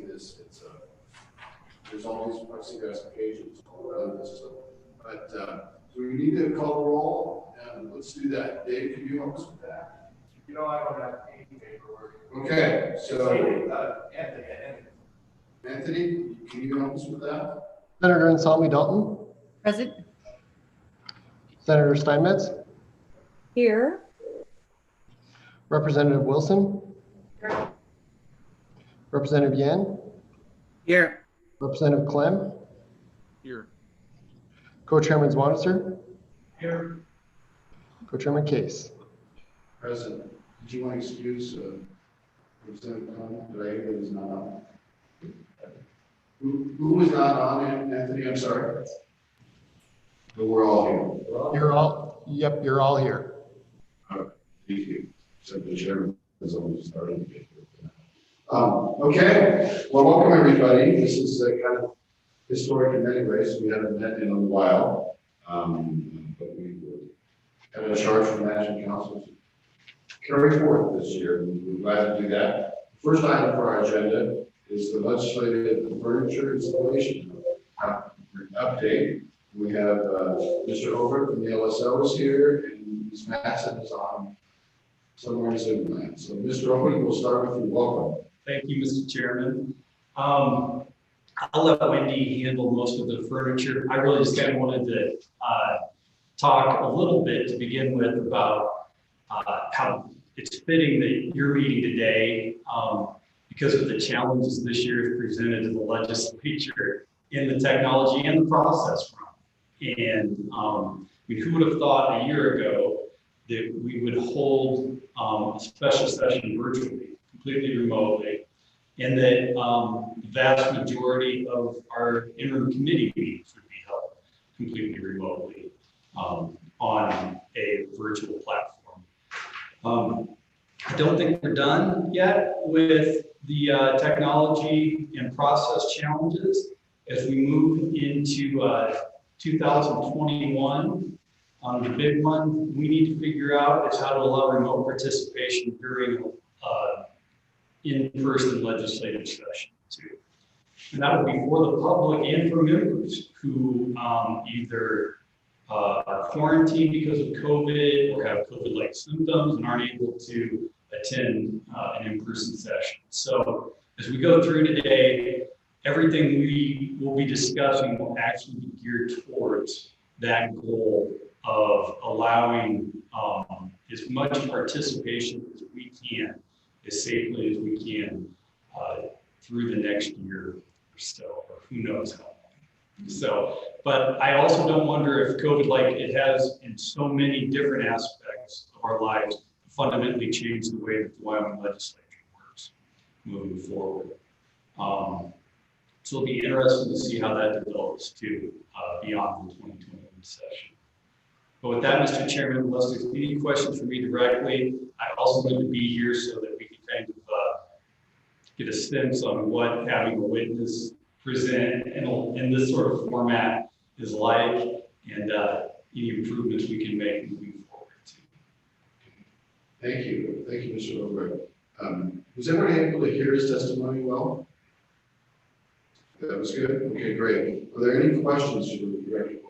this. There's always, I've seen guys on occasions, but so we need to call the roll, and let's do that. Dave, can you help us with that? I don't have any paperwork. Okay, so Anthony. Anthony, can you help us with that? Senator Anselmi Dalton. Present. Senator Steinmetz. Here. Representative Wilson. Here. Representative Yan. Here. Representative Clem. Here. Co-Chairman Zwanitzer. Here. Co-Chairman Case. President, did you want to excuse Representative Clement? Did I hear that he's not on? Who was not on, Anthony? I'm sorry. But we're all here. You're all, yep, you're all here. Thank you. Except the chairman is always starting to get here. Okay, well, welcome everybody. This is kind of historic in many ways. We haven't met in a while, but we had a charge from the National Council to carry forth this year, and we're glad to do that. The first item for our agenda is the legislative furniture installation update. We have Mr. Over from the LSO is here, and Ms. Matson is on somewhere in Zoom land. So, Mr. Over, we'll start with you. Welcome. Thank you, Mr. Chairman. I'll let Wendy handle most of the furniture. I really just kind of wanted to talk a little bit to begin with about how it's fitting that you're meeting today because of the challenges this year has presented to the legislature in the technology and the process front. And who would have thought a year ago that we would hold a special session virtually, completely remotely, and that the vast majority of our interim committee meetings would be held completely remotely on a virtual platform. I don't think we're done yet with the technology and process challenges. As we move into 2021, the big one we need to figure out is how to allow remote participation during in-person legislative session too. And that would be for the public and for members who either are quarantined because of COVID or have COVID-like symptoms and aren't able to attend an in-person session. So as we go through today, everything we will be discussing will actually be geared towards that goal of allowing as much participation as we can, as safely as we can, through the next year or so, or who knows how long. So, but I also don't wonder if COVID, like it has in so many different aspects of our lives, fundamentally change the way that the Wyoming legislature works moving forward. So it'll be interesting to see how that develops too, beyond the 2021 session. But with that, Mr. Chairman, unless there's any questions for me directly, I also need to be here so that we can kind of get a sense on what having a witness present in this sort of format is like, and any improvements we can make moving forward too. Thank you, Mr. Over. Was everybody able to hear his testimony well? That was good. Okay, great. Are there any questions for the director?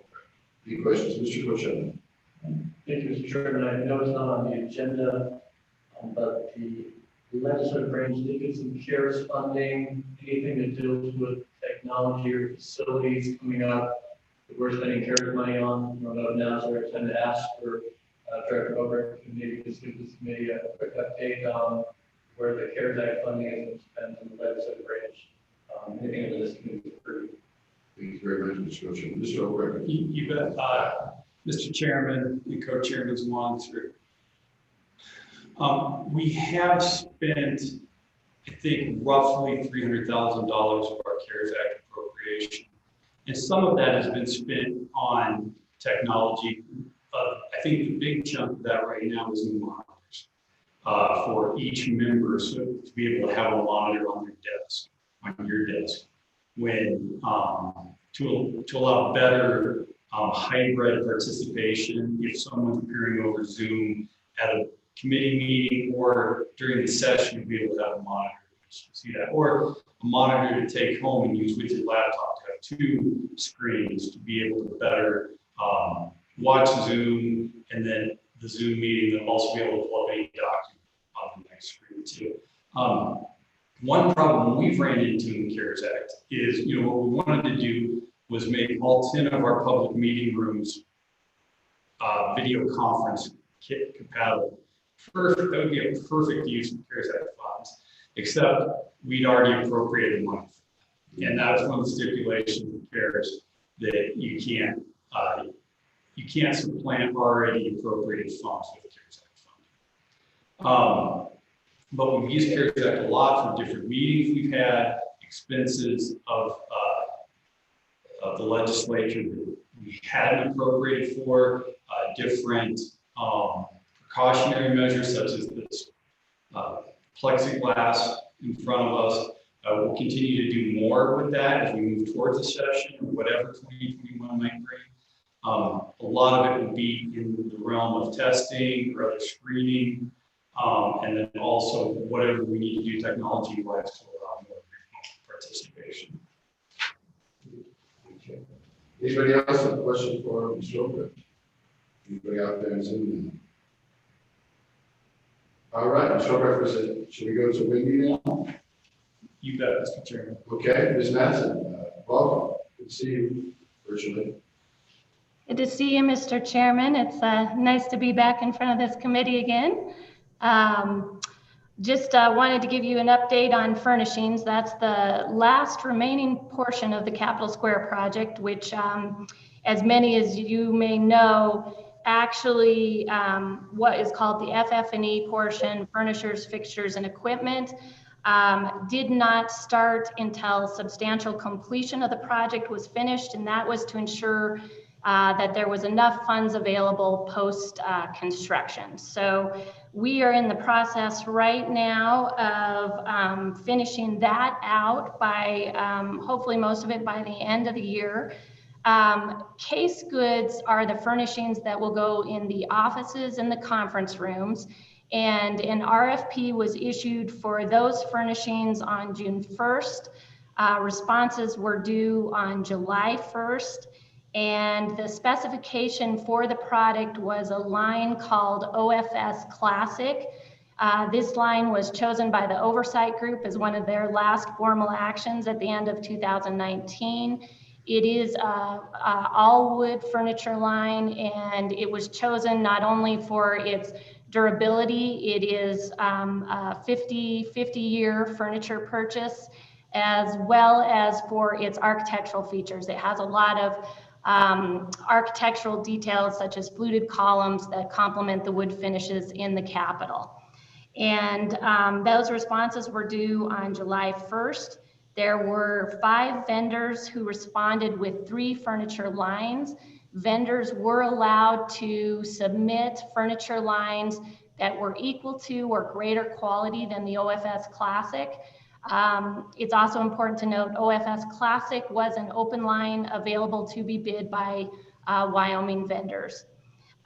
Any questions, Mr. Coachella? Thank you, Mr. Chairman. I know it's not on the agenda, but the legislative branch did get some CARES funding, anything that deals with technology or facilities coming up that we're spending CARES money on. I don't know now, so I tend to ask for Director Over to maybe just give this committee a quick update on where the CARES Act funding is spent in the legislative branch. Anything that this committee approved. Thank you very much, Mr. Coachella. Mr. Over. You bet. Mr. Chairman and Co-Chairman Zwanitzer. We have spent, I think, roughly $300,000 of our CARES Act appropriation. And some of that has been spent on technology. I think the big chunk of that right now is new monitors for each member, so to be able to have a monitor on their desk, on your desk, when to allow better hybrid participation if someone's appearing over Zoom at a committee meeting or during the session to be able to have a monitor see that. Or a monitor to take home and use with your laptop to have two screens to be able to better watch Zoom, and then the Zoom meeting, and also be able to plug any document on the next screen too. One problem we've ran into in CARES Act is, what we wanted to do was make all 10 of our public meeting rooms video conference kit compatible. Perfect, that would be a perfect use of CARES Act funds, except we'd already appropriated money. And that's one of the stipulations of CARES, that you can't supplant already appropriated funds with CARES Act funding. But we've used CARES Act a lot for different meetings we've had, expenses of the legislature that we hadn't appropriated for, different precautionary measures such as this plexiglass in front of us. We'll continue to do more with that as we move towards the session or whatever 2021 might bring. A lot of it will be in the realm of testing or other screening, and then also whatever we need to do technology-wise to allow more participation. Okay. Anybody else have a question for Mr. Oakwood? Anybody out there in Zoom? All right, Mr. Oakwood, should we go to Wendy now? You bet, Mr. Chairman. Okay, Ms. Madsen, welcome. Good to see you virtually. Good to see you, Mr. Chairman. It's nice to be back in front of this committee again. Just wanted to give you an update on furnishings. That's the last remaining portion of the Capitol Square project, which, as many as you may know, actually what is called the FF&E portion, furnitures, fixtures, and equipment, did not start until substantial completion of the project was finished, and that was to ensure that there was enough funds available post construction. So we are in the process right now of finishing that out by hopefully most of it by the end of the year. Case goods are the furnishings that will go in the offices and the conference rooms. And an RFP was issued for those furnishings on June 1st. Responses were due on July 1st. And the specification for the product was a line called OFS Classic. This line was chosen by the Oversight Group as one of their last formal actions at the end of 2019. It is all wood furniture line, and it was chosen not only for its durability, it is a 50-year furniture purchase, as well as for its architectural features. It has a lot of architectural details such as fluted columns that complement the wood finishes in the Capitol. And those responses were due on July 1st. There were 5 vendors who responded with 3 furniture lines. Vendors were allowed to submit furniture lines that were equal to or greater quality than the OFS Classic. It's also important to note OFS Classic was an open line available to be bid by Wyoming vendors.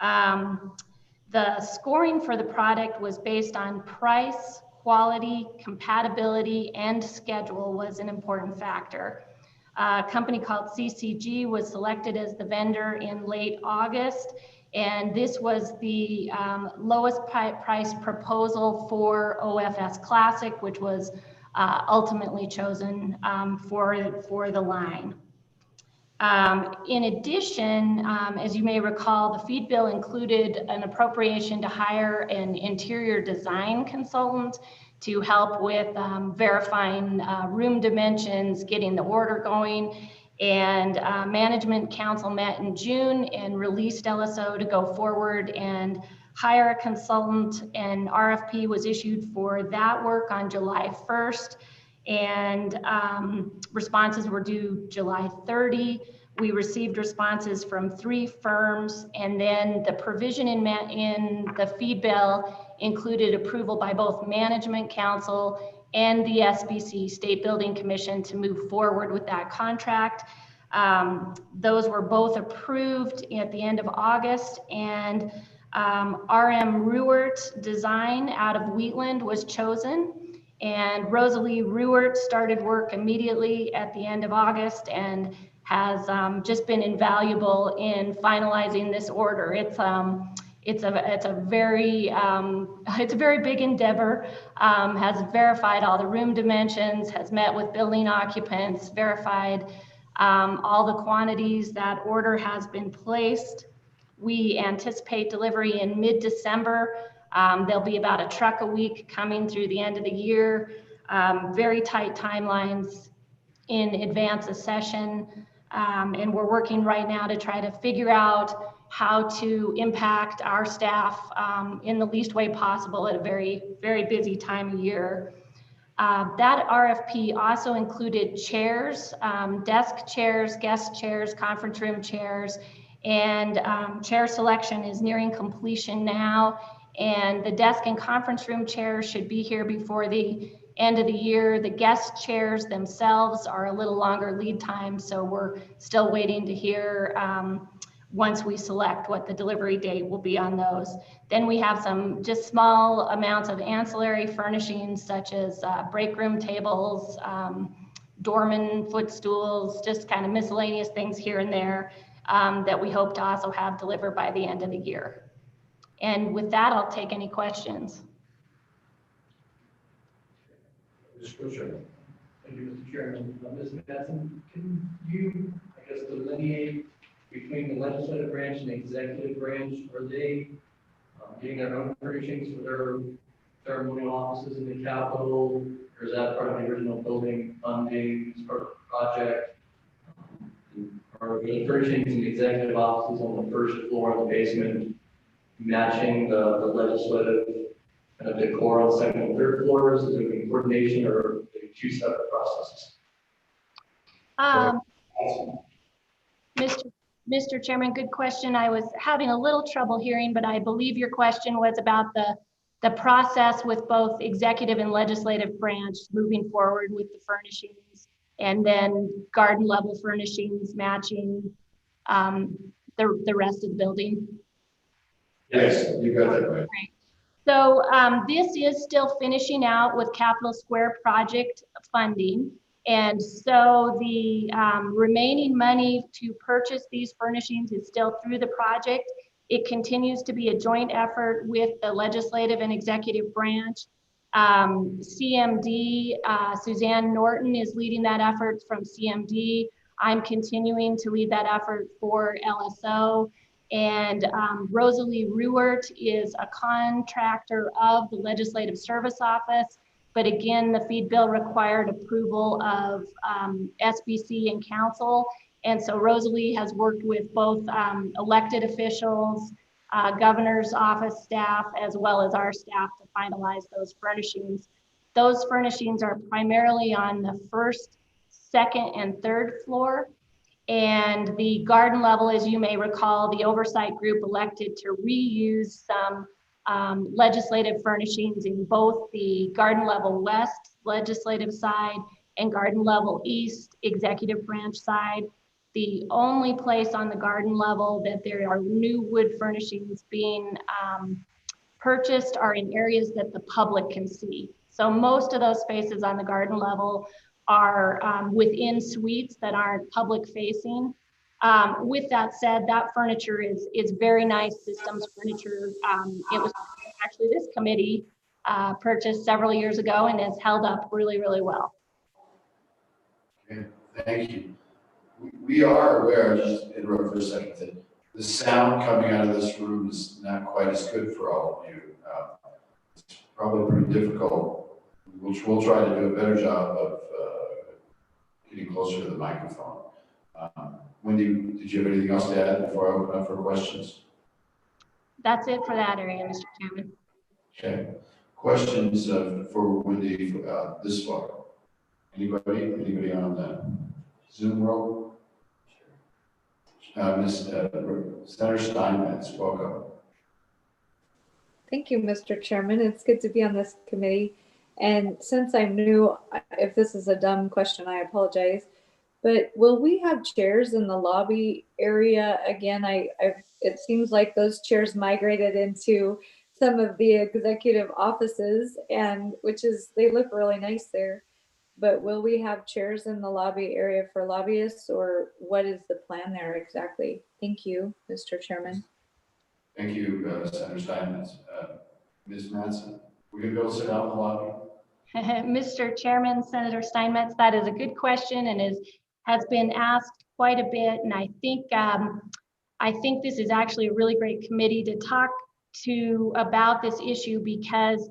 The scoring for the product was based on price, quality, compatibility, and schedule was an important factor. A company called CCG was selected as the vendor in late August, and this was the lowest price proposal for OFS Classic, which was ultimately chosen for the line. In addition, as you may recall, the feed bill included an appropriation to hire an interior design consultant to help with verifying room dimensions, getting the order going. And Management Council met in June and released LSO to go forward and hire a consultant. And RFP was issued for that work on July 1st. And responses were due July 30. We received responses from 3 firms, and then the provision in the feed bill included approval by both Management Council and the SBC, State Building Commission, to move forward with that contract. Those were both approved at the end of August, and RM Ruert Design out of Wheatland was chosen. And Rosalie Ruert started work immediately at the end of August and has just been invaluable in finalizing this order. It's a very big endeavor. Has verified all the room dimensions, has met with building occupants, verified all the quantities. That order has been placed. We anticipate delivery in mid-December. There'll be about a truck a week coming through the end of the year. Very tight timelines in advance of session. And we're working right now to try to figure out how to impact our staff in the least way possible at a very, very busy time of year. That RFP also included chairs, desk chairs, guest chairs, conference room chairs, and chair selection is nearing completion now. And the desk and conference room chairs should be here before the end of the year. The guest chairs themselves are a little longer lead time, so we're still waiting to hear once we select what the delivery date will be on those. Then we have some just small amounts of ancillary furnishings such as break room tables, doorman footstools, just kind of miscellaneous things here and there that we hope to also have delivered by the end of the year. And with that, I'll take any questions. Mr. Co-Chairman. Thank you, Mr. Chairman. Ms. Madsen, can you, I guess, delineate between the legislative branch and the executive branch? Are they getting their own furnishings for their ceremonial offices in the Capitol? Or is that part of the original building funding as part of the project? Are the furnishings in the executive offices on the first floor of the basement matching the legislative kind of decor on the second and third floors? Is there any coordination or two separate processes? Mr. Chairman, good question. I was having a little trouble hearing, but I believe your question was about the process with both executive and legislative branch moving forward with the furnishings, and then garden level furnishings matching the rest of the building. Yes, you got that right. So this is still finishing out with Capitol Square project funding. And so the remaining money to purchase these furnishings is still through the project. It continues to be a joint effort with the legislative and executive branch. CMD, Suzanne Norton is leading that effort from CMD. I'm continuing to lead that effort for LSO. And Rosalie Ruert is a contractor of the Legislative Service Office. But again, the feed bill required approval of SBC and council. And so Rosalie has worked with both elected officials, governor's office staff, as well as our staff to finalize those furnishings. Those furnishings are primarily on the first, second, and third floor. And the garden level, as you may recall, the oversight group elected to reuse some legislative furnishings in both the garden level west legislative side and garden level east executive branch side. The only place on the garden level that there are new wood furnishings being purchased are in areas that the public can see. So most of those spaces on the garden level are within suites that aren't public facing. With that said, that furniture is very nice systems furniture. It was actually this committee purchased several years ago and has held up really, really well. Okay, thank you. We are aware, just interrupt for a second, that the sound coming out of this room is not quite as good for all of you. It's probably pretty difficult. We'll try to do a better job of getting closer to the microphone. Wendy, did you have anything else to add before I open up for questions? That's it for that area, Mr. Chairman. Okay. Questions for Wendy this far? Anybody on the Zoom roll? Senator Steinmetz, welcome. Thank you, Mr. Chairman. It's good to be on this committee. And since I'm new, if this is a dumb question, I apologize. But will we have chairs in the lobby area again? It seems like those chairs migrated into some of the executive offices, and they look really nice there. But will we have chairs in the lobby area for lobbyists, or what is the plan there exactly? Thank you, Mr. Chairman. Thank you, Senator Steinmetz. Ms. Manson, we're gonna go sit out in the lobby. Mr. Chairman, Senator Steinmetz, that is a good question and has been asked quite a bit. And I think this is actually a really great committee to talk to about this issue, because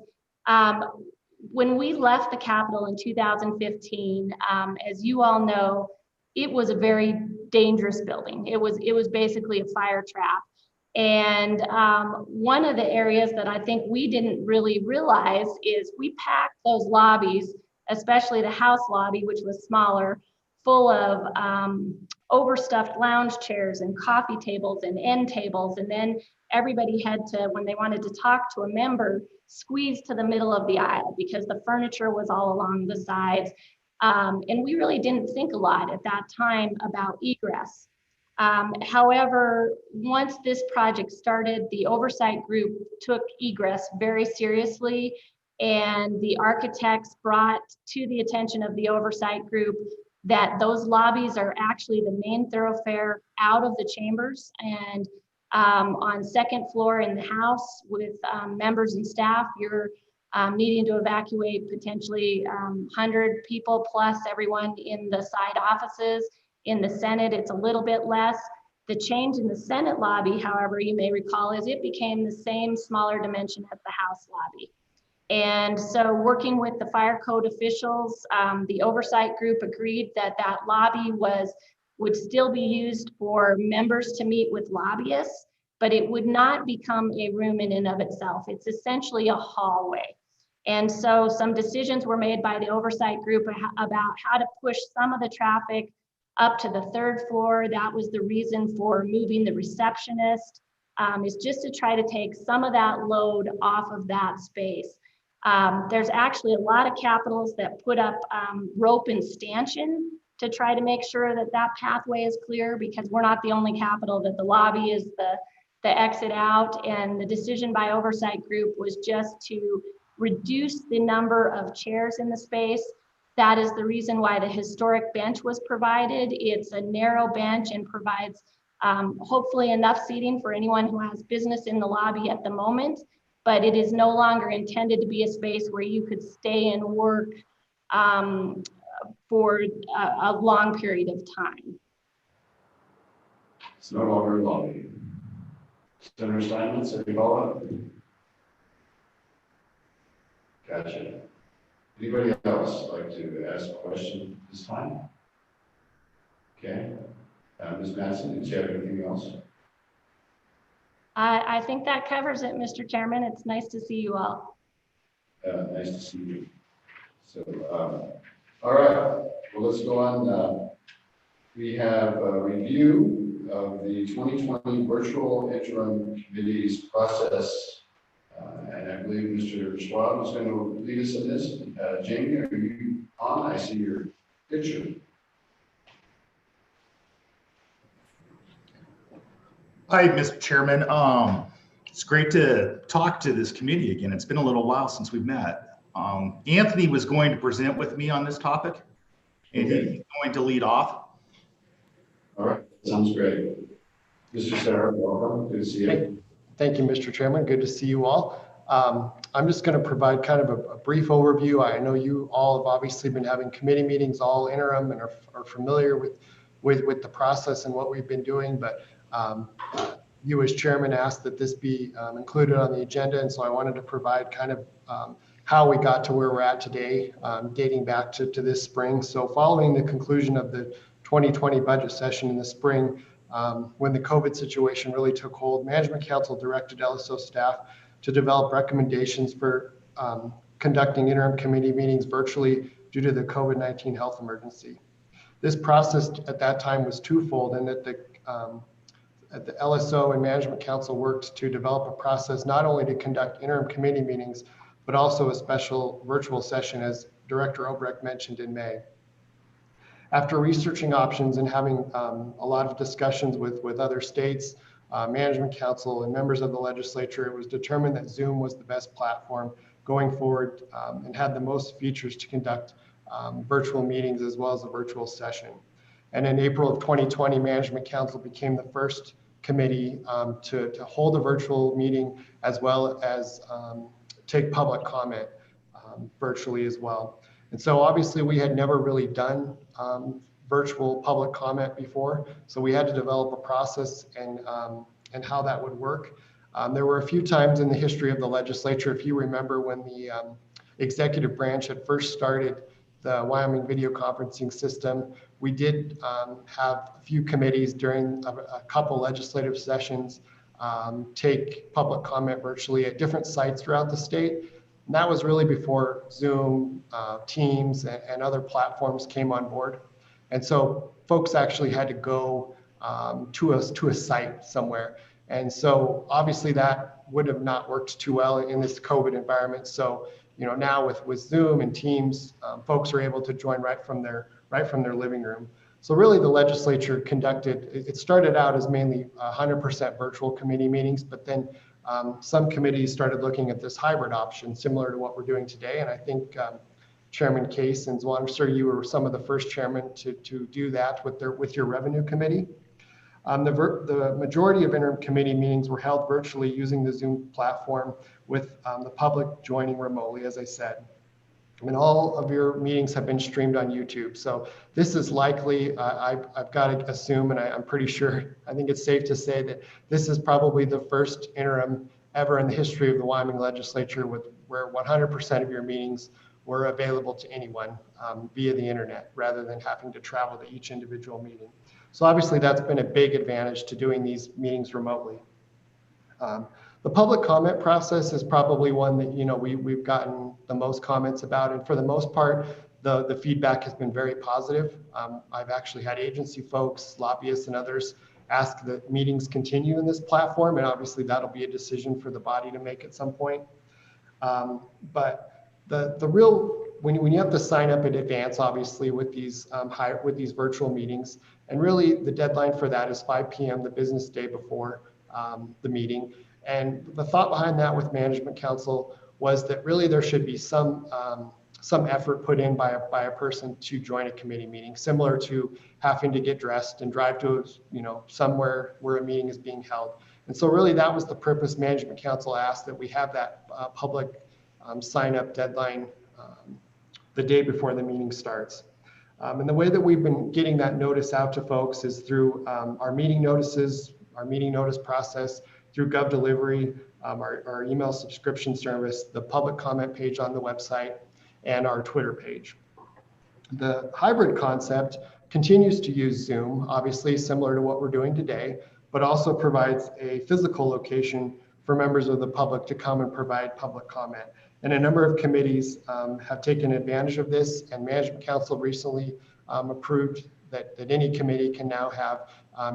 when we left the Capitol in 2015, as you all know, it was a very dangerous building. It was basically a fire trap. And one of the areas that I think we didn't really realize is we packed those lobbies, especially the House lobby, which was smaller, full of overstuffed lounge chairs and coffee tables and end tables. And then everybody had to, when they wanted to talk to a member, squeeze to the middle of the aisle because the furniture was all along the sides. And we really didn't think a lot at that time about egress. However, once this project started, the oversight group took egress very seriously, and the architects brought to the attention of the oversight group that those lobbies are actually the main thoroughfare out of the chambers. And on second floor in the House with members and staff, you're needing to evacuate potentially 100 people plus everyone in the side offices. In the Senate, it's a little bit less. The change in the Senate lobby, however, you may recall, is it became the same smaller dimension as the House lobby. And so working with the fire code officials, the oversight group agreed that that lobby would still be used for members to meet with lobbyists, but it would not become a room in and of itself. It's essentially a hallway. And so some decisions were made by the oversight group about how to push some of the traffic up to the third floor. That was the reason for moving the receptionist, is just to try to take some of that load off of that space. There's actually a lot of capitals that put up rope and stanchion to try to make sure that that pathway is clear, because we're not the only Capitol that the lobby is the exit out. And the decision by oversight group was just to reduce the number of chairs in the space. That is the reason why the historic bench was provided. It's a narrow bench and provides hopefully enough seating for anyone who has business in the lobby at the moment, but it is no longer intended to be a space where you could stay and work for a long period of time. It's no longer a lobby. Senator Steinmetz, have you follow up? Gotcha. Anybody else like to ask a question this time? Okay. Ms. Madsen, did you have anything else? I think that covers it, Mr. Chairman. It's nice to see you all. Nice to see you. So, all right. Well, let's go on. We have a review of the 2020 virtual interim committee's process. And I believe Mr. Schwab is going to lead us in this. Jamie, are you on? I see your picture. Hi, Mr. Chairman. It's great to talk to this committee again. It's been a little while since we've met. Anthony was going to present with me on this topic, and he's going to lead off. All right, sounds great. Mr. Sarah, welcome. Good to see you. Thank you, Mr. Chairman. Good to see you all. I'm just going to provide kind of a brief overview. I know you all have obviously been having committee meetings all interim and are familiar with the process and what we've been doing, but you as chairman asked that this be included on the agenda, and so I wanted to provide kind of how we got to where we're at today, dating back to this spring. So following the conclusion of the 2020 budget session in the spring, when the COVID situation really took hold, Management Council directed LSO staff to develop recommendations for conducting interim committee meetings virtually due to the COVID-19 health emergency. This process at that time was twofold, and that the LSO and Management Council worked to develop a process not only to conduct interim committee meetings, but also a special virtual session, as Director Obrecht mentioned in May. After researching options and having a lot of discussions with other states, management council and members of the legislature, it was determined that Zoom was the best platform going forward and had the most features to conduct virtual meetings as well as a virtual session. And in April of 2020, Management Council became the first committee to hold a virtual meeting as well as take public comment virtually as well. And so obviously we had never really done virtual public comment before, so we had to develop a process and how that would work. There were a few times in the history of the legislature, if you remember, when the executive branch had first started the Wyoming video conferencing system, we did have a few committees during a couple legislative sessions take public comment virtually at different sites throughout the state. And that was really before Zoom, Teams, and other platforms came on board. And so folks actually had to go to a site somewhere. And so obviously that would have not worked too well in this COVID environment. So, you know, now with Zoom and Teams, folks are able to join right from their living room. So really the legislature conducted, it started out as mainly 100% virtual committee meetings, but then some committees started looking at this hybrid option similar to what we're doing today. And I think Chairman Case and Zwan, sir, you were some of the first chairmen to do that with your revenue committee. The majority of interim committee meetings were held virtually using the Zoom platform with the public joining remotely, as I said. And all of your meetings have been streamed on YouTube. So this is likely, I've got to assume, and I'm pretty sure, I think it's safe to say that this is probably the first interim ever in the history of the Wyoming legislature where 100% of your meetings were available to anyone via the internet rather than having to travel to each individual meeting. So obviously that's been a big advantage to doing these meetings remotely. The public comment process is probably one that, you know, we've gotten the most comments about, and for the most part, the feedback has been very positive. I've actually had agency folks, lobbyists, and others ask that meetings continue in this platform, and obviously that'll be a decision for the body to make at some point. But the real, when you have to sign up in advance, obviously with these virtual meetings, and really the deadline for that is 5 p.m. the business day before the meeting. And the thought behind that with Management Council was that really there should be some effort put in by a person to join a committee meeting, similar to having to get dressed and drive to, you know, somewhere where a meeting is being held. And so really that was the purpose Management Council asked, that we have that public sign up deadline the day before the meeting starts. And the way that we've been getting that notice out to folks is through our meeting notices, our meeting notice process, through GovDelivery, our email subscription service, the public comment page on the website, and our Twitter page. The hybrid concept continues to use Zoom, obviously similar to what we're doing today, but also provides a physical location for members of the public to come and provide public comment. And a number of committees have taken advantage of this, and Management Council recently approved that any committee can now have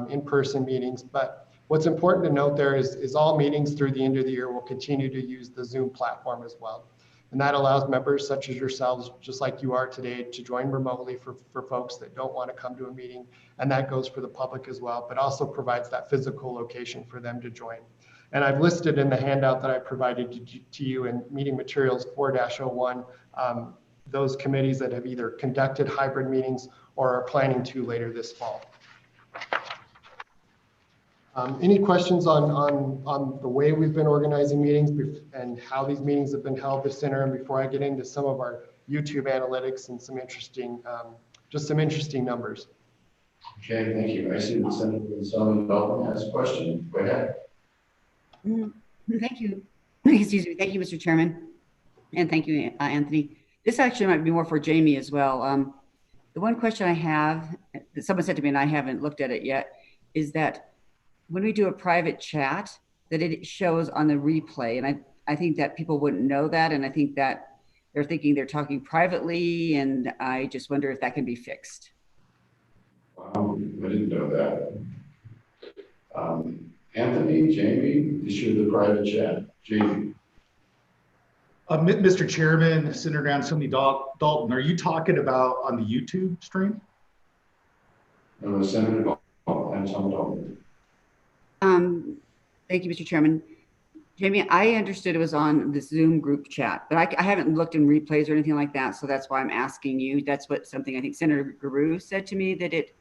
in-person meetings. But what's important to note there is all meetings through the end of the year will continue to use the Zoom platform as well. And that allows members such as yourselves, just like you are today, to join remotely for folks that don't want to come to a meeting. And that goes for the public as well, but also provides that physical location for them to join. And I've listed in the handout that I provided to you in meeting materials 4-01, those committees that have either conducted hybrid meetings or are planning to later this fall. Any questions on the way we've been organizing meetings and how these meetings have been held this interim before I get into some of our YouTube analytics and some interesting, just some interesting numbers? Okay, thank you. I see the Senator Sullivan Dalton has a question. Go ahead. Thank you. Excuse me. Thank you, Mr. Chairman. And thank you, Anthony. This actually might be more for Jamie as well. The one question I have, that someone said to me and I haven't looked at it yet, is that when we do a private chat, that it shows on the replay. And I think that people wouldn't know that. And I think that they're thinking they're talking privately. And I just wonder if that can be fixed. Wow, I didn't know that. Anthony, Jamie, issue of the private chat. Jamie. Mr. Chairman, Senator Anthony Dalton, are you talking about on the YouTube stream? No, Senator Dalton. Thank you, Mr. Chairman. Jamie, I understood it was on the Zoom group chat, but I haven't looked in replays or anything like that, so that's why I'm asking you. That's what something I think Senator Guru said to me, that it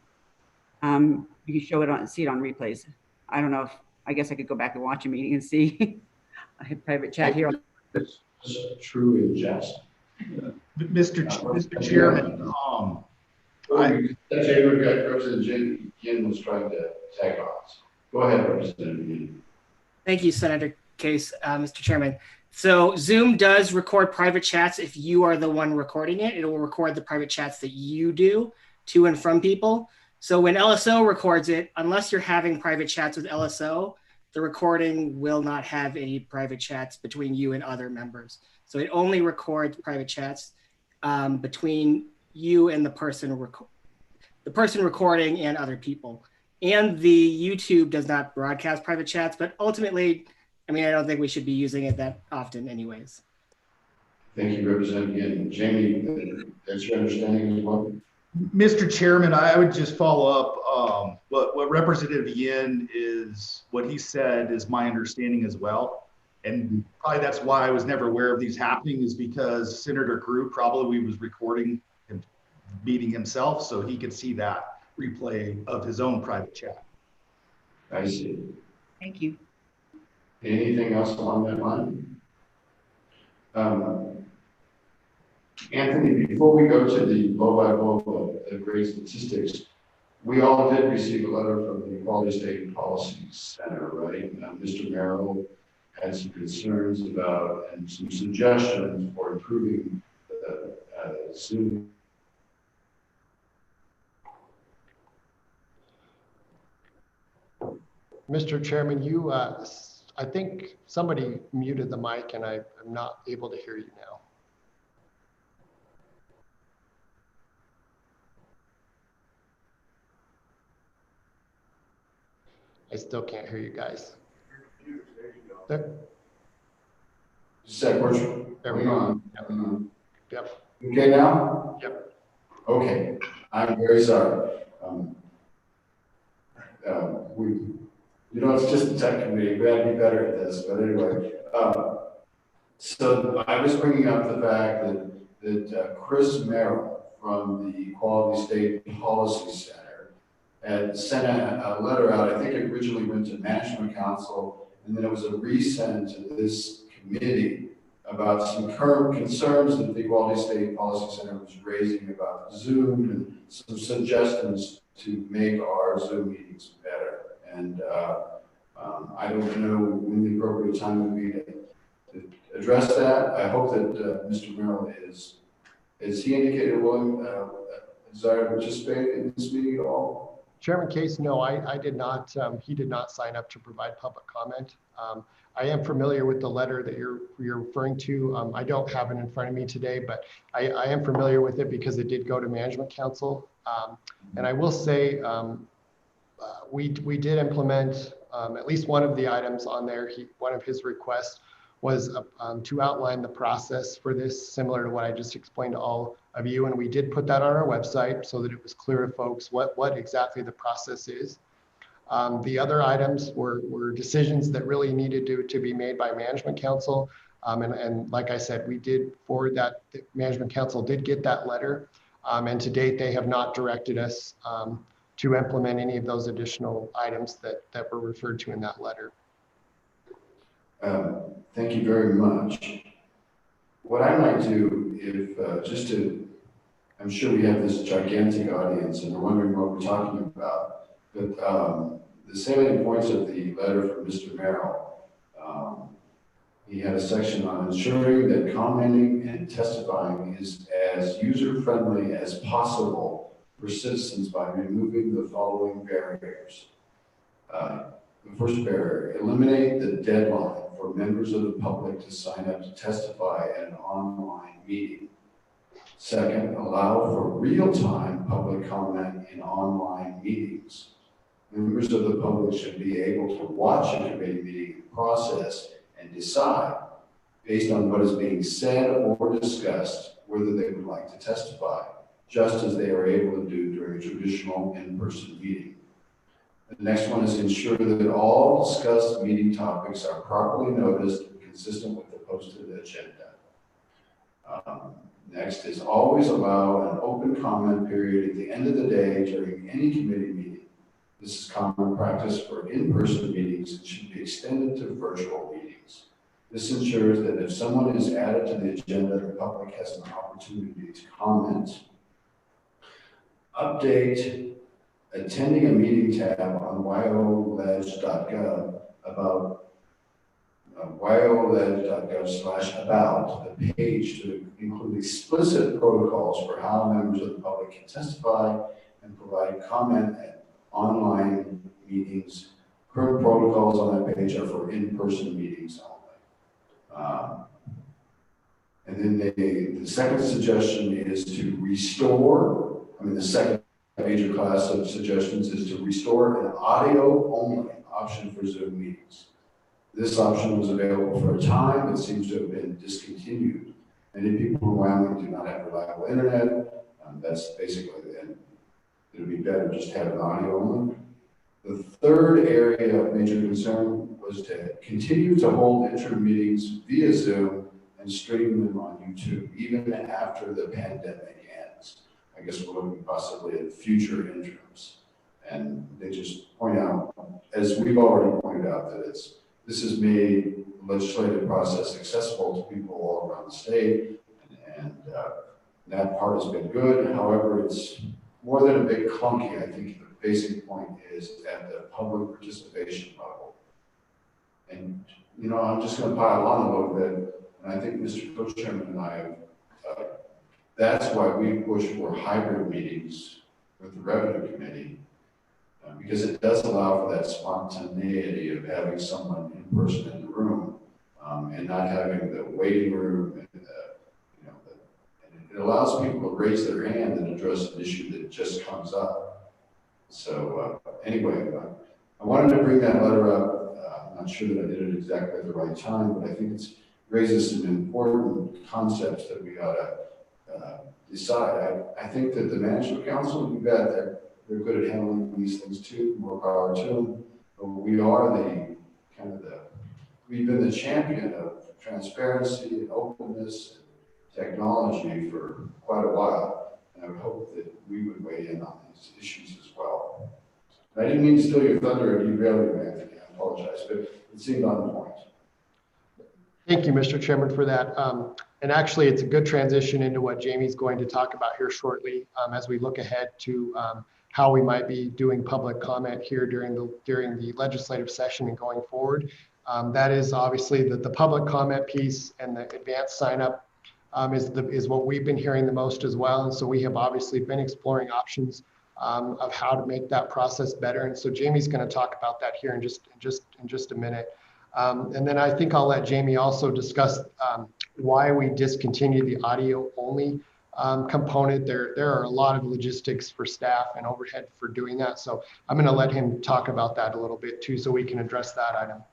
you can show it on, see it on replays. I don't know if, I guess I could go back and watch a meeting and see. I have private chat here. It's true in jest. Mr. Chairman, Representative Yin was trying to tag on. Go ahead, Representative Yin. Thank you, Senator Case, Mr. Chairman. So Zoom does record private chats. If you are the one recording it, it will record the private chats that you do to and from people. So when LSO records it, unless you're having private chats with LSO, the recording will not have any private chats between you and other members. So it only records private chats between you and the person recording and other people. And the YouTube does not broadcast private chats, but ultimately, I mean, I don't think we should be using it that often anyways. Thank you, Representative Yin. Jamie, that's your understanding as well? Mr. Chairman, I would just follow up. What Representative Yin is, what he said is my understanding as well. And probably that's why I was never aware of these happening, is because Senator Gru probably was recording and meeting himself so he could see that replay of his own private chat. I see. Thank you. Anything else along that line? Anthony, before we go to the blow-by-blow of grade statistics, we all did receive a letter from the Equality State Policy Center, right? Mr. Merrill had some concerns about and some suggestions for improving Zoom. Mr. Chairman, you, I think somebody muted the mic and I'm not able to hear you now. I still can't hear you guys. There. There we go. Yep. Okay now? Yep. Okay. I'm very sorry. It's just a tech committee. We had to be better at this, but anyway. So I was bringing up the fact that Chris Merrill from the Equality State Policy Center had sent a letter out. I think it originally went to Management Council, and then it was a resend to this committee about some current concerns that the Equality State Policy Center was raising about Zoom and some suggestions to make our Zoom meetings better. And I don't know when the appropriate time would be to address that. I hope that Mr. Merrill is he indicated willing desire to participate in this meeting at all? Chairman Case, no, I did not. He did not sign up to provide public comment. I am familiar with the letter that you're referring to. I don't have it in front of me today, but I am familiar with it because it did go to Management Council. And I will say we did implement at least one of the items on there. One of his requests was to outline the process for this, similar to what I just explained to all of you. And we did put that on our website so that it was clear to folks what exactly the process is. The other items were decisions that really needed to be made by Management Council. And like I said, we did forward that. The Management Council did get that letter. And to date, they have not directed us to implement any of those additional items that were referred to in that letter. Thank you very much. What I might do, if I'm sure we have this gigantic audience and they're wondering what we're talking about, but the salient points of the letter from Mr. Merrill, he had a section on ensuring that commenting and testifying is as user-friendly as possible for citizens by removing the following barriers. The first barrier, eliminate the deadline for members of the public to sign up to testify at an online meeting. Second, allow for real-time public comment in online meetings. Members of the public should be able to watch a committee meeting process and decide, based on what is being said or discussed, whether they would like to testify, just as they are able to do during a traditional in-person meeting. The next one is ensure that all discussed meeting topics are properly noticed and consistent with the posted agenda. Next is always allow an open comment period at the end of the day during any committee meeting. This is common practice for in-person meetings and should be extended to virtual meetings. This ensures that if someone is added to the agenda, the public has an opportunity to comment. Update attending a meeting tab on yoledge.gov about yoledge.gov/about the page to include explicit protocols for how members of the public can testify and provide comment at online meetings. Current protocols on that page are for in-person meetings only. And then the second suggestion is to restore, the second major class of suggestions is to restore an audio-only option for Zoom meetings. This option was available for a time, but seems to have been discontinued. Many people in Wyoming do not have reliable internet. That's basically the end. It would be better just to have an audio only. The third area of major concern was to continue to hold interim meetings via Zoom and stream them on YouTube, even after the pandemic ends. I guess we're looking possibly at future interims. And they just point out, as we've already pointed out, that this has made the legislative process accessible to people all around the state, and that part has been good. However, it's more than a bit clunky. I think the basic point is at the public participation level. And, I'm just going to pile on a little bit, and I think Mr. Co-Chairman and I have, that's why we push for hybrid meetings with the Revenue Committee, because it does allow for that spontaneity of having someone in person in the room, and not having the waiting room, and it allows people to raise their hand and address an issue that just comes up. So anyway, I wanted to bring that letter up. I'm not sure that I did it exactly at the right time, but I think it raises some important concepts that we ought to decide. I think that the Management Council, you bet, they're good at handling these things too, more power to them. But we are we've been the champion of transparency and openness and technology for quite a while. And I would hope that we would weigh in on these issues as well. And I didn't mean to steal your thunder or derail you, Anthony. I apologize, but it seemed on point. Thank you, Mr. Chairman, for that. And actually, it's a good transition into what Jamie's going to talk about here shortly as we look ahead to how we might be doing public comment here during the legislative session and going forward. That is obviously the public comment piece, and the advanced sign up is what we've been hearing the most as well. And so we have obviously been exploring options of how to make that process better. And so Jamie's going to talk about that here in just a minute. And then I think I'll let Jamie also discuss why we discontinued the audio only component. There are a lot of logistics for staff and overhead for doing that. So I'm going to let him talk about that a little bit too, so we can address that item.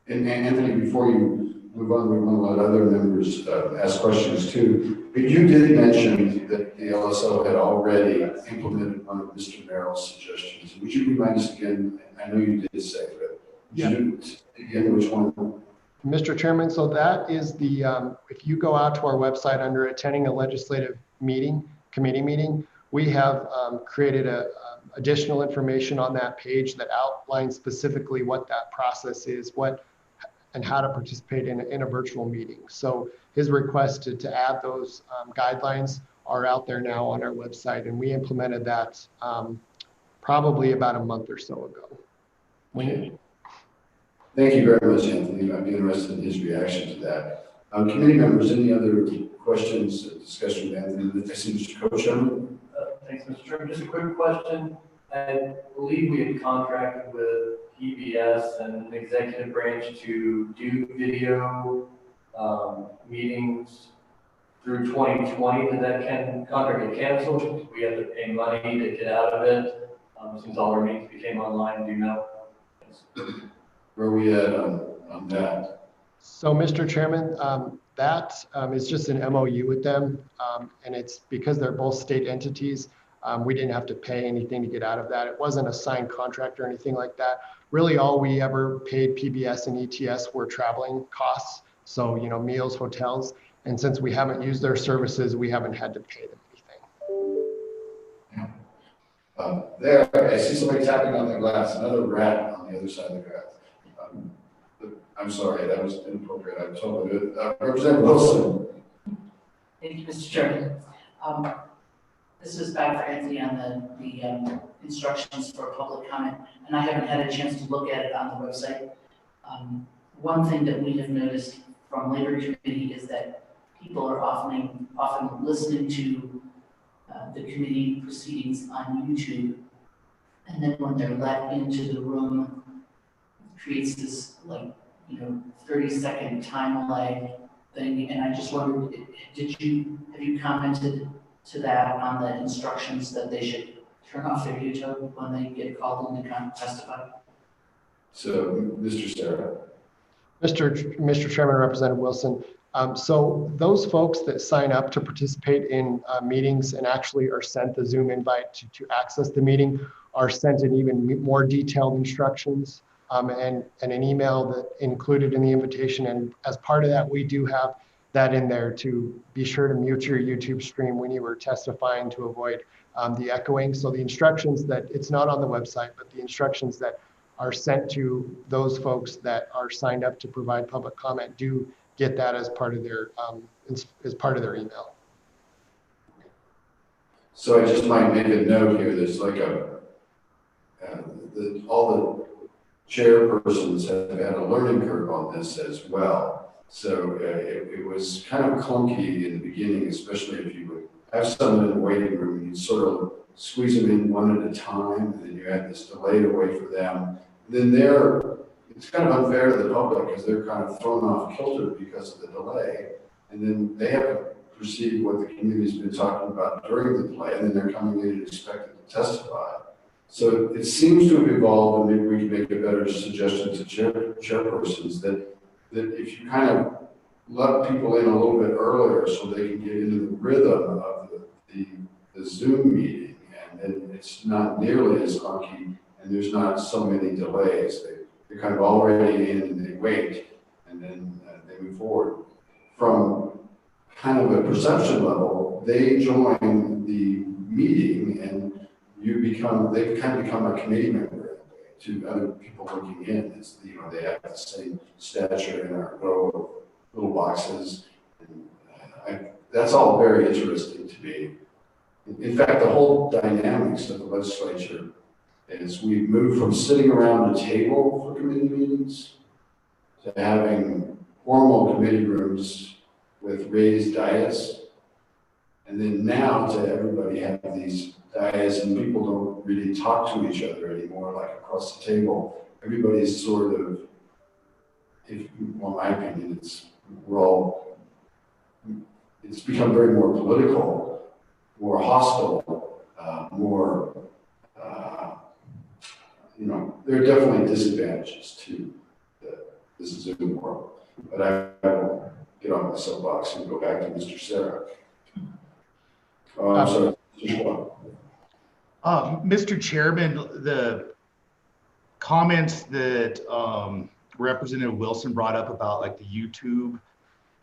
And Anthony, before you move on, we want to let other members ask questions too. But you did mention that the LSO had already implemented one of Mr. Merrill's suggestions. Would you remind us again? I know you did say that. Yeah. Again, which one? Mr. Chairman, so that is the, if you go out to our website under attending a legislative committee meeting, we have created additional information on that page that outlines specifically what that process is, and how to participate in a virtual meeting. So his request to add those guidelines are out there now on our website, and we implemented that probably about a month or so ago. Thank you very much, Anthony. I'd be interested in his reaction to that. Committee members, any other questions, discussion with Anthony? I see Mr. Co-Chairman. Thanks, Mr. Chairman. Just a quick question. I believe we had contracted with PBS and the executive branch to do video meetings through 2020. Did that contract get canceled? We had to pay money to get out of it since all our meetings became online. Do you know? Where are we at on that? So, Mr. Chairman, that is just an MOU with them, and it's because they're both state entities. We didn't have to pay anything to get out of that. It wasn't a signed contract or anything like that. Really, all we ever paid PBS and ETS were traveling costs. So, meals, hotels. And since we haven't used their services, we haven't had to pay them anything. There, I see somebody tapping on their glass, another rat on the other side of the glass. I'm sorry, that was inappropriate. I totally did. Representative Wilson. Thank you, Mr. Chairman. This is back for Anthony on the instructions for public comment, and I haven't had a chance to look at it on the website. One thing that we have noticed from Labor Committee is that people are often listening to the committee proceedings on YouTube, and then when they're let into the room, it creates this 30-second time lag thing. And I just wondered, have you commented to that on the instructions that they should turn off their YouTube when they get called in to testify? So, Mr. Sarah. Mr. Chairman, Representative Wilson. So those folks that sign up to participate in meetings and actually are sent the Zoom invite to access the meeting are sent an even more detailed instructions and an email that included in the invitation. And as part of that, we do have that in there to be sure to mute your YouTube stream when you are testifying to avoid the echoing. So the instructions that, it's not on the website, but the instructions that are sent to those folks that are signed up to provide public comment do get that as part of their email. So I just might make a note here. There's like all the chairpersons have had a learning curve on this as well. So it was kind of clunky in the beginning, especially if you would have someone in the waiting room and you sort of squeeze them in one at a time, and then you had this delay to wait for them. And then it's kind of unfair to the public because they're kind of thrown off kilter because of the delay. And then they have to perceive what the community's been talking about during the delay, and then they're coming in and expected to testify. So it seems to have evolved, and maybe we can make a better suggestion to chairpersons that if you kind of let people in a little bit earlier so they can get into the rhythm of the Zoom meeting, and then it's not nearly as funky, and there's not so many delays. They're kind of already in and they wait, and then they move forward. From kind of a perception level, they join the meeting and they kind of become a committee member to other people looking in. It's, they have the same stature in our row of little boxes. And that's all very interesting to me. In fact, the whole dynamics of the legislature is we move from sitting around a table for committee meetings to having formal committee rooms with raised dais, and then now to everybody have these dais, and people don't really talk to each other anymore like across the table. Everybody's sort of, my opinion, it's become very more political, more hostile, more there are definitely disadvantages to this Zoom world, but I will get on my soapbox and go back to Mr. Sarah. I'm sorry, Mr. Schwab. Mr. Chairman, the comments that Representative Wilson brought up about like the YouTube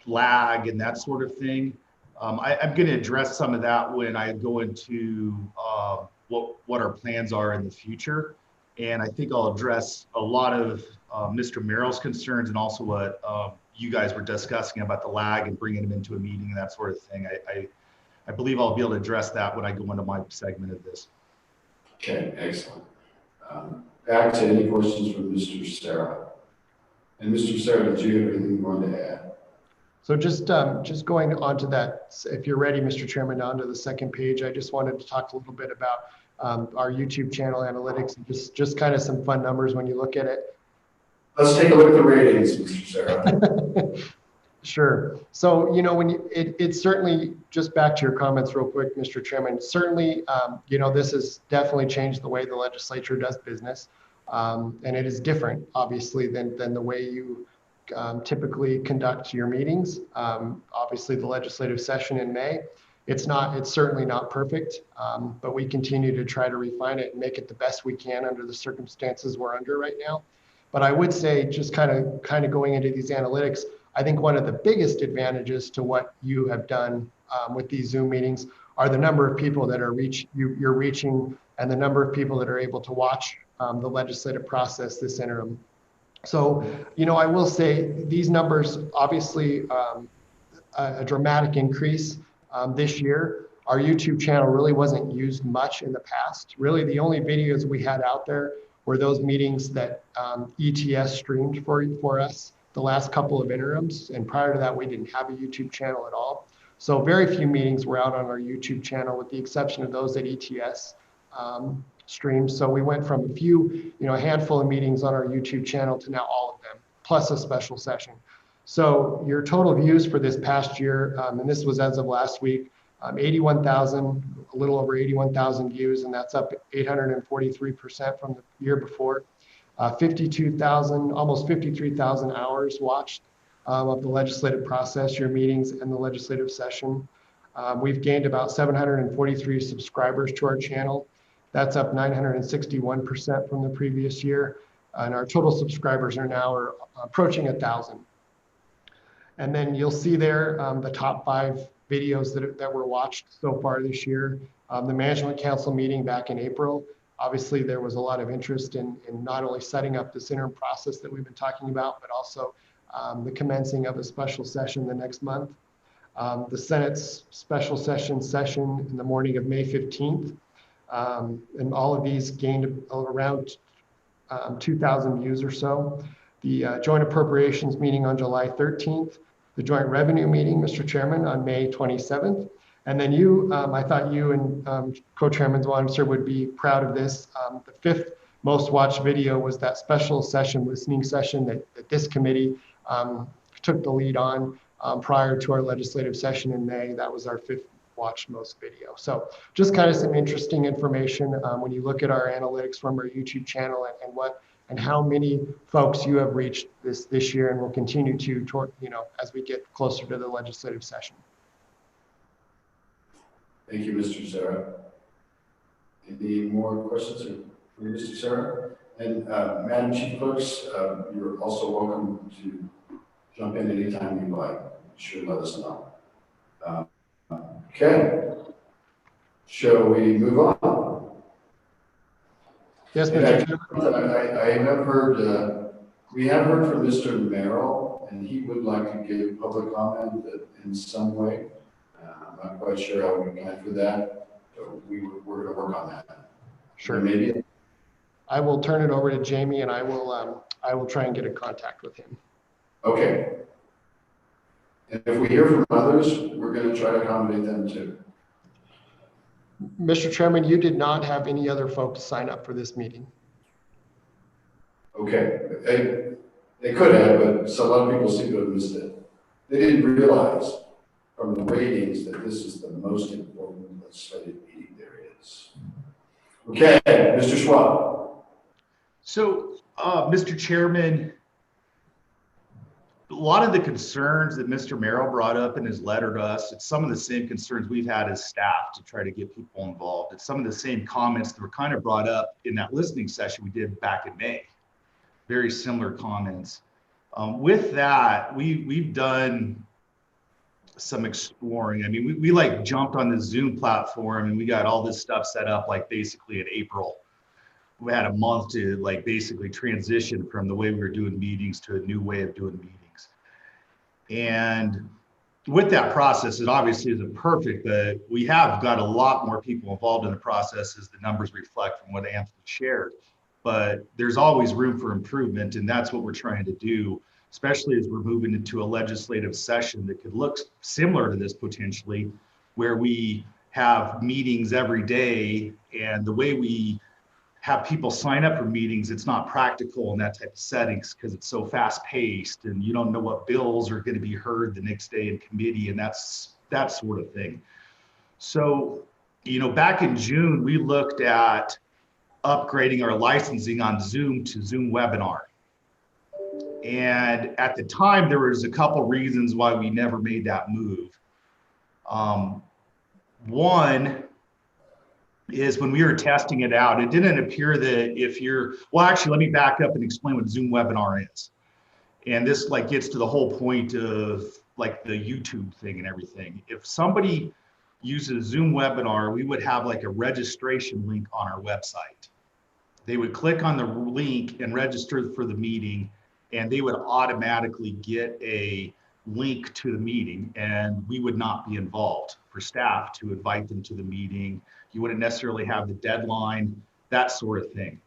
lag and that sort of thing, I'm going to address some of that when I go into what our plans are in the future. And I think I'll address a lot of Mr. Merrill's concerns and also what you guys were discussing about the lag and bringing them into a meeting and that sort of thing. I believe I'll be able to address that when I go into my segment of this. Okay, excellent. Back to any questions from Mr. Sarah. And Mr. Sarah, did you have anything you wanted to add? So just going on to that, if you're ready, Mr. Chairman, on to the second page, I just wanted to talk a little bit about our YouTube channel analytics and just kind of some fun numbers when you look at it. Let's take a look at the ratings, Mr. Sarah. Sure. So, when it's certainly, just back to your comments real quick, Mr. Chairman, certainly, this has definitely changed the way the legislature does business. And it is different, obviously, than the way you typically conduct your meetings. Obviously, the legislative session in May It's certainly not perfect, but we continue to try to refine it and make it the best we can under the circumstances we're under right now. But I would say, just kind of going into these analytics, I think one of the biggest advantages to what you have done with these Zoom meetings are the number of people that you're reaching, and the number of people that are able to watch the legislative process this interim. So, I will say these numbers, obviously a dramatic increase this year. Our YouTube channel really wasn't used much in the past. Really, the only videos we had out there were those meetings that ETS streamed for us the last couple of interims. And prior to that, we didn't have a YouTube channel at all. So very few meetings were out on our YouTube channel, with the exception of those that ETS streamed. So we went from a handful of meetings on our YouTube channel to now all of them, plus a special session. So your total views for this past year, and this was as of last week, 81,000, a little over 81,000 views, and that's up 843% from the year before. 52,000, almost 53,000 hours watched of the legislative process, your meetings, and the legislative session. We've gained about 743 subscribers to our channel. That's up 961% from the previous year. And our total subscribers are now approaching 1,000. And then you'll see there the top 5 videos that were watched so far this year. The Management Council meeting back in April. Obviously, there was a lot of interest in not only setting up this interim process that we've been talking about, but also the commencing of a special session the next month. The Senate's special session in the morning of May 15th. And all of these gained around 2,000 views or so. The Joint Appropriations meeting on July 13th. The Joint Revenue meeting, Mr. Chairman, on May 27th. And then I thought you and Co-Chairman Zwanzer would be proud of this. The 5th most watched video was that special session, listening session that this committee took the lead on prior to our legislative session in May. That was our 5th watched most video. So just kind of some interesting information when you look at our analytics from our YouTube channel and how many folks you have reached this year, and will continue to as we get closer to the legislative session. Thank you, Mr. Serra. Any more questions for Mr. Serra? And Madam Chief Clerks, you're also welcome to jump in anytime you like. Sure, let us know. Okay. Shall we move on? Yes, Mr. Chairman. I have heard, we have heard from Mr. Merrill, and he would like to give public comment in some way. I'm not quite sure how we plan for that. So we're going to work on that. Sure. Maybe. I will turn it over to Jamie, and I will try and get in contact with him. Okay. And if we hear from others, we're going to try to accommodate them too. Mr. Chairman, you did not have any other folks sign up for this meeting. Okay. They could have, but a lot of people seem to have missed it. They didn't realize from the ratings that this is the most important legislative meeting there is. Okay, Mr. Schwab. So, Mr. Chairman, a lot of the concerns that Mr. Merrill brought up in his letter to us, it's some of the same concerns we've had as staff to try to get people involved. It's some of the same comments that were kind of brought up in that listening session we did back in May. Very similar comments. With that, we've done some exploring. I mean, we like jumped on the Zoom platform and we got all this stuff set up like basically in April. We had a month to like basically transition from the way we were doing meetings to a new way of doing meetings. And with that process, it obviously isn't perfect, but we have got a lot more people involved in the process as the numbers reflect from what Anthony shared. But there's always room for improvement, and that's what we're trying to do, especially as we're moving into a legislative session that could look similar to this potentially, where we have meetings every day, and the way we have people sign up for meetings, it's not practical in that type of settings because it's so fast paced and you don't know what bills are going to be heard the next day in committee and that sort of thing. So, back in June, we looked at upgrading our licensing on Zoom to Zoom Webinar. And at the time, there was a couple reasons why we never made that move. One is when we were testing it out, it didn't appear that if you're, well, actually, let me back up and explain what Zoom webinar is. And this like gets to the whole point of like the YouTube thing and everything. If somebody uses Zoom webinar, we would have like a registration link on our website. They would click on the link and register for the meeting, and they would automatically get a link to the meeting, and we would not be involved for staff to invite them to the meeting. You wouldn't necessarily have the deadline, that sort of thing.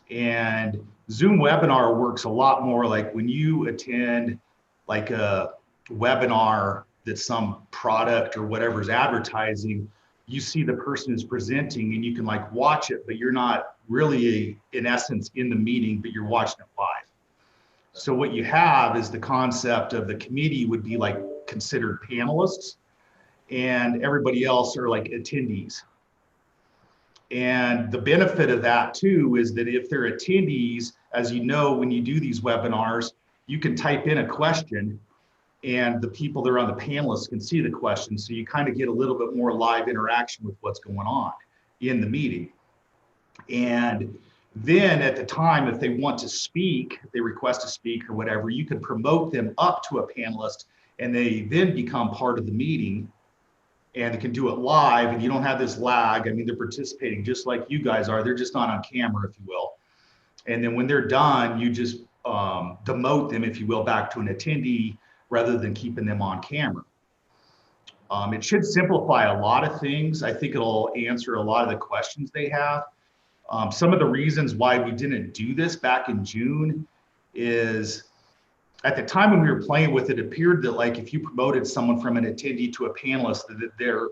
And Zoom webinar works a lot more like when you attend like a webinar that some product or whatever's advertising, you see the person is presenting and you can like watch it, but you're not really in essence in the meeting, but you're watching it live. So what you have is the concept of the committee would be like considered panelists, and everybody else are like attendees. And the benefit of that too is that if they're attendees, as you know, when you do these webinars, you can type in a question and the people that are on the panelists can see the question. So you kind of get a little bit more live interaction with what's going on in the meeting. And then at the time, if they want to speak, if they request to speak or whatever, you can promote them up to a panelist and they then become part of the meeting, and they can do it live and you don't have this lag. I mean, they're participating just like you guys are. They're just not on camera, if you will. And then when they're done, you just demote them, if you will, back to an attendee rather than keeping them on camera. It should simplify a lot of things. I think it'll answer a lot of the questions they have. Some of the reasons why we didn't do this back in June is at the time when we were playing with it, it appeared that like if you promoted someone from an attendee to a panelist, that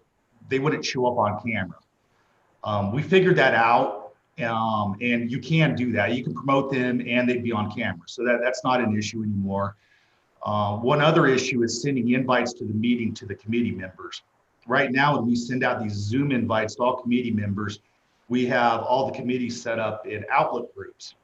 they wouldn't show up on camera. We figured that out, and you can do that. You can promote them and they'd be on camera. So that's not an issue anymore. One other issue is sending invites to the meeting to the committee members. Right now, when we send out these Zoom invites to all committee members, we have all the committees set up in Outlook groups.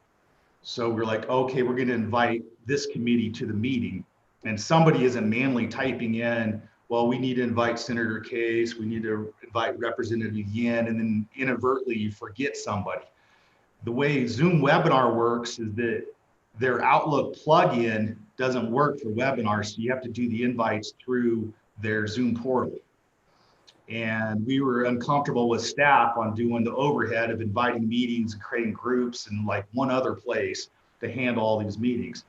So we're like, okay, we're going to invite this committee to the meeting, and somebody isn't manually typing in, well, we need to invite Senator Case, we need to invite Representative Yin, and then inadvertently you forget somebody. The way Zoom webinar works is that their Outlook plugin doesn't work for webinars, so you have to do the invites through their Zoom portal. And we were uncomfortable with staff on doing the overhead of inviting meetings and creating groups and like one other place to handle all these meetings.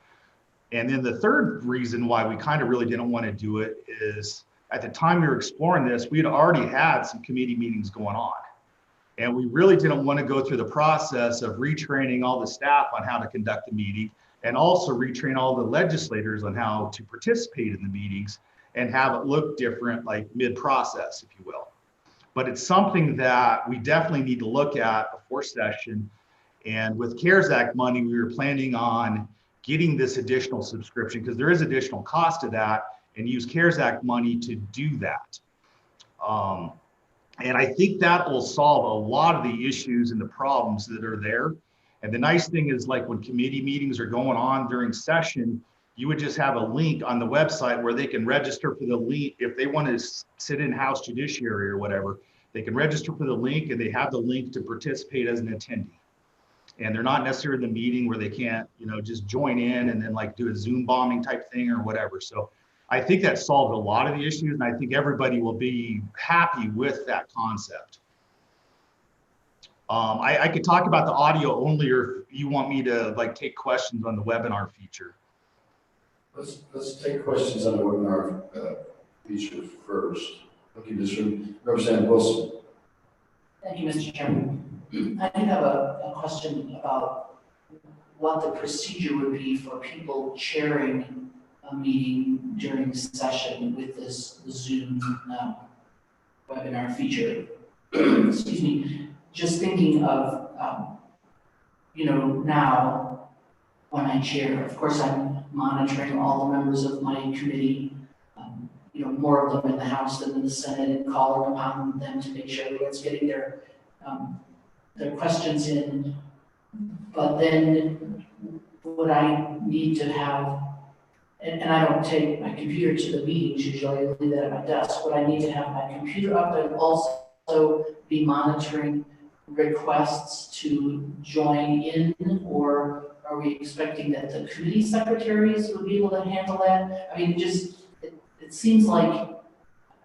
And then the third reason why we kind of really didn't want to do it is at the time we were exploring this, we had already had some committee meetings going on. And we really didn't want to go through the process of retraining all the staff on how to conduct the meeting, and also retrain all the legislators on how to participate in the meetings and have it look different, like mid-process, if you will. But it's something that we definitely need to look at before session. And with CARES Act money, we were planning on getting this additional subscription because there is additional cost to that, and use CARES Act money to do that. And I think that will solve a lot of the issues and the problems that are there. And the nice thing is, like when committee meetings are going on during session, you would just have a link on the website where they can register for the link. If they want to sit in House Judiciary or whatever, they can register for the link, and they have the link to participate as an attendee. And they're not necessarily in the meeting where they can't, just join in and then like do a Zoom bombing type thing or whatever. So I think that solved a lot of the issues, and I think everybody will be happy with that concept. I could talk about the audio only, or if you want me to like take questions on the webinar feature. Let's take questions on the webinar feature first. Okay, this from Representative Wilson. Thank you, Mr. Chairman. I do have a question about what the procedure would be for people chairing a meeting during the session with this Zoom webinar feature. Excuse me. Just thinking of, now when I chair, of course, I'm monitoring all the members of my committee, more of them in the House than in the Senate, and calling upon them to make sure everyone's getting their questions in. But then would I need to have and I don't take my computer to the meetings, usually I leave that at my desk, but I need to have my computer up and also be monitoring requests to join in, or are we expecting that the committee secretaries would be able to handle that? I mean, it seems like,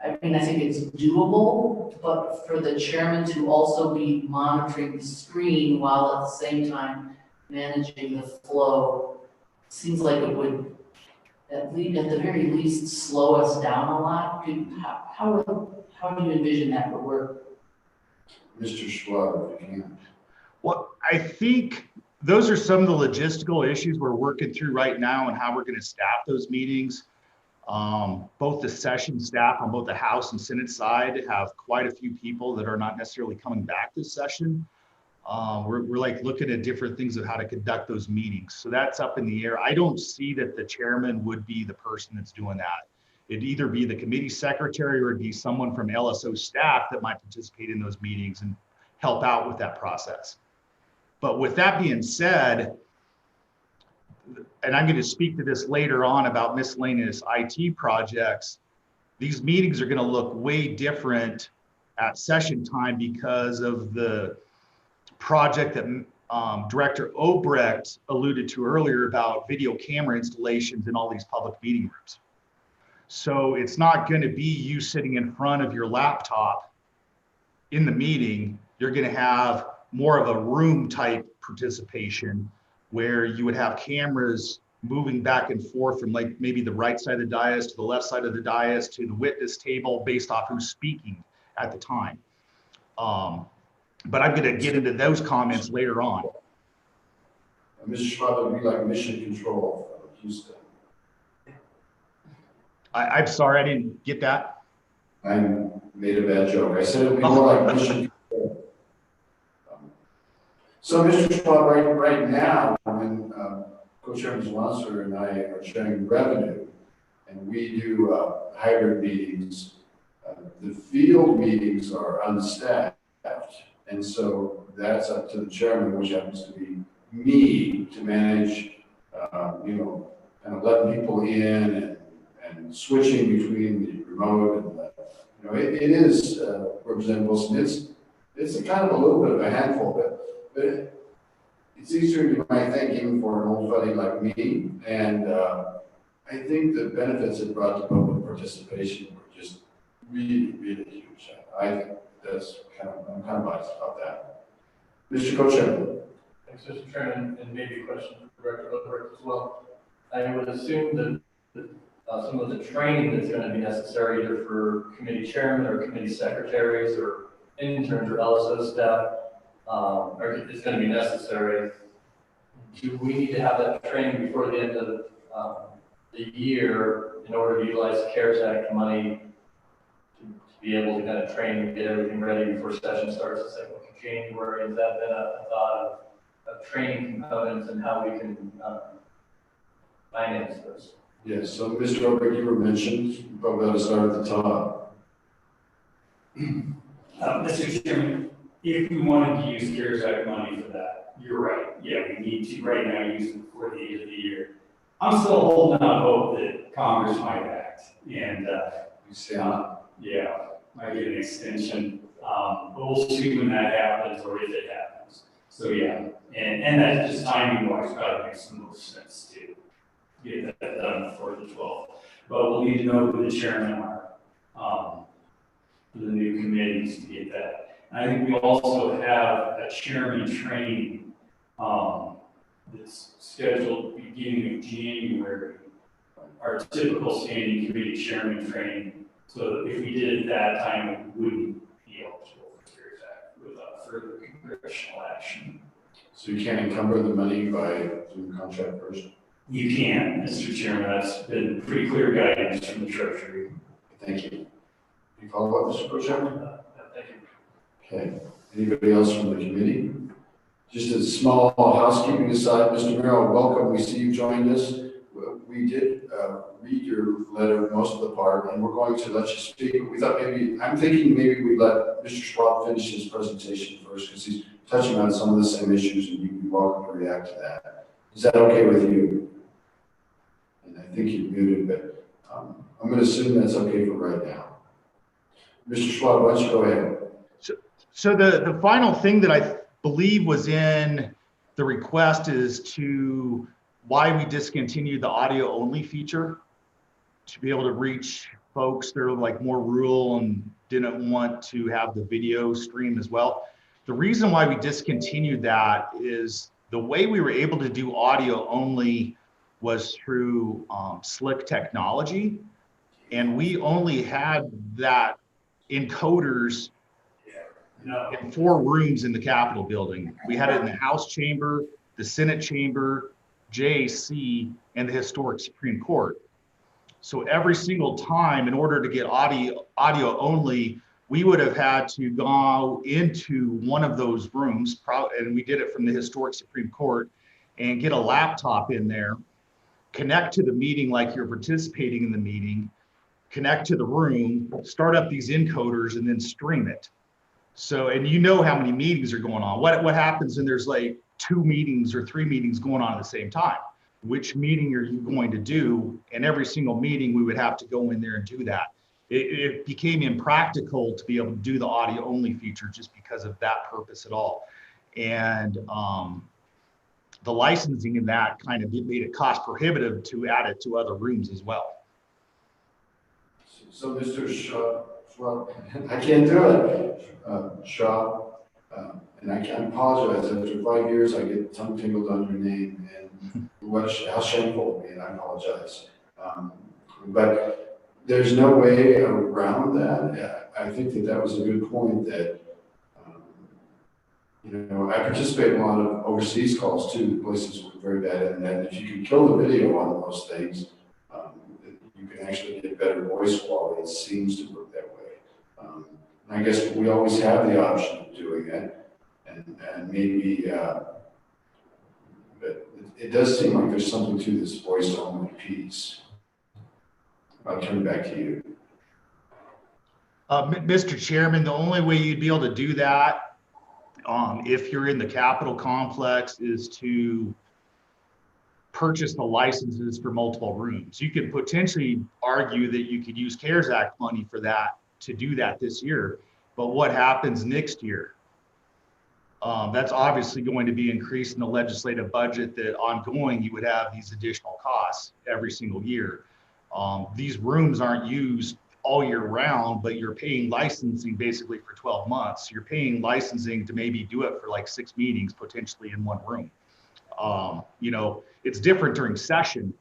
I mean, I think it's doable, but for the chairman to also be monitoring the screen while at the same time managing the flow, seems like it would at the very least slow us down a lot. How do you envision that would work? Mr. Schwab, if you can. Well, I think those are some of the logistical issues we're working through right now and how we're going to staff those meetings. Both the session staff on both the House and Senate side have quite a few people that are not necessarily coming back this session. We're like looking at different things of how to conduct those meetings. So that's up in the air. I don't see that the chairman would be the person that's doing that. It'd either be the committee secretary or it'd be someone from LSO staff that might participate in those meetings and help out with that process. But with that being said, and I'm going to speak to this later on about miscellaneous IT projects, these meetings are going to look way different at session time because of the project that Director Obrecht alluded to earlier about video camera installations in all these public meeting rooms. So it's not going to be you sitting in front of your laptop in the meeting. You're going to have more of a room type participation where you would have cameras moving back and forth from like maybe the right side of the dais to the left side of the dais to the witness table based off who's speaking at the time. But I'm going to get into those comments later on. Mr. Schwab, would be like mission control from Houston. I'm sorry, I didn't get that. I made a bad joke. I said it would be more like mission control. So, Mr. Schwab, right now, when Co-Chairman Zwanser and I are sharing revenue, and we do hybrid meetings, the field meetings are unstaffed, and so that's up to the chairman, which happens to be me, to manage, kind of letting people in and switching between the remote and it is Representative Wilson. It's a kind of a little bit of a handful, but it's easier than you might think, even for an old buddy like me. And I think the benefits it brought to public participation were just really, really huge. I think that's I'm kind of biased about that. Mr. Co-Chairman. Thanks, Mr. Chairman, and maybe a question for Director Obrecht as well. I would assume that some of the training that's going to be necessary either for committee chairmen or committee secretaries or interns or LSO staff is going to be necessary. Do we need to have that training before the end of the year in order to utilize CARES Act money to be able to kind of train and get everything ready before session starts the second week of January? Has that been a thought of training components and how we can finance those? Yes, so Mr. Obrecht, you were mentioned, you probably ought to start at the top. Mr. Chairman, if we wanted to use CARES Act money for that, you're right. Yeah, we need to right now use it before the end of the year. I'm still holding out hope that Congress might act and might get an extension. But we'll see when that happens or if it happens. So yeah, and that's just timing wise, probably makes the most sense to get that done before the 12th. But we'll need to know who the chairman are for the new committees to get that. And I think we also have a chairman training that's scheduled beginning of January, our typical standing committee chairman training. So if we did it at that time, we wouldn't be eligible for CARES Act without further congressional action. So you can't encumber the money by doing contract first? You can, Mr. Chairman. That's been pretty clear guidance from the Treasury. Thank you. Any follow-up, Mr. Co-Chairman? Thank you. Okay. Anybody else from the committee? Just a small housekeeping aside, Mr. Merrill, welcome. We see you joined us. We did read your letter, most of the part, and we're going to let you speak. We thought I'm thinking maybe we let Mr. Schwab finish his presentation first because he's touching on some of the same issues and you'd be welcome to react to that. Is that okay with you? And I I think you're muted, but I'm going to assume that's okay for right now. Mr. Schwab, why don't you go ahead? So the final thing that I believe was in the request is to why we discontinued the audio only feature to be able to reach folks that are like more rural and didn't want to have the video stream as well. The reason why we discontinued that is the way we were able to do audio only was through Slick technology. And we only had that encoders in 4 rooms in the Capitol building. We had it in the House chamber, the Senate chamber, JAC, and the historic Supreme Court. So every single time, in order to get audio only, we would have had to go into one of those rooms, and we did it from the historic Supreme Court, and get a laptop in there, connect to the meeting like you're participating in the meeting, connect to the room, start up these encoders, and then stream it. So, and you know how many meetings are going on. What happens when there's like 2 meetings or 3 meetings going on at the same time? Which meeting are you going to do? And every single meeting we would have to go in there and do that. It became impractical to be able to do the audio only feature just because of that purpose at all. And the licensing in that kind of made it cost prohibitive to add it to other rooms as well. So Mr. Shaw, I can't do it, Shaw, and I apologize. After 5 years, I get tongue tingled on your name, and how shameful of me, and I apologize. But there's no way around that. I think that was a good point. That I participate in a lot of overseas calls too, places with very bad internet. And if you can kill the video on those things, you can actually get better voice quality. It seems to work that way. And I guess we always have the option of doing it, and maybe, but it does seem like there's something to this voice only piece. I'll turn it back to you. Mr. Chairman, the only way you'd be able to do that, if you're in the Capitol complex, is to purchase the licenses for multiple rooms. You could potentially argue that you could use CARES Act money for that to do that this year, but what happens next year? That's obviously going to be increased in the legislative budget, that ongoing you would have these additional costs every single year. These rooms aren't used all year round, but you're paying licensing basically for 12 months. You're paying licensing to maybe do it for like 6 meetings potentially in one room. It's different during session.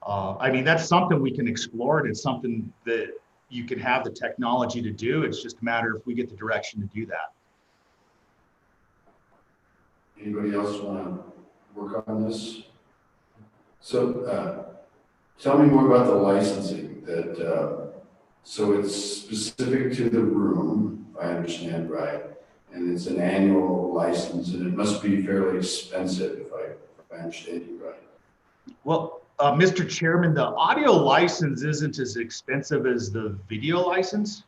I mean, that's something we can explore, and it's something that you can have the technology to do. It's just a matter if we get the direction to do that. Anybody else want to work on this? So tell me more about the licensing. So it's specific to the room, if I understand right, and it's an annual license, and it must be fairly expensive, if I understand you right. Well, Mr. Chairman, the audio license isn't as expensive as the video license.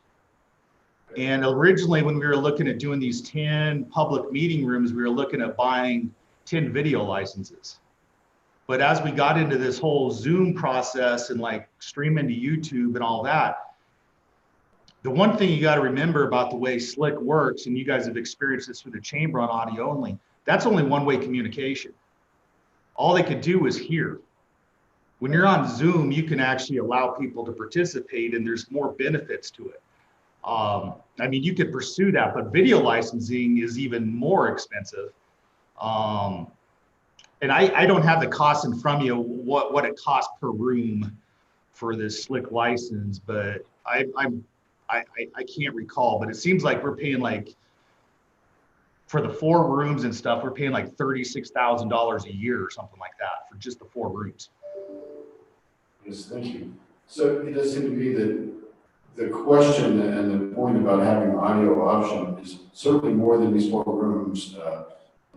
And originally, when we were looking at doing these 10 public meeting rooms, we were looking at buying 10 video licenses. But as we got into this whole Zoom process and like streaming to YouTube and all that, the one thing you got to remember about the way Slick works, and you guys have experienced this with the chamber on audio only, that's only one-way communication. All they could do was hear. When you're on Zoom, you can actually allow people to participate, and there's more benefits to it. I mean, you could pursue that, but video licensing is even more expensive. And I don't have the cost in front of you, what it costs per room for this Slick license, but I can't recall, but it seems like we're paying like, for the 4 rooms and stuff, we're paying like $36,000 a year or something like that for just the 4 rooms. Yes, thank you. So it does seem to be that the question and the point about having an audio option is certainly more than these 4 rooms.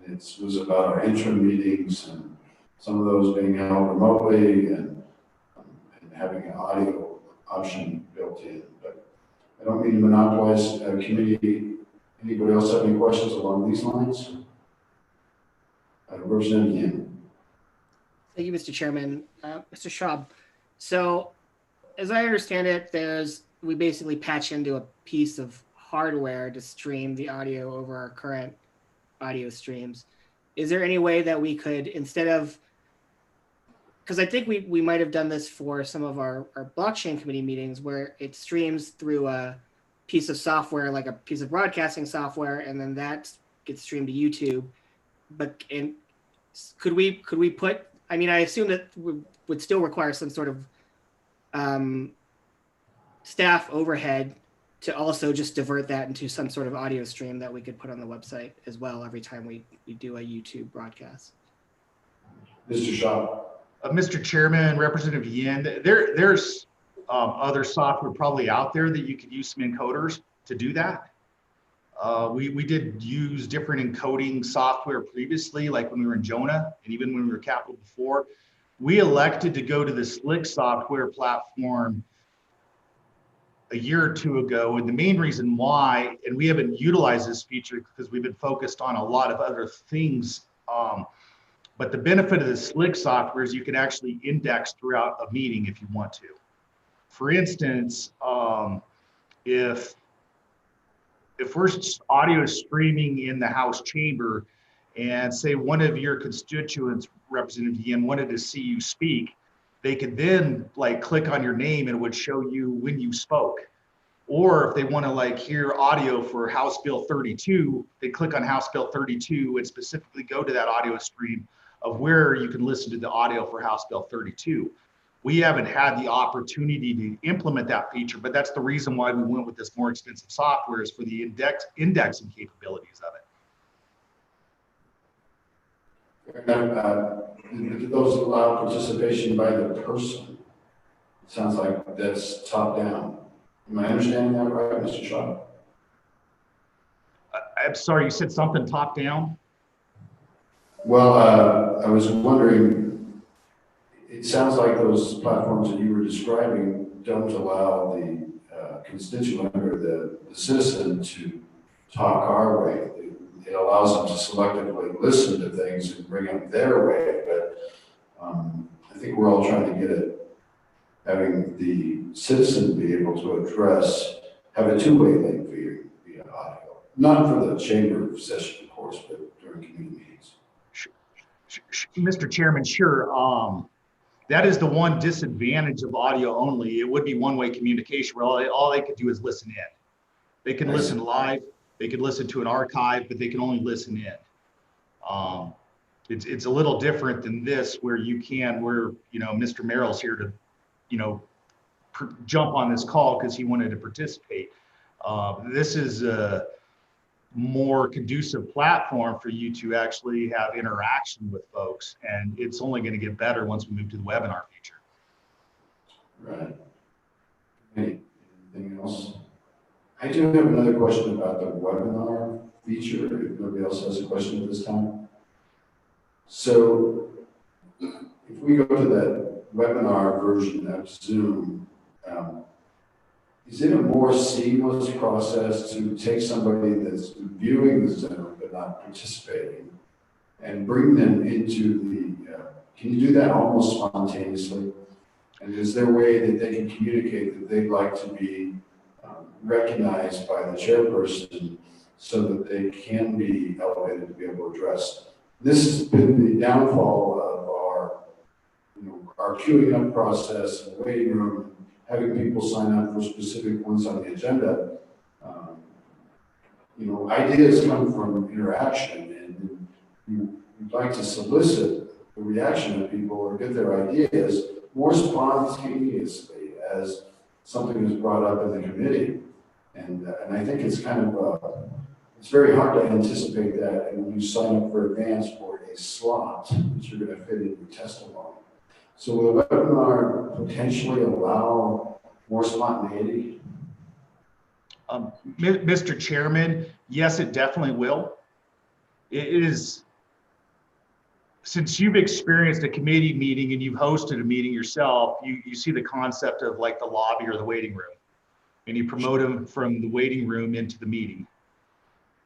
It was about our interim meetings and some of those being held remotely and having an audio option built in. But I don't mean to monopolize a committee. Anybody else have any questions along these lines? Representative Yin. Thank you, Mr. Chairman. Mr. Schwab, So as I understand it, we basically patch into a piece of hardware to stream the audio over our current audio streams. Is there any way that we could, instead of, because I think we might have done this for some of our blockchain committee meetings where it streams through a piece of software, like a piece of broadcasting software, and then that gets streamed to YouTube. But could we put, I mean, I assume that would still require some sort of staff overhead to also just divert that into some sort of audio stream that we could put on the website as well every time we do a YouTube broadcast. Mr. Shaw. Mr. Chairman, Representative Yin, there's other software probably out there that you could use some encoders to do that. We did use different encoding software previously, like when we were in Jonah and even when we were Capital before. We elected to go to the Slick software platform a year or two ago. And the main reason why, and we haven't utilized this feature because we've been focused on a lot of other things. But the benefit of the Slick software is you can actually index throughout a meeting if you want to. For instance, if we're audio streaming in the House chamber and say one of your constituents, Representative Yin, wanted to see you speak, they could then like click on your name and it would show you when you spoke. Or if they want to like hear audio for House Bill 32, they click on House Bill 32 and specifically go to that audio stream of where you can listen to the audio for House Bill 32. We haven't had the opportunity to implement that feature, but that's the reason why we went with this more expensive software, is for the indexing capabilities of it. Do those allow participation by the person? It sounds like that's top down. Am I understanding that right, Mr. Shaw? I'm sorry, you said something top down? Well, I was wondering, it sounds like those platforms that you were describing don't allow the constituent or the citizen to talk our way. It allows them to selectively listen to things and bring them their way, but I think we're all trying to get at having the citizen be able to have a two-way link via audio. Not for the chamber session, of course, but during community meetings. Mr. Chairman, sure. That is the one disadvantage of audio only. It would be one-way communication where all they could do is listen in. They can listen live, they could listen to an archive, but they can only listen in. It's a little different than this where Mr. Merrill's here to, jump on this call because he wanted to participate. This is a more conducive platform for you to actually have interaction with folks, and it's only going to get better once we move to the webinar feature. Right. Anything else? I do have another question about the webinar feature, if nobody else has a question at this time. So if we go to that webinar version of Zoom, is it a more seamless process to take somebody that's viewing the Zoom but not participating and bring them into can you do that almost spontaneously? And is there a way that they can communicate that they'd like to be recognized by the chairperson so that they can be elevated to be able to address? This has been the downfall of our queuing up process and waiting room, having people sign up for specific ones on the agenda. Ideas come from interaction, and we'd like to solicit the reaction of people or get their ideas more spontaneously as something is brought up in the committee. And I think it's it's very hard to anticipate that, and when you sign up for advance for a slot that you're going to fit in your testimony. So will the webinar potentially allow more spontaneity? Mr. Chairman, yes, it definitely will. It is, since you've experienced a committee meeting and you've hosted a meeting yourself, you see the concept of like the lobby or the waiting room, and you promote them from the waiting room into the meeting.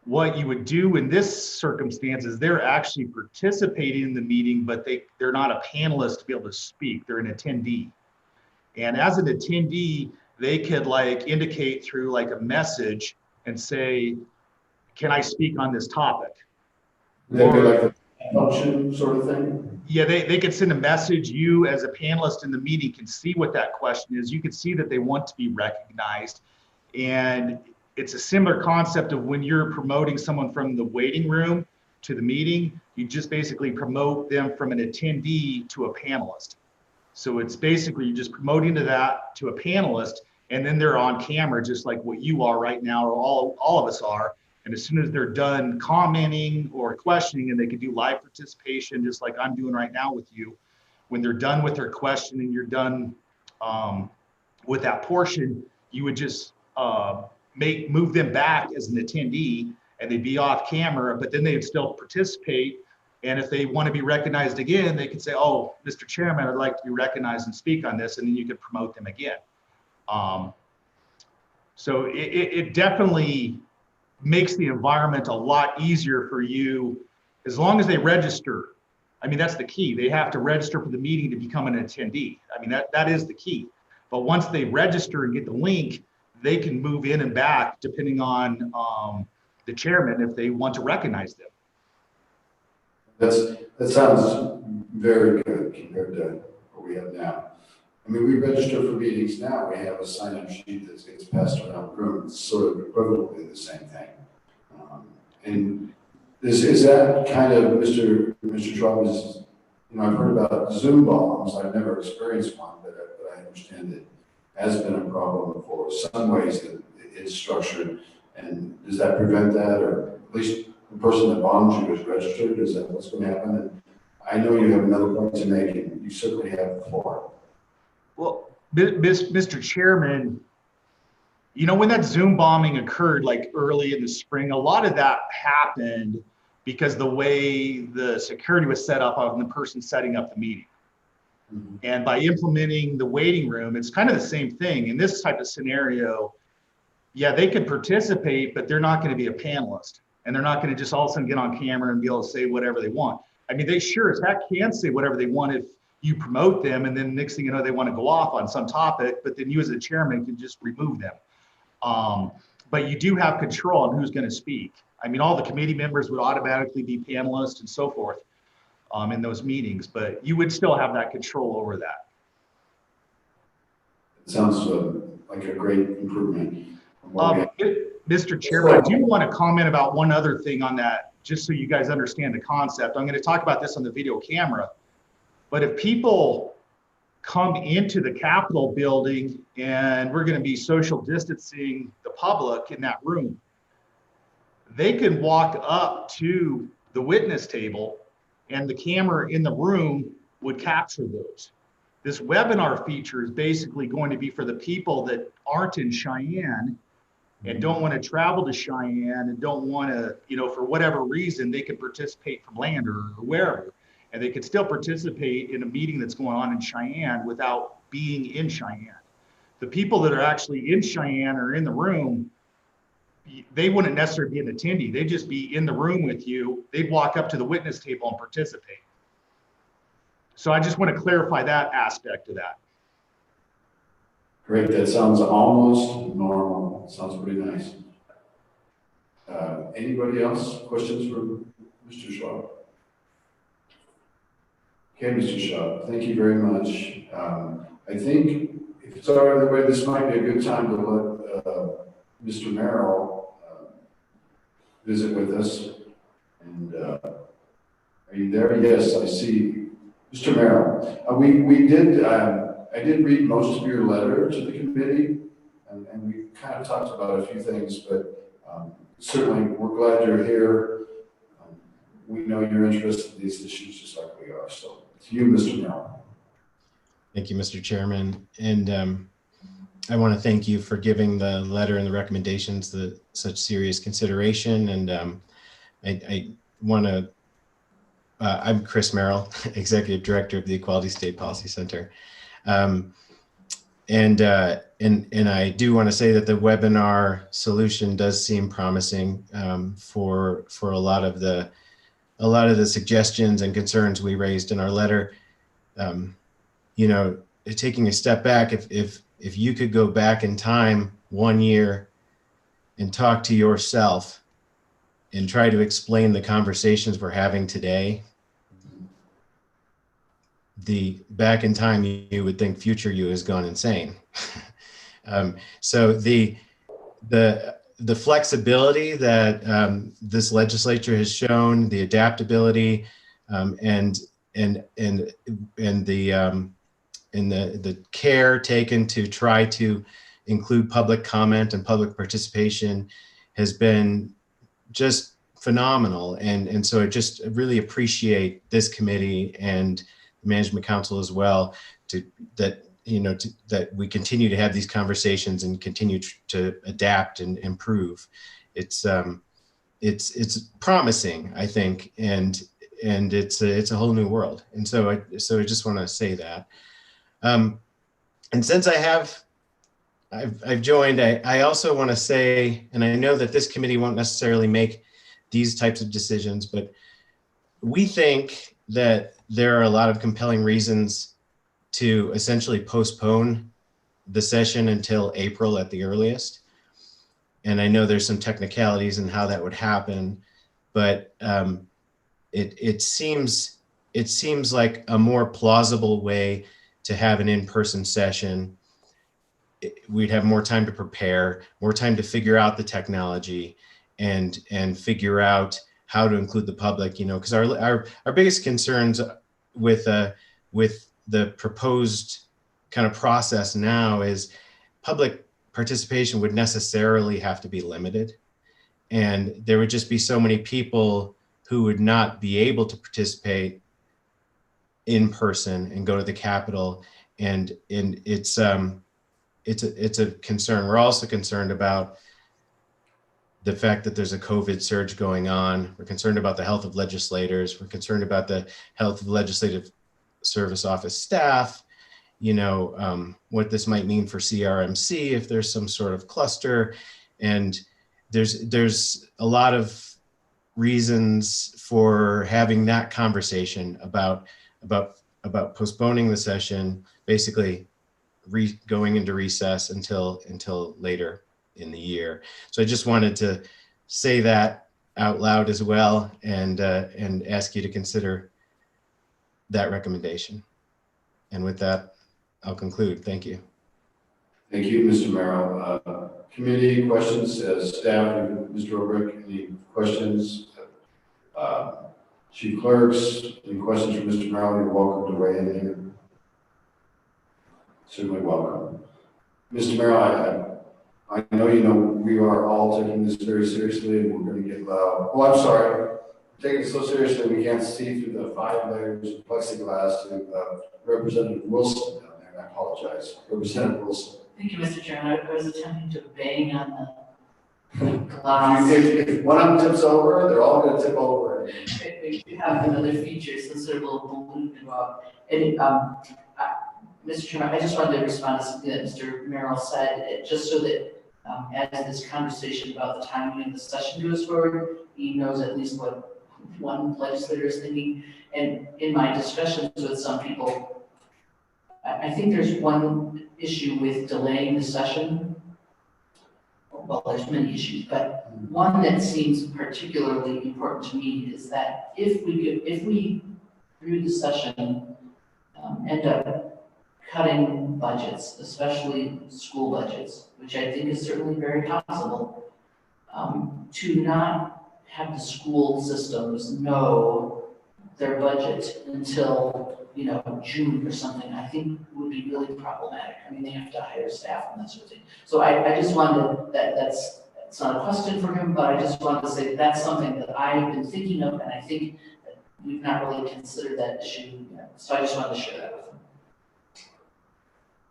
What you would do in this circumstance is they're actually participating in the meeting, but they're not a panelist to be able to speak. They're an attendee. And as an attendee, they could like indicate through like a message and say, can I speak on this topic? That'd be like a function sort of thing? Yeah, they could send a message. You as a panelist in the meeting can see what that question is. You can see that they want to be recognized. And it's a similar concept of when you're promoting someone from the waiting room to the meeting, you just basically promote them from an attendee to a panelist. So it's basically you're just promoting to a panelist, and then they're on camera just like what you are right now, or all of us are. And as soon as they're done commenting or questioning, and they can do live participation, just like I'm doing right now with you, when they're done with their question and you're done with that portion, you would just move them back as an attendee, and they'd be off camera, but then they'd still participate. And if they want to be recognized again, they could say, oh, Mr. Chairman, I'd like to be recognized and speak on this, and then you could promote them again. So it definitely makes the environment a lot easier for you as long as they register. I mean, that's the key. They have to register for the meeting to become an attendee. I mean, that is the key. But once they register and get the link, they can move in and back depending on the chairman if they want to recognize them. That sounds very good compared to what we have now. I mean, we register for meetings now. We have a sign-up sheet that gets passed around the room. It's sort of equivalently the same thing. And is that kind of, Mr. Schwab, I've heard about Zoom bombs. I've never experienced one, but I understand it has been a problem for some ways that it's structured. And does that prevent that, or at least the person that bombs you is registered? Is that what's going to happen? And I know you have another point to make, and you certainly have before. Well, Mr. Chairman, when that Zoom bombing occurred like early in the spring, a lot of that happened because the way the security was set up on the person setting up the meeting. Mm-hmm. And by implementing the waiting room, it's kind of the same thing. In this type of scenario, yeah, they could participate, but they're not going to be a panelist. And they're not going to just all of a sudden get on camera and be able to say whatever they want. I mean, they sure as heck can say whatever they want if you promote them, and then next thing you know, they want to go off on some topic, but then you as a chairman can just remove them. But you do have control on who's going to speak. I mean, all the committee members would automatically be panelists and so forth in those meetings, but you would still have that control over that. It sounds like a great improvement. Mr. Chairman, I do want to comment about one other thing on that, just so you guys understand the concept. I'm going to talk about this on the video camera. But if people come into the Capitol building and we're going to be social distancing the public in that room, they can walk up to the witness table and the camera in the room would capture those. This webinar feature is basically going to be for the people that aren't in Cheyenne and don't want to travel to Cheyenne and don't want to, for whatever reason, they can participate from land or wherever. And they could still participate in a meeting that's going on in Cheyenne without being in Cheyenne. The people that are actually in Cheyenne or in the room, they wouldn't necessarily be an attendee. They'd just be in the room with you. They'd walk up to the witness table and participate. So I just want to clarify that aspect of that. Great, that sounds almost normal. Sounds pretty nice. Anybody else? Questions for Mr. Schwab? Okay, Mr. Schwab, thank you very much. I think if it's all right, everybody, this might be a good time to let Mr. Merrill visit with us. And are you there? Yes, I see. Mr. Merrill, I did read most of your letter to the committee, and we kind of talked about a few things, but certainly we're glad you're here. We know you're interested in these issues just like we are. So to you, Mr. Merrill. Thank you, Mr. Chairman. And I want to thank you for giving the letter and the recommendations such serious consideration. And I want to, I'm Chris Merrill, Executive Director of the Equality State Policy Center. And I do want to say that the webinar solution does seem promising for a lot of the suggestions and concerns we raised in our letter. taking a step back, if you could go back in time 1 year and talk to yourself and try to explain the conversations we're having today, the back in time, you would think future you has gone insane. So the flexibility that this legislature has shown, the adaptability, and the care taken to try to include public comment and public participation has been just phenomenal. And so I just really appreciate this committee and the Management Council as well, that we continue to have these conversations and continue to adapt and improve. It's promising, I think, and it's a whole new world. And so I just want to say that. And since I've joined, I also want to say, and I know that this committee won't necessarily make these types of decisions, but we think that there are a lot of compelling reasons to essentially postpone the session until April at the earliest. And I know there's some technicalities in how that would happen, but it seems like a more plausible way to have an in-person session. We'd have more time to prepare, more time to figure out the technology and figure out how to include the public, because our biggest concerns with the proposed kind of process now is public participation would necessarily have to be limited. And there would just be so many people who would not be able to participate in person and go to the Capitol. And it's a concern. We're also concerned about the fact that there's a COVID surge going on. We're concerned about the health of legislators. We're concerned about the health of legislative service office staff, what this might mean for CRMC if there's some sort of cluster. And there's a lot of reasons for having that conversation about postponing the session, basically going into recess until later in the year. So I just wanted to say that out loud as well, and ask you to consider that recommendation. And with that, I'll conclude. Thank you. Thank you, Mr. Merrill. Committee questions, staff, Mr. Ulrich, any questions? Chief Clerks, any questions for Mr. Merrill? You're welcome to weigh in here. Certainly welcome. Mr. Merrill, I know we are all taking this very seriously, and we're going to get loud. Oh, I'm sorry. Taking it so seriously we can't see through the 5 layers of plexiglass to Representative Wilson down there. I apologize. Representative Wilson. Thank you, Mr. Chairman. I was attempting to bang on the glass. If one of them tips over, they're all going to tip over. You have another feature, since there's a little balloon to go up. And Mr. Chairman, I just wanted to respond to something that Mr. Merrill said, just so that as this conversation about the timing of the session goes forward, he knows at least what one legislator is thinking. And in my discussions with some people, I think there's one issue with delaying the session. Well, there's many issues, but one that seems particularly important to me is that if we through the session end up cutting budgets, especially school budgets, which I think is certainly very possible, to not have the school systems know their budget until June or something, I think would be really problematic. I mean, they have to hire staff and that sort of thing. So I just wanted that's not a question for him, but I just wanted to say that's something that I've been thinking of, and I think that we've not really considered that issue yet. So I just wanted to share that with him.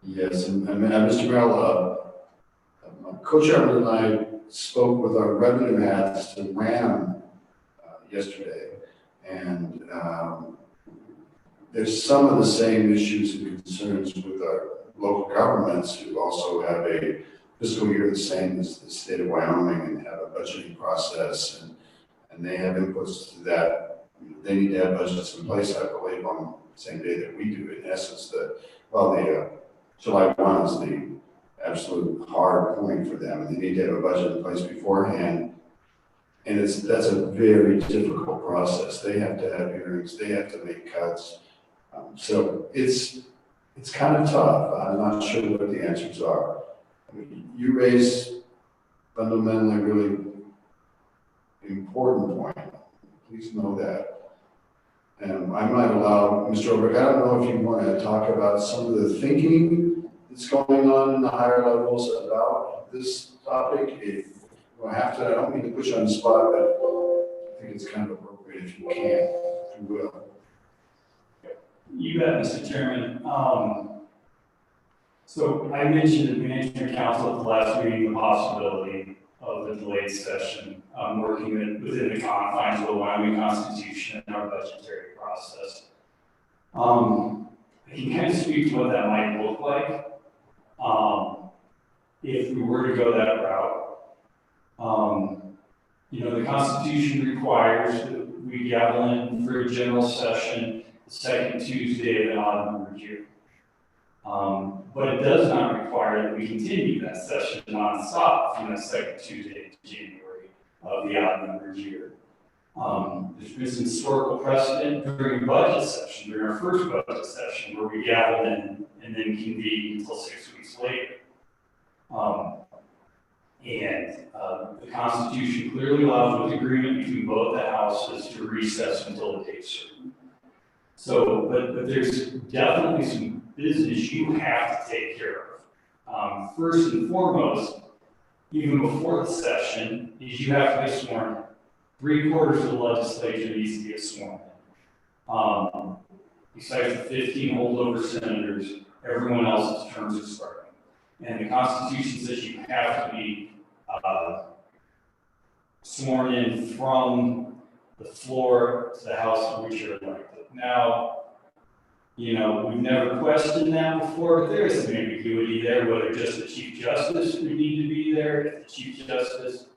Yes, and Mr. Merrill, my co-chairman and I spoke with our revenue heads to WAM yesterday, and there's some of the same issues and concerns with our local governments who also have a fiscal year the same as the state of Wyoming and have a budgeting process, and they have inputs to that. They need to have budgets in place, I believe, on same day that we do. In essence, the July 1 is the absolute hard point for them, and they need to have a budget in place beforehand. And that's a very difficult process. They have to have hearings, they have to make cuts. So it's kind of tough. I'm not sure what the answers are. I mean, you raise fundamentally really important point. Please know that. And I might allow Mr. Oberg, I don't know if you want to talk about some of the thinking that's going on in the higher levels about this topic. If you have to, I don't mean to put you on the spot, but I think it's kind of appropriate if you can, if you will. You bet, Mr. Chairman. So I mentioned at Management Council at the last meeting the possibility of a delayed session, working within the confines of the Wyoming Constitution and our budgetary process. I can kind of speak to what that might look like if we were to go that route. The Constitution requires that we gavel in for a general session the second Tuesday of the odd numbered year. But it does not require that we continue that session nonstop from that second Tuesday to January of the odd numbered year. There's been some historical precedent during budget session, during our first budget session, where we gaveled in and then convened until 6 weeks later. The Constitution clearly allows with agreement between both the houses to recess until the date certain. So, but there's definitely some business you have to take care of. First and foremost, even before the session, is you have to get sworn in. 3/4 of the legislature needs to get sworn in. Besides the 15 holdover senators, everyone else's terms are starting. And the Constitution says you have to be sworn in from the floor to the house in which you're elected. Now, we've never questioned that before, but there is some ambiguity there, whether just the Chief Justice would need to be there, if the Chief Justice,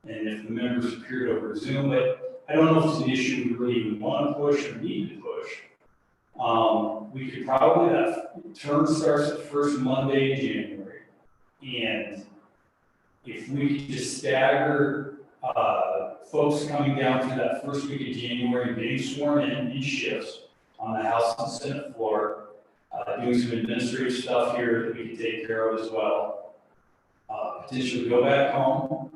and if the members appeared over Zoom, but I don't know if it's an issue we really even want to push or need to push. We could probably, that term starts the first Monday in January, and if we could just stagger folks coming down through that first week of January, getting sworn in shifts on the House and Senate floor, doing some administrative stuff here that we can take care of as well. Potentially go back home,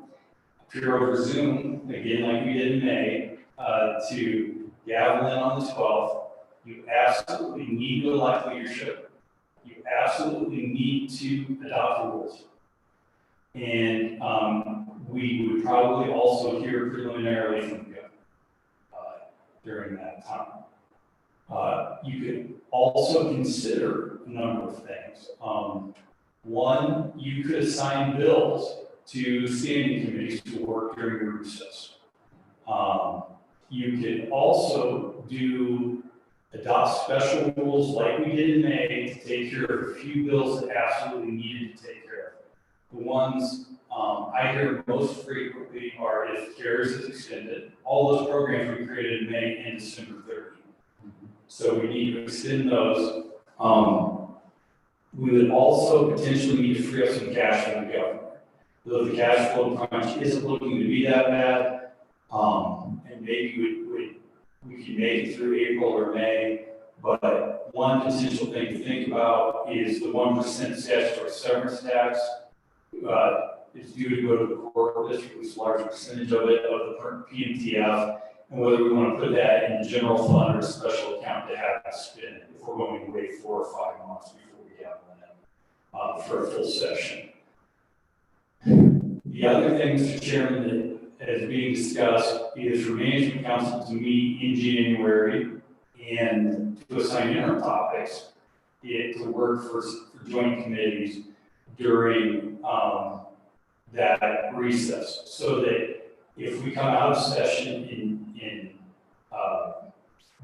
appear over Zoom, again like we did in May, to gavel in on the 12th. You absolutely need to elect leadership. You absolutely need to adopt rules. And we would probably also hear preliminarily from the governor during that time. You could also consider a number of things. One, you could assign bills to standing committees to work during your recess. You could also adopt special rules like we did in May to take care of a few bills that absolutely needed to take care of. The ones I hear most frequently are if CARES is extended. All those programs we created in May and December 30. So we need to extend those. We would also potentially need to free up some cash from the government. Though the cash flow crunch isn't looking to be that bad, and maybe we can make it through April or May, but one potential thing to think about is the 1% statutory severance tax. It's due to go to the corporate district, which is a large percentage of it, of the PMTF, and whether we want to put that in the general fund or a special account to have it spend if we're going to wait 4 or 5 months before we have one for a full session. The other thing, Mr. Chairman, that is being discussed is for Management Council to meet in January and to assign interim topics, to work for joint committees during that recess, so that if we come out of session in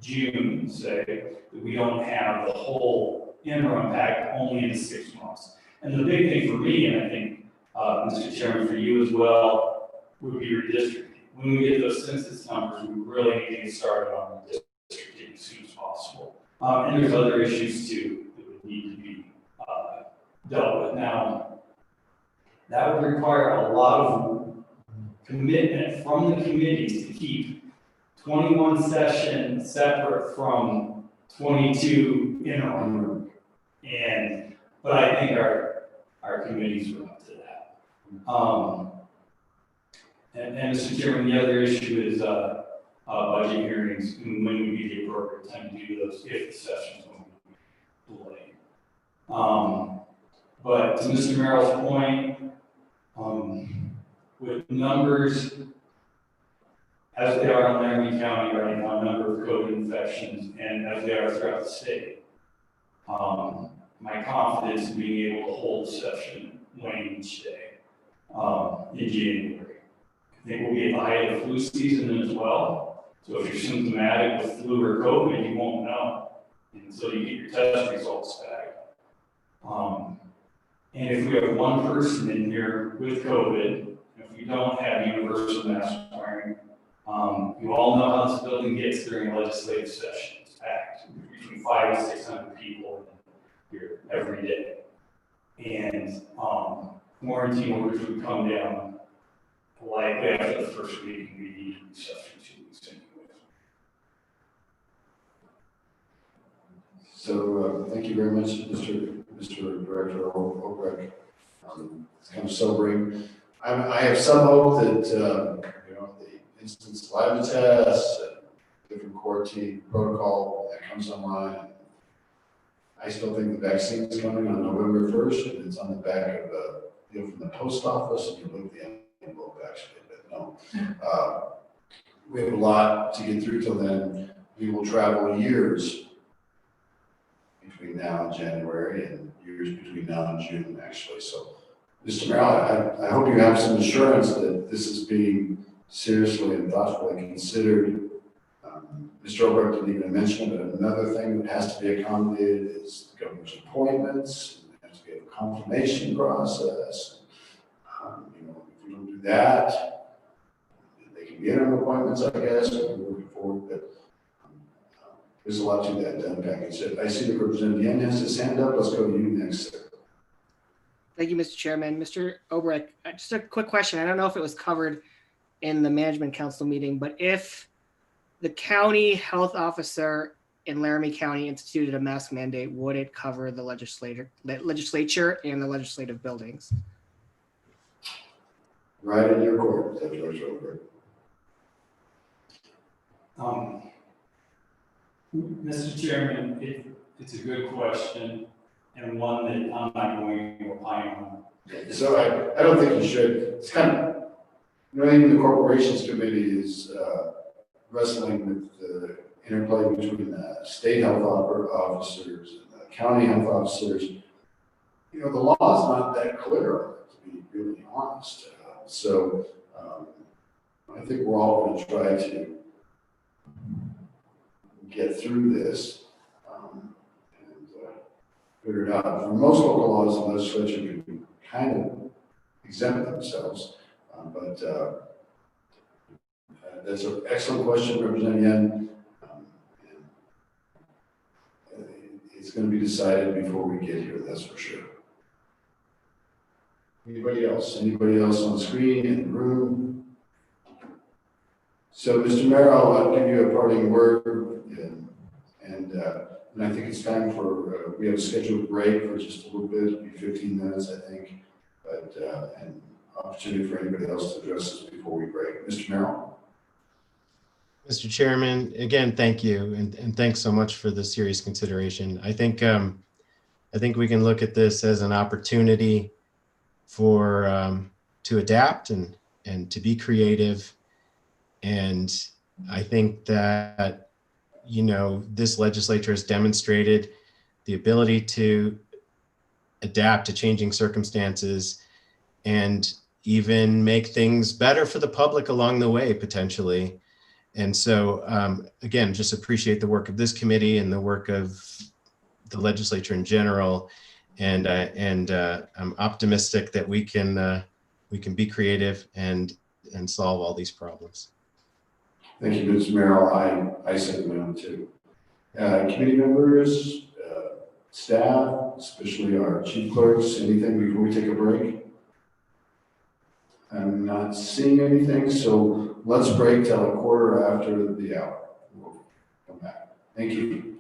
June, say, that we don't have the whole interim pack only in 6 months. And the big thing for me, and I think, Mr. Chairman, for you as well, would be redistricting. When we get those census numbers, we really need to get started on redistricting as soon as possible. And there's other issues too that would need to be dealt with. Now, that would require a lot of commitment from the committees to keep 21 sessions separate from 22 interim work. But I think our committees are up to that. And Mr. Chairman, the other issue is budget hearings, and when would be the appropriate time to do those if the session's going to be delayed. But to Mr. Merrill's point, with numbers as they are in Laramie County right now, number of COVID infections, and as they are throughout the state, my confidence in being able to hold a session wanes each day in January. I think we'll be at the height of the flu season as well. So if you're symptomatic with flu or COVID, you won't know until you get your test results back. And if we have one person in here with COVID, if we don't have universal mask wearing, you all know how this building gets during legislative session. It's packed between 500 and 600 people here every day. And quarantine orders would come down likely after the first meeting. We need to recess for 2 weeks anyway. So thank you very much, Mr. Director Obrecht. It's kind of sobering. I have some hope that the instance lab tests, different quarantine protocol that comes online. I still think the vaccine is coming on November 1st, and it's on the back of a deal from the post office, and you look at the envelope actually, but no. We have a lot to get through till then. We will travel years between now and January, and years between now and June, actually. So, Mr. Merrill, I hope you have some assurance that this is being seriously and thoughtfully considered. Mr. Obrecht didn't even mention it, but another thing that has to be accommodated is the governor's appointments. There has to be a confirmation process. If we don't do that, they can be interim appointments, I guess, moving forward. But there's a lot to that package. I see the Representative Yen has his hand up. Let's go to you next, sir. Thank you, Mr. Chairman. Mr. Obrecht, just a quick question. I don't know if it was covered in the Management Council meeting, but if the county health officer in Laramie County instituted a mask mandate, would it cover the legislature and the legislative buildings? Right in your court, Judge Obrecht. Mr. Chairman, it's a good question and one that I'm not going to opine on. So I don't think you should. It's kind of, even the Corporations Committee is wrestling with the interplay between the state health officers and the county health officers. The law is not that clear on it, to be really honest. So I think we're all going to try to get through this and figure it out. For most local laws, the legislature can kind of exempt themselves, but that's an excellent question, Representative Yen. It's going to be decided before we get here, that's for sure. Anybody else? Anybody else on the screen, in the room? So, Mr. Merrill, I'll give you a parting word, and I think it's time for, we have a scheduled break for just a little bit, it'll be 15 minutes, I think, but, and opportunity for anybody else to address this before we break. Mr. Merrill? Mr. Chairman, again, thank you, and thanks so much for the serious consideration. I think we can look at this as an opportunity for to adapt and to be creative, and I think that this legislature has demonstrated the ability to adapt to changing circumstances and even make things better for the public along the way, potentially. And so, again, just appreciate the work of this committee and the work of the legislature in general. And I'm optimistic that we can be creative and solve all these problems. Thank you, Mr. Merrill. I second that too. Committee members, staff, especially our chief clerks, anything before we take a break? I'm not seeing anything, so let's break till a quarter after the hour. We'll come back. Thank you.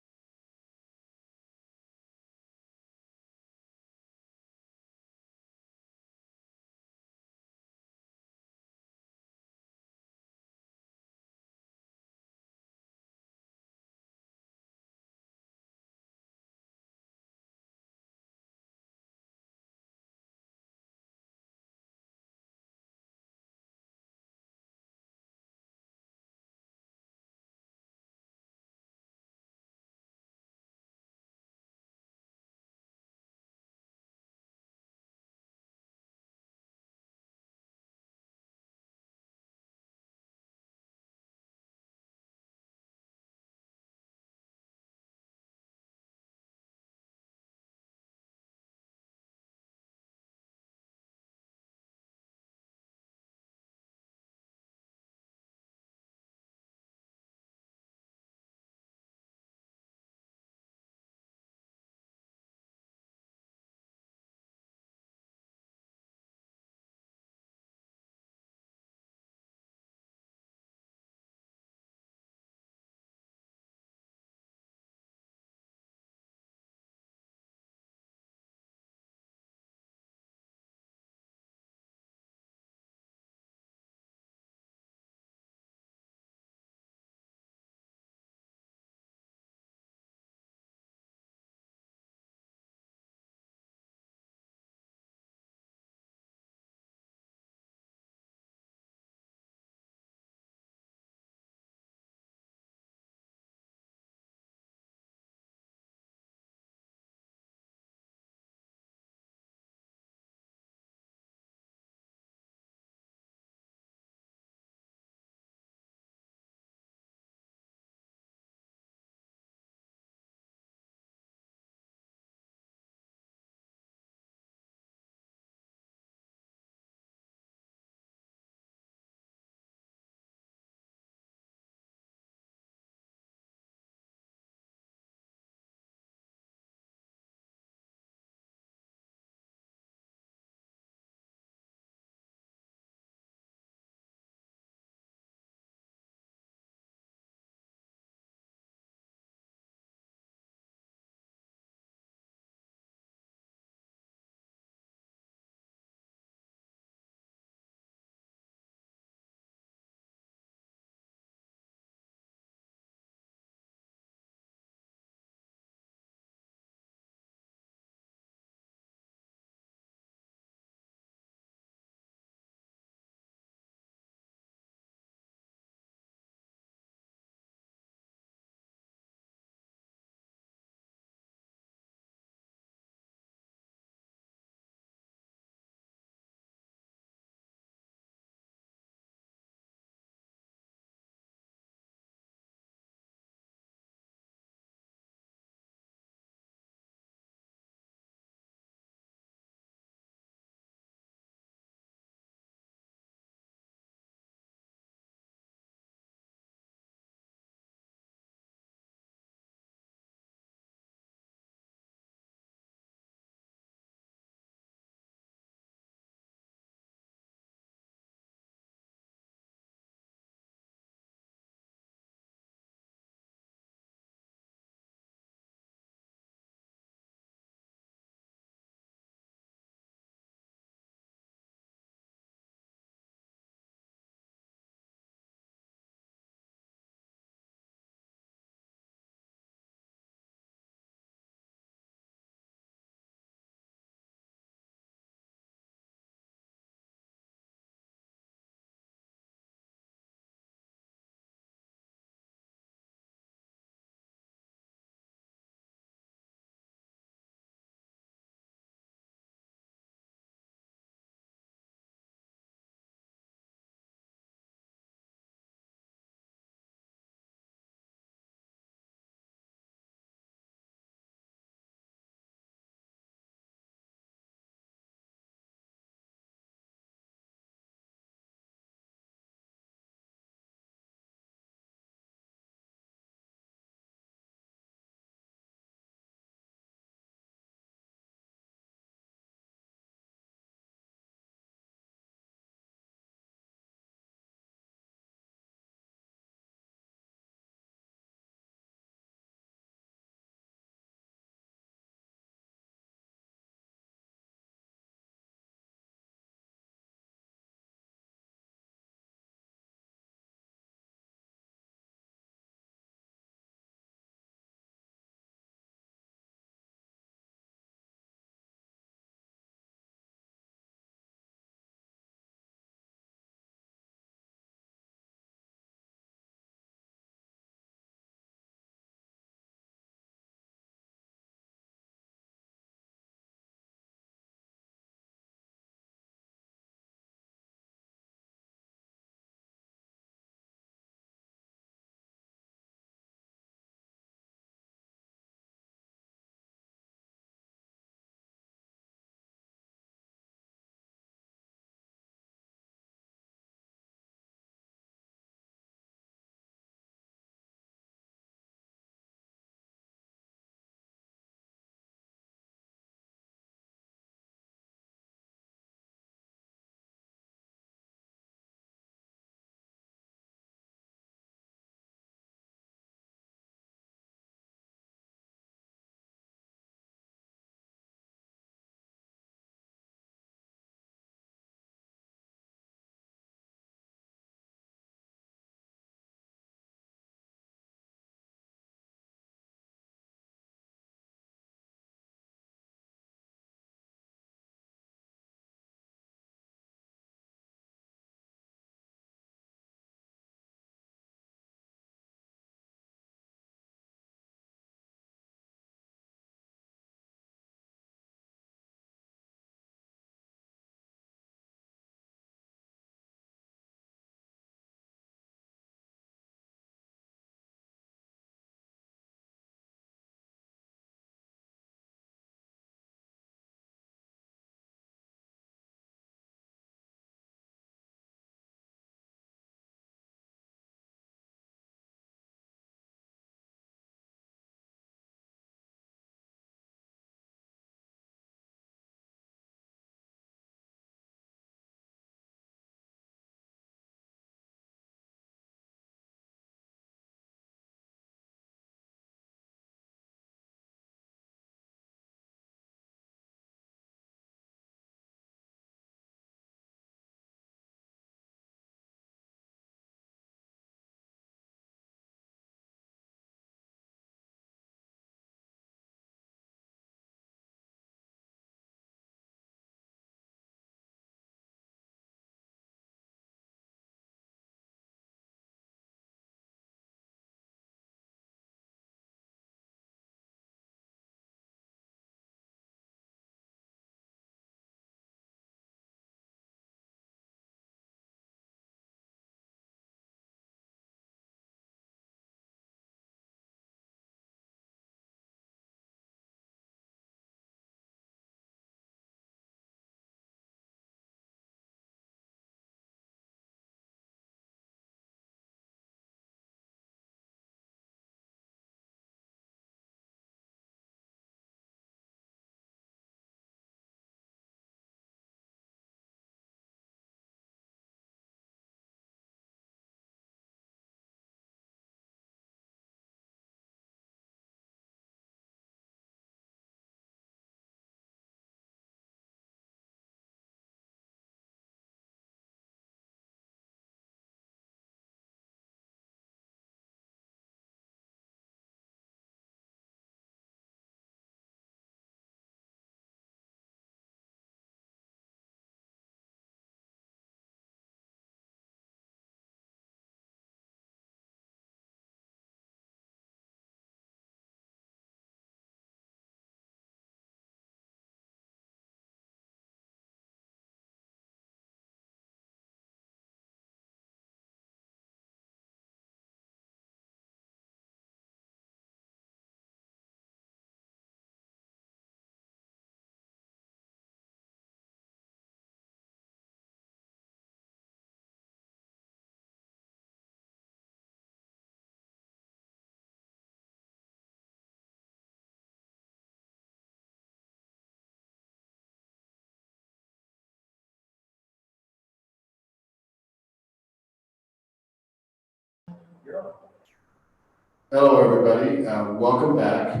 Hello, everybody. Welcome back.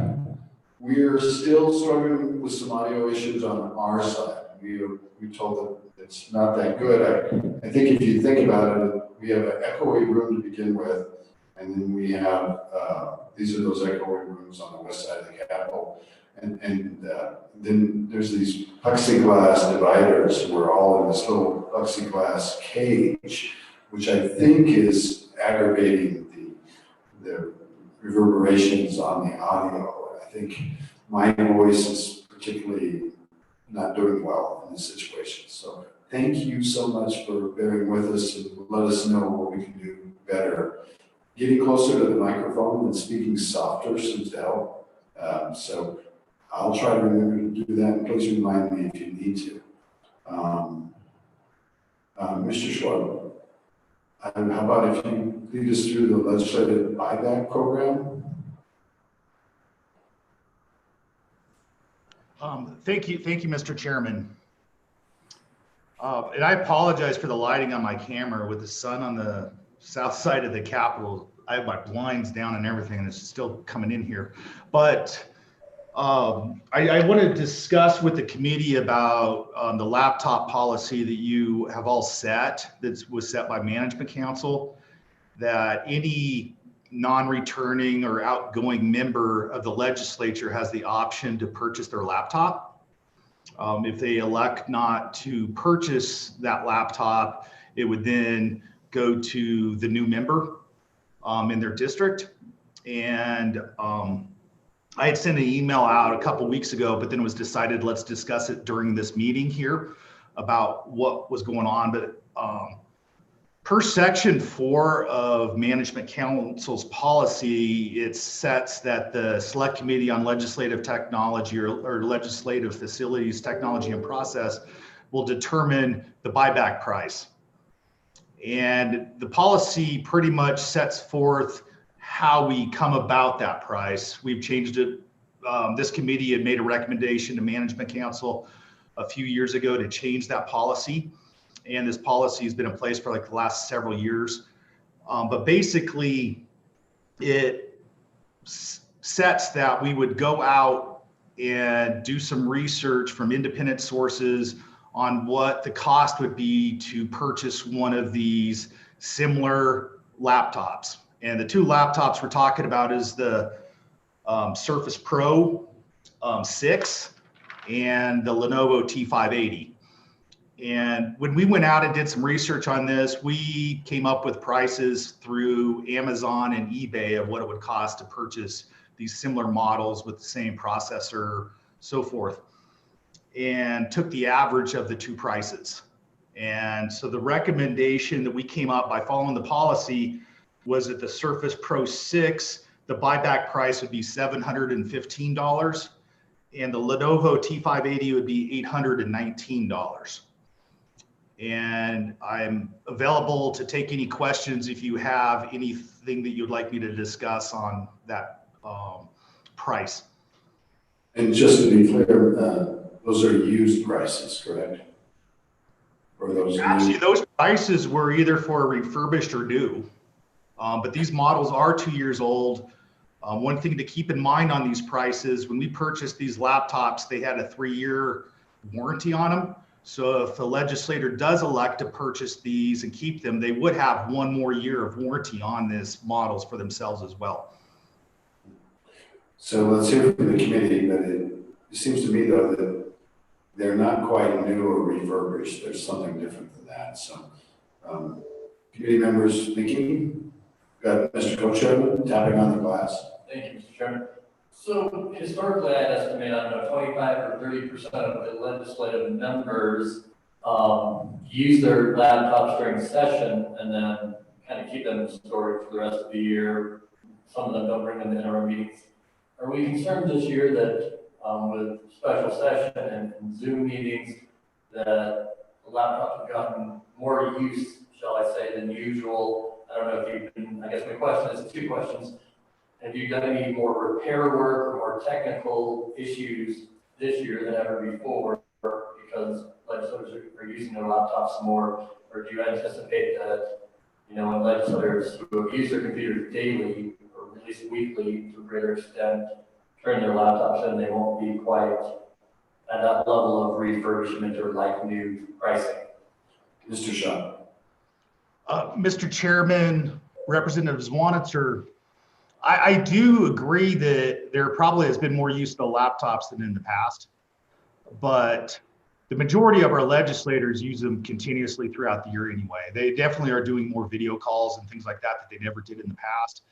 We're still struggling with some audio issues on our side. We told them it's not that good. I think if you think about it, we have an echoey room to begin with, and then we have these are those echoey rooms on the west side of the Capitol, and then there's these plexiglass dividers. We're all in this little plexiglass cage, which I think is aggravating the reverberations on the audio. I think my voice is particularly not doing well in this situation. So thank you so much for bearing with us and let us know what we can do better. Getting closer to the microphone and speaking softer seems to help. So I'll try to remember to do that, and please remind me if you need to. Mr. Schwab, how about if you lead us through the legislative buyback program? Thank you, Mr. Chairman. And I apologize for the lighting on my camera with the sun on the south side of the Capitol. I have my blinds down and everything, and it's still coming in here. But I want to discuss with the committee about the laptop policy that you have all set, that was set by Management Council, that any non-returning or outgoing member of the legislature has the option to purchase their laptop. If they elect not to purchase that laptop, it would then go to the new member in their district. And I had sent an email out a couple weeks ago, but then it was decided let's discuss it during this meeting here about what was going on. But per section 4 of Management Council's policy, it sets that the Select Committee on Legislative Technology or Legislative Facilities, Technology and Process will determine the buyback price. And the policy pretty much sets forth how we come about that price. We've changed it. This committee had made a recommendation to Management Council a few years ago to change that policy. And this policy has been in place for like the last several years. But basically, it sets that we would go out and do some research from independent sources on what the cost would be to purchase one of these similar laptops. And the two laptops we're talking about is the Surface Pro 6 and the Lenovo T580. And when we went out and did some research on this, we came up with prices through Amazon and eBay of what it would cost to purchase these similar models with the same processor, so forth, and took the average of the two prices. And so the recommendation that we came up by following the policy was that the Surface Pro 6, the buyback price would be $715, and the Lenovo T580 would be $819. And I'm available to take any questions if you have anything that you'd like me to discuss on that price. And just to be clear, those are used prices, correct? Or those actually, those prices were either for refurbished or new. But these models are 2 years old. One thing to keep in mind on these prices, when we purchased these laptops, they had a 3-year warranty on them. So if the legislator does elect to purchase these and keep them, they would have 1 more year of warranty on these models for themselves as well. So let's hear from the committee, but it seems to me though that they're not quite new or refurbished. There's something different than that. So committee members thinking? Got Mr. Co-Chairman tapping on the glass. Thank you, Mr. Chairman. So historically, I'd estimate, I don't know, 25 or 30% of the legislative members use their laptops during session and then kind of keep them in storage for the rest of the year. Some of them don't bring them to interim meetings. Are we concerned this year that with special session and Zoom meetings that the laptops have gotten more use, shall I say, than usual? I don't know if you've been, I guess my question is 2 questions. Have you done any more repair work or more technical issues this year than ever before because legislators are using their laptops more? Or do you anticipate that, You know, when legislators who have used their computers daily, or at least weekly to a greater extent, turn their laptops in, they won't be quite at that level of refurbishment or like new pricing. Mr. Shaw. Mr. Chairman, Representative Zwanitzer, I do agree that there probably has been more use of the laptops than in the past, but the majority of our legislators use them continuously throughout the year anyway. They definitely are doing more video calls and things like that they never did in the past.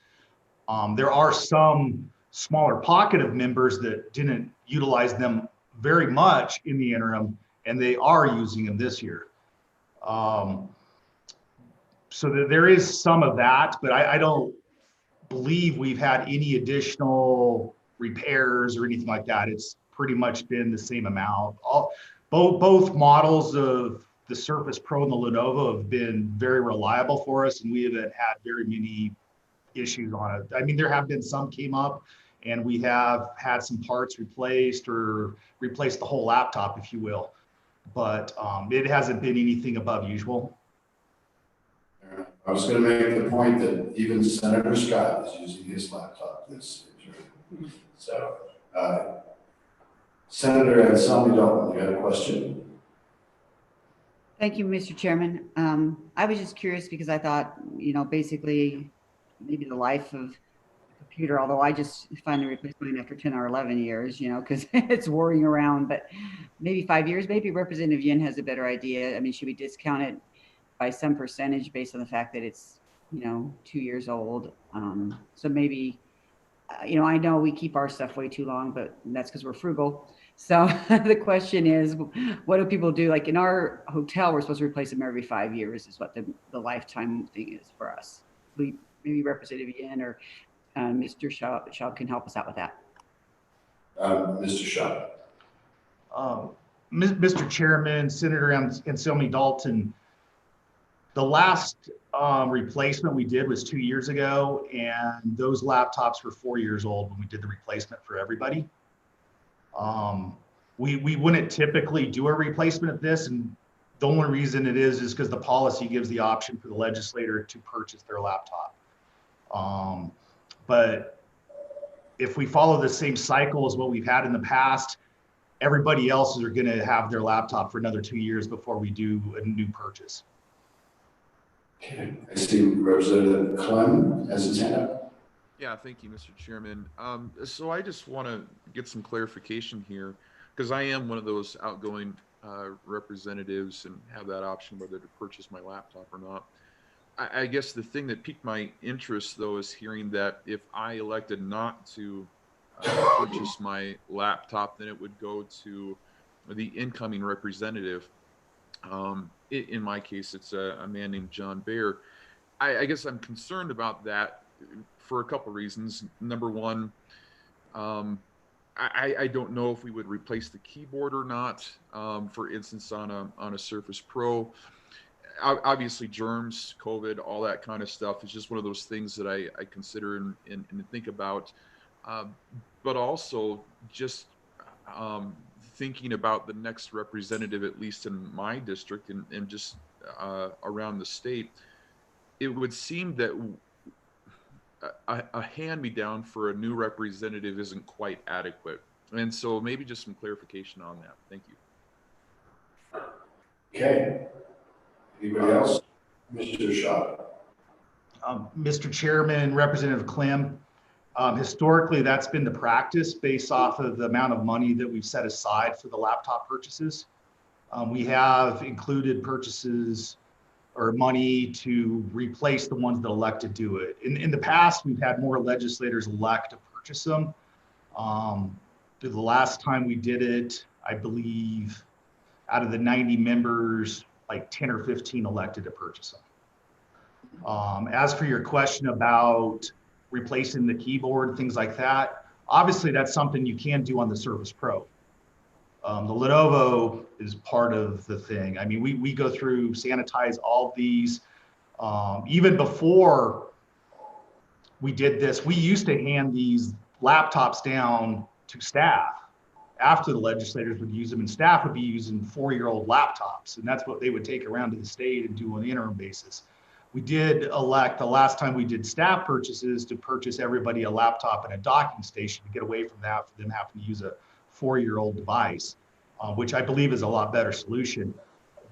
There are some smaller pocket of members that didn't utilize them very much in the interim, and they are using them this year. So there is some of that, but I don't believe we've had any additional repairs or anything like that. It's pretty much been the same amount. Both models of the Surface Pro and the Lenovo have been very reliable for us, and we haven't had very many issues on it. I mean, there have been some came up, and we have had some parts replaced or replaced the whole laptop, if you will. But it hasn't been anything above usual. I was going to make the point that even Senator Scott is using his laptop this year. So, Senator Anselmi Dalton, you had a question? Thank you, Mr. Chairman. I was just curious because I thought, you know, basically maybe the life of a computer, although I just finally replaced mine after 10 or 11 years, you know, because it's whirring around, but maybe 5 years, maybe Representative Yin has a better idea. I mean, should we discount it by some percentage based on the fact that it's, you know, 2 years old? So maybe, you know, I know we keep our stuff way too long, but that's because we're frugal. So the question is, what do people do? Like in our hotel, we're supposed to replace them every 5 years is what the lifetime thing is for us. Maybe Representative Yin or Mr. Shaw can help us out with that. Mr. Shaw. Mr. Chairman, Senator Anselmi Dalton, the last replacement we did was 2 years ago, and those laptops were 4 years old when we did the replacement for everybody. We wouldn't typically do a replacement of this, and the only reason it is because the policy gives the option for the legislator to purchase their laptop. But if we follow the same cycle as what we've had in the past, everybody else are going to have their laptop for another 2 years before we do a new purchase. Okay, I see Representative Clem has his hand up. Yeah, thank you, Mr. Chairman. So I just want to get some clarification here, because I am one of those outgoing representatives and have that option whether to purchase my laptop or not. I guess the thing that piqued my interest, though, is hearing that if I elected not to purchase my laptop, then it would go to the incoming representative. In my case, it's a man named John Baer. I guess I'm concerned about that for a couple reasons. Number one, I don't know if we would replace the keyboard or not. For instance, on a Surface Pro, obviously germs, COVID, all that kind of stuff is just one of those things that I consider and think about. But also just thinking about the next representative, at least in my district and just around the state, it would seem that a hand-me-down for a new representative isn't quite adequate. And so maybe just some clarification on that. Thank you. Okay. Anybody else? Mr. Shaw. Mr. Chairman, Representative Clem, historically, that's been the practice based off of the amount of money that we've set aside for the laptop purchases. We have included purchases or money to replace the ones that elect to do it. In the past, we've had more legislators elect to purchase them. The last time we did it, I believe out of the 90 members, like 10 or 15 elected to purchase them. As for your question about replacing the keyboard, things like that, obviously that's something you can do on the Surface Pro. The Lenovo is part of the thing. I mean, we go through, sanitize all of these. Even before we did this, we used to hand these laptops down to staff after the legislators would use them, and staff would be using 4-year-old laptops, and that's what they would take around to the state and do on an interim basis. We did elect the last time we did staff purchases to purchase everybody a laptop and a docking station to get away from that, for them having to use a 4-year-old device, which I believe is a lot better solution.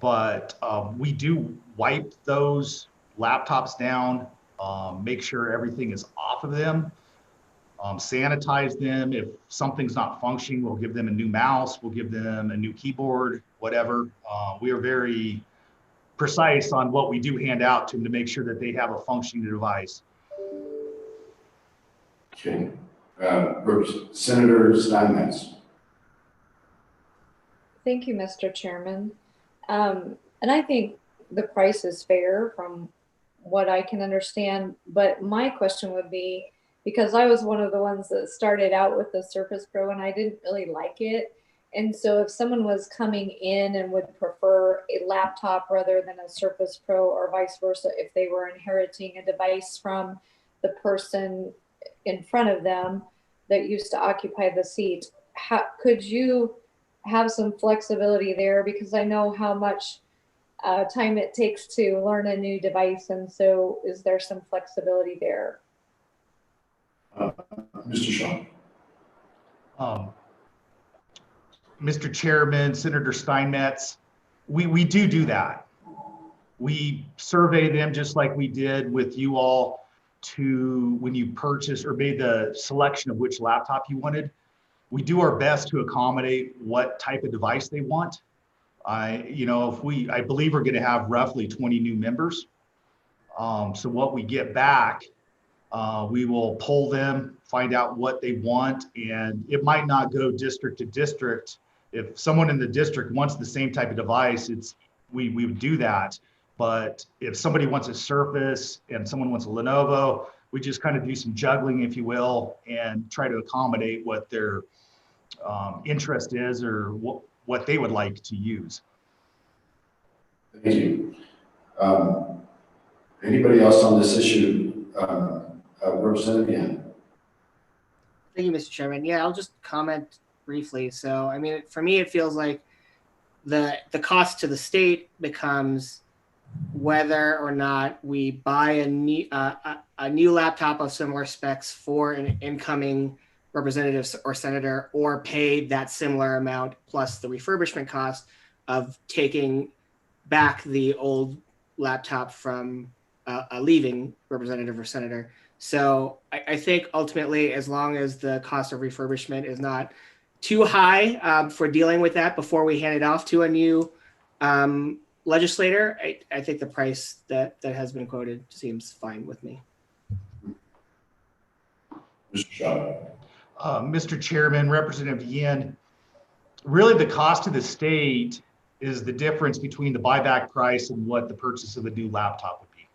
But we do wipe those laptops down, make sure everything is off of them, sanitize them. If something's not functioning, we'll give them a new mouse, we'll give them a new keyboard, whatever. We are very precise on what we do hand out to them to make sure that they have a functioning device. Okay. Senator Steinmetz. Thank you, Mr. Chairman. And I think the price is fair from what I can understand, but my question would be, because I was one of the ones that started out with the Surface Pro and I didn't really like it. And so if someone was coming in and would prefer a laptop rather than a Surface Pro or vice versa, if they were inheriting a device from the person in front of them that used to occupy the seat, could you have some flexibility there? Because I know how much time it takes to learn a new device. And so is there some flexibility there? Mr. Shaw. Mr. Chairman, Senator Steinmetz, we do that. We survey them just like we did with you all to when you purchased or made the selection of which laptop you wanted. We do our best to accommodate what type of device they want. I believe we're going to have roughly 20 new members. So what we get back, we will poll them, find out what they want, and it might not go district to district. If someone in the district wants the same type of device, we would do that. But if somebody wants a Surface and someone wants a Lenovo, we just kind of do some juggling, if you will, and try to accommodate what their interest is or what they would like to use. Thank you. Anybody else on this issue? Representative Yan. Thank you, Mr. Chairman. Yeah, I'll just comment briefly. So, I mean, for me, it feels like the cost to the state becomes whether or not we buy a new laptop of similar specs for an incoming representative or senator, or pay that similar amount plus the refurbishment cost of taking back the old laptop from a leaving representative or senator. So I think ultimately, as long as the cost of refurbishment is not too high for dealing with that before we hand it off to a new legislator, I think the price that has been quoted seems fine with me. Mr. Shaw. Mr. Chairman, Representative Yin, really the cost to the state is the difference between the buyback price and what the purchase of a new laptop would be.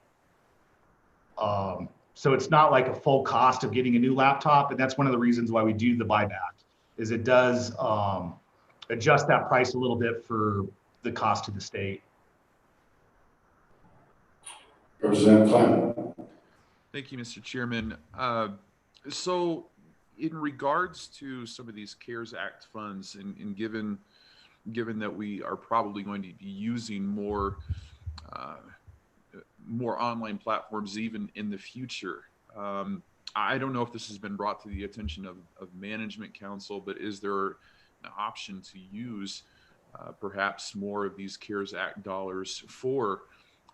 So it's not like a full cost of getting a new laptop, and that's one of the reasons why we do the buyback, is it does adjust that price a little bit for the cost to the state. Representative Clem. Thank you, Mr. Chairman. So in regards to some of these CARES Act funds, and given that we are probably going to be using more online platforms even in the future, I don't know if this has been brought to the attention of Management Council, but is there an option to use perhaps more of these CARES Act dollars for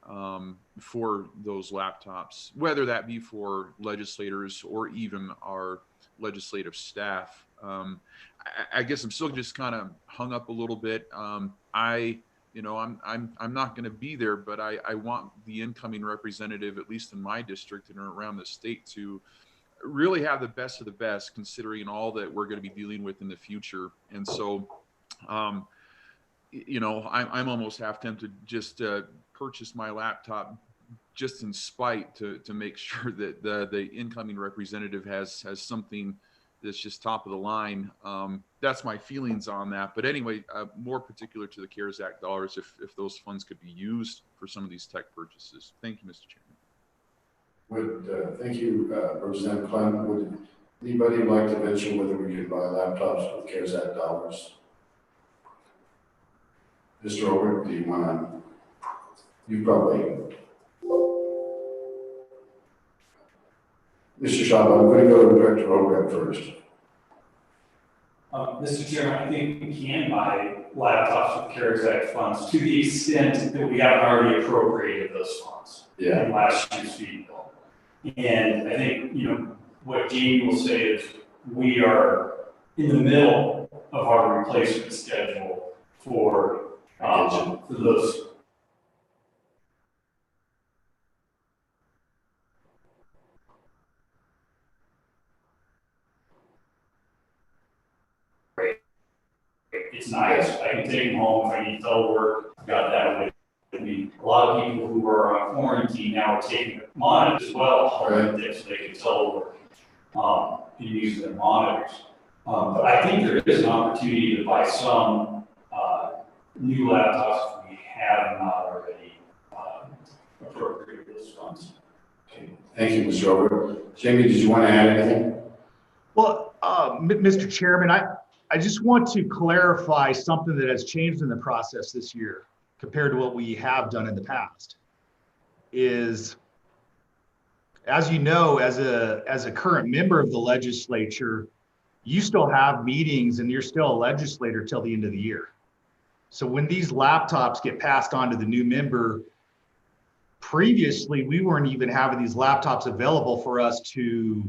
those laptops, whether that be for legislators or even our legislative staff? I guess I'm still just kind of hung up a little bit. I'm not going to be there, but I want the incoming representative, at least in my district and around the state, to really have the best of the best, considering all that we're going to be dealing with in the future. And so, I'm almost half tempted just to purchase my laptop just in spite to make sure that the incoming representative has something that's just top of the line. That's my feelings on that. But anyway, more particular to the CARES Act dollars, if those funds could be used for some of these tech purchases. Thank you, Mr. Chairman. Thank you, Representative Clem. Would anybody like to mention whether we can buy laptops with CARES Act dollars? Mr. Owen, do you want to? You probably. Mr. Schaub, I'm going to go to Director Hobart first. Mr. Chairman, I think we can buy laptops with CARES Act funds to the extent that we haven't already appropriated those funds in last year's feed bill. And I think, what Jamie will say is we are in the middle of our replacement schedule for those. It's nice. I can take them home if I need telework. I've got that with me. A lot of people who are on quarantine now are taking monitors as well, so they can telework and use their monitors. But I think there is an opportunity to buy some new laptops if we have not already appropriated those funds. Okay. Thank you, Mr. Hobart. Jamie, did you want to add anything? Well, Mr. Chairman, I just want to clarify something that has changed in the process this year compared to what we have done in the past. Is, as you know, as a current member of the legislature, you still have meetings and you're still a legislator till the end of the year. So when these laptops get passed on to the new member, previously we weren't even having these laptops available for us to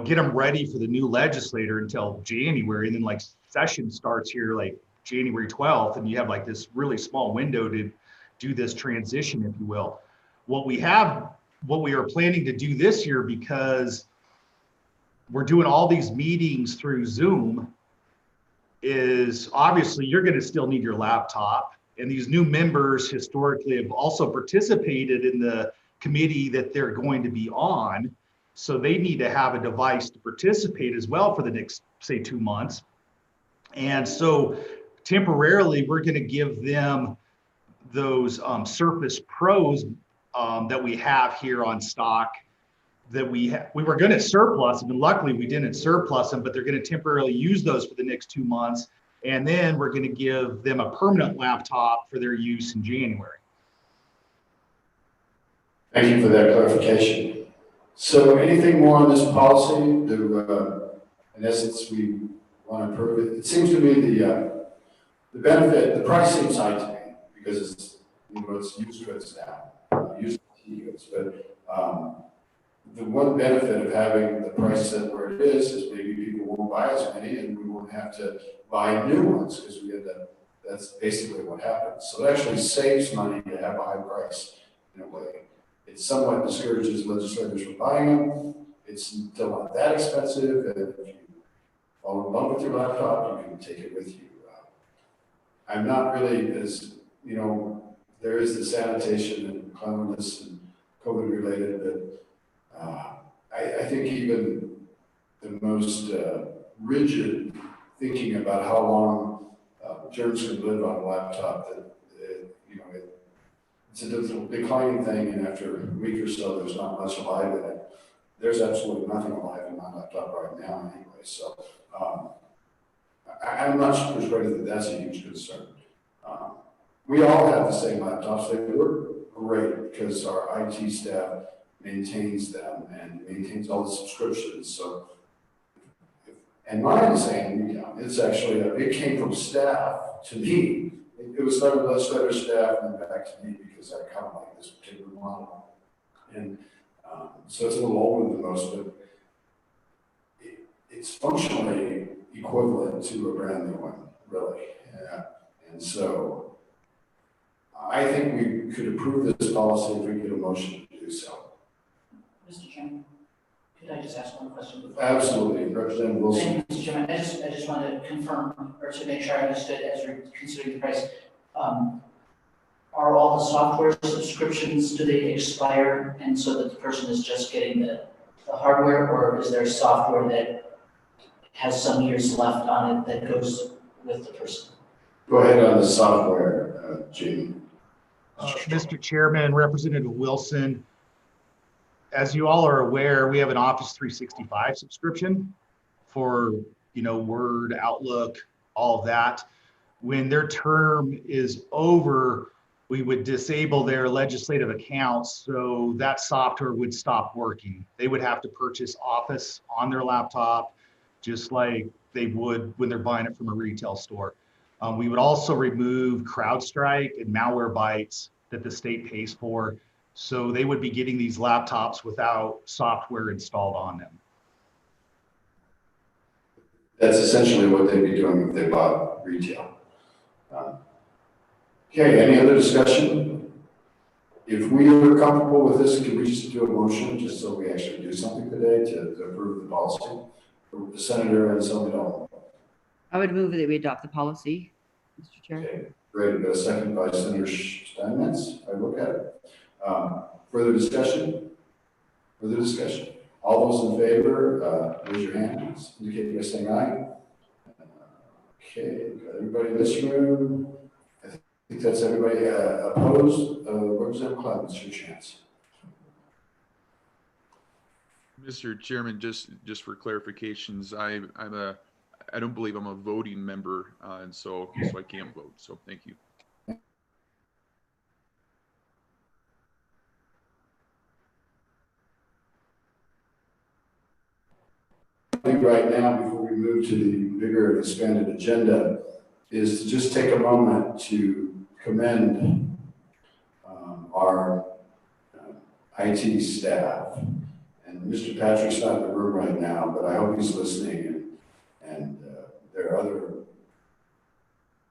get them ready for the new legislator until January. And then like session starts here like January 12th, and you have like this really small window to do this transition, if you will. What we are planning to do this year, because we're doing all these meetings through Zoom, is obviously you're going to still need your laptop. And these new members historically have also participated in the committee that they're going to be on. So they need to have a device to participate as well for the next, say, 2 months. And so temporarily, we're going to give them those Surface Pros that we have here on stock that we were going to surplus them, and luckily we didn't surplus them, but they're going to temporarily use those for the next 2 months. And then we're going to give them a permanent laptop for their use in January. Thank you for that clarification. So anything more on this policy? In essence, we want to approve it. It seems to me the benefit, the price seems high to me because it's used goods now, used goods. But the one benefit of having the price set where it is maybe people won't buy as many and we won't have to buy new ones because that's basically what happens. So it actually saves money to have a high price in a way. It somewhat discourages legislators from buying them. It's still not that expensive. And if you fall in love with your laptop, you can take it with you. I'm not really as, there is the sanitation and cleanliness and COVID related, but I think even the most rigid thinking about how long germs can live on a laptop, it's a declining thing, and after a week or so, there's not much alive in it. There's absolutely nothing alive in my laptop right now anyway, so I'm not persuaded that that's a huge concern. We all have the same laptops. They work great because our IT staff maintains them and maintains all the subscriptions. So, and mine is saying, it's actually, it came from staff to me. It was started by legislator staff and then back to me because I kind of like this particular model. And so it's a little older than most, but it's functionally equivalent to a brand new one, really. And so I think we could approve this policy if we get a motion to do so. Mr. Chairman, could I just ask one question before? Absolutely, Representative Wilson. Thank you, Mr. Chairman. I just wanted to confirm or to make sure I understood as we're considering the price. Are all the software subscriptions, do they expire and so that the person is just getting the hardware, or is there software that has some years left on it that goes with the person? Go ahead on the software, Jamie. Mr. Chairman, Representative Wilson, as you all are aware, we have an Office 365 subscription for, Word, Outlook, all of that. When their term is over we would disable their legislative accounts so that software would stop working. They would have to purchase Office on their laptop, just like they would when they're buying it from a retail store. We would also remove CrowdStrike and Malwarebytes that the state pays for. So they would be getting these laptops without software installed on them. That's essentially what they'd be doing if they bought retail. Okay, any other discussion? If we are comfortable with this, can we just do a motion just so we actually do something today to approve the policy? The senator and so we don't. I would move that we adopt the policy, Mr. Chair. Okay, great. A second by Senator Steinmetz. I look at it. Further discussion? Further discussion? All those in favor, raise your hands. Indicate by saying aye. Okay, got everybody in this room. I think that's everybody opposed. Representative Cloud, it's your chance. Mr. Chairman, just for clarifications, I don't believe I'm a voting member, and so I can't vote. So thank you. I think right now, before we move to the bigger expanded agenda, is to just take a moment to commend our IT staff. And Mr. Patrick's not in the room right now, but I hope he's listening. And there are other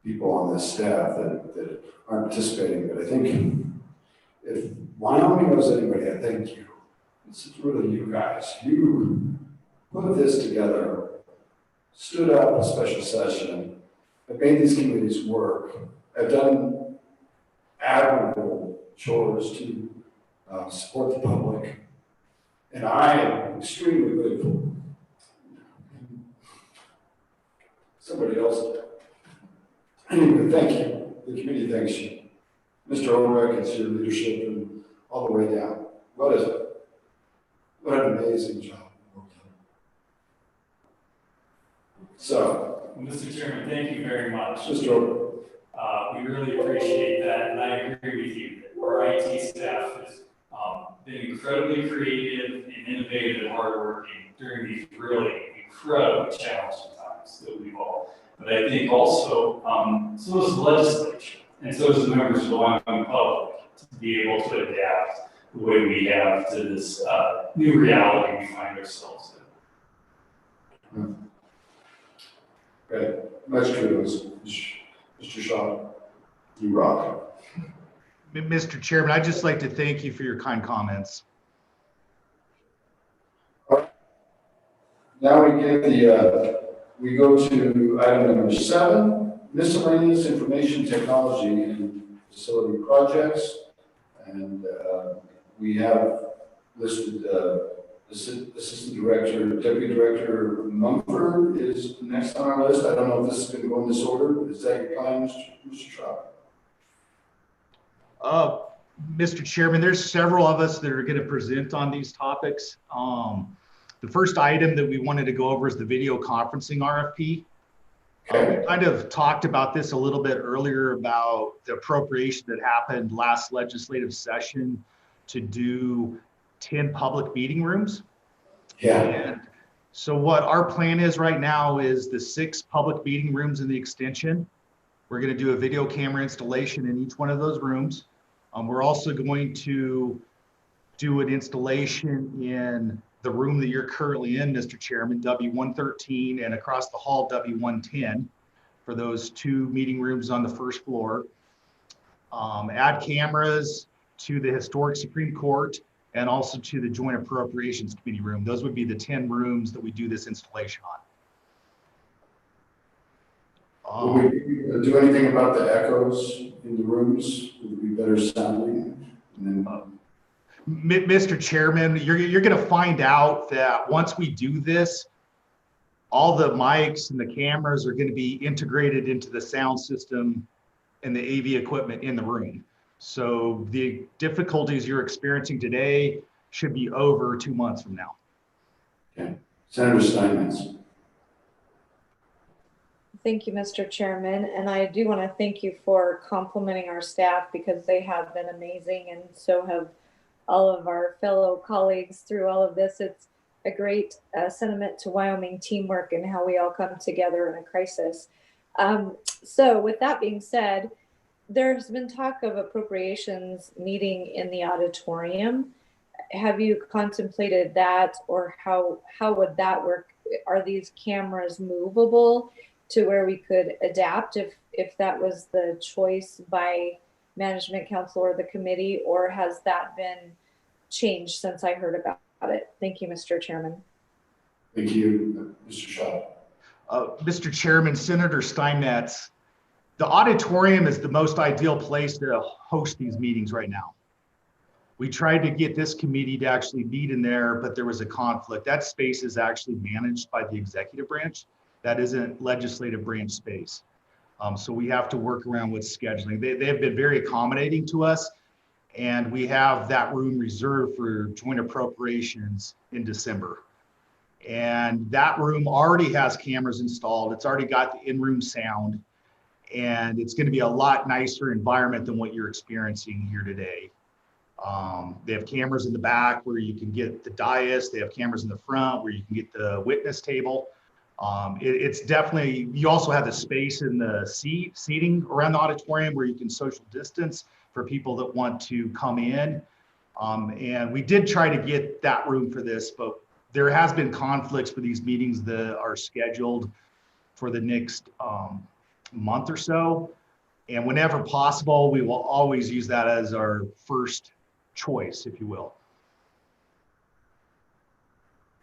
people on this staff that aren't participating. But I think if Wyoming knows anybody, I thank you. It's really you guys. You put this together, stood up a special session, have made these committees work, have done admirable chores to support the public, and I am extremely grateful. Somebody else. Anyway, thank you. The committee thanks you. Mr. Ulrich, it's your leadership and all the way down. What an amazing job. So, Mr. Chairman, thank you very much. Mr. Ulrich. We really appreciate that, and I agree with you. Our IT staff has been incredibly creative and innovative and hardworking during these really incredibly challenging times that we've all. But I think also, so is the legislature, and so is the members of the Wyoming public to be able to adapt the way we have to this new reality we find ourselves in. Great. Much kudos, Mr. Shaw. You rock. Mr. Chairman, I'd just like to thank you for your kind comments. Now we go to item number 7, miscellaneous information technology and facility projects. And we have listed Assistant Director, Deputy Director Mumford is next on our list. I don't know if this is going to go in this order. Is that your plan, Mr. Trout? Mr. Chairman, there's several of us that are going to present on these topics. The first item that we wanted to go over is the video conferencing RFP. We kind of talked about this a little bit earlier about the appropriation that happened last legislative session to do 10 public meeting rooms. Yeah. And so what our plan is right now is the 6 public meeting rooms in the extension. We're going to do a video camera installation in each one of those rooms. We're also going to do an installation in the room that you're currently in, Mr. Chairman, W113, and across the hall, W110, for those 2 meeting rooms on the first floor. Add cameras to the historic Supreme Court and also to the Joint Appropriations Committee room. Those would be the 10 rooms that we do this installation on. Will we do anything about the echoes in the rooms? Would it be better sounding? And then, Mr. Chairman, you're going to find out that once we do this, all the mics and the cameras are going to be integrated into the sound system and the AV equipment in the room. So the difficulties you're experiencing today should be over 2 months from now. Okay. Senator Steinmetz. Thank you, Mr. Chairman. And I do want to thank you for complimenting our staff because they have been amazing, and so have all of our fellow colleagues through all of this. It's a great sentiment to Wyoming teamwork and how we all come together in a crisis. So with that being said, there's been talk of appropriations meeting in the auditorium. Have you contemplated that, or how would that work? Are these cameras movable to where we could adapt if that was the choice by management council or the committee, or has that been changed since I heard about it? Thank you, Mr. Chairman. Thank you, Mr. Shaw. Mr. Chairman, Senator Steinmetz, the auditorium is the most ideal place to host these meetings right now. We tried to get this committee to actually meet in there, but there was a conflict. That space is actually managed by the executive branch. That isn't legislative branch space. So we have to work around with scheduling. They have been very accommodating to us, and we have that room reserved for joint appropriations in December. And that room already has cameras installed. It's already got the in-room sound, and it's going to be a lot nicer environment than what you're experiencing here today. They have cameras in the back where you can get the dais. They have cameras in the front where you can get the witness table. It's definitely, you also have the space in the seating around the auditorium where you can social distance for people that want to come in. And we did try to get that room for this, but there has been conflicts for these meetings that are scheduled for the next month or so. And whenever possible, we will always use that as our first choice, if you will.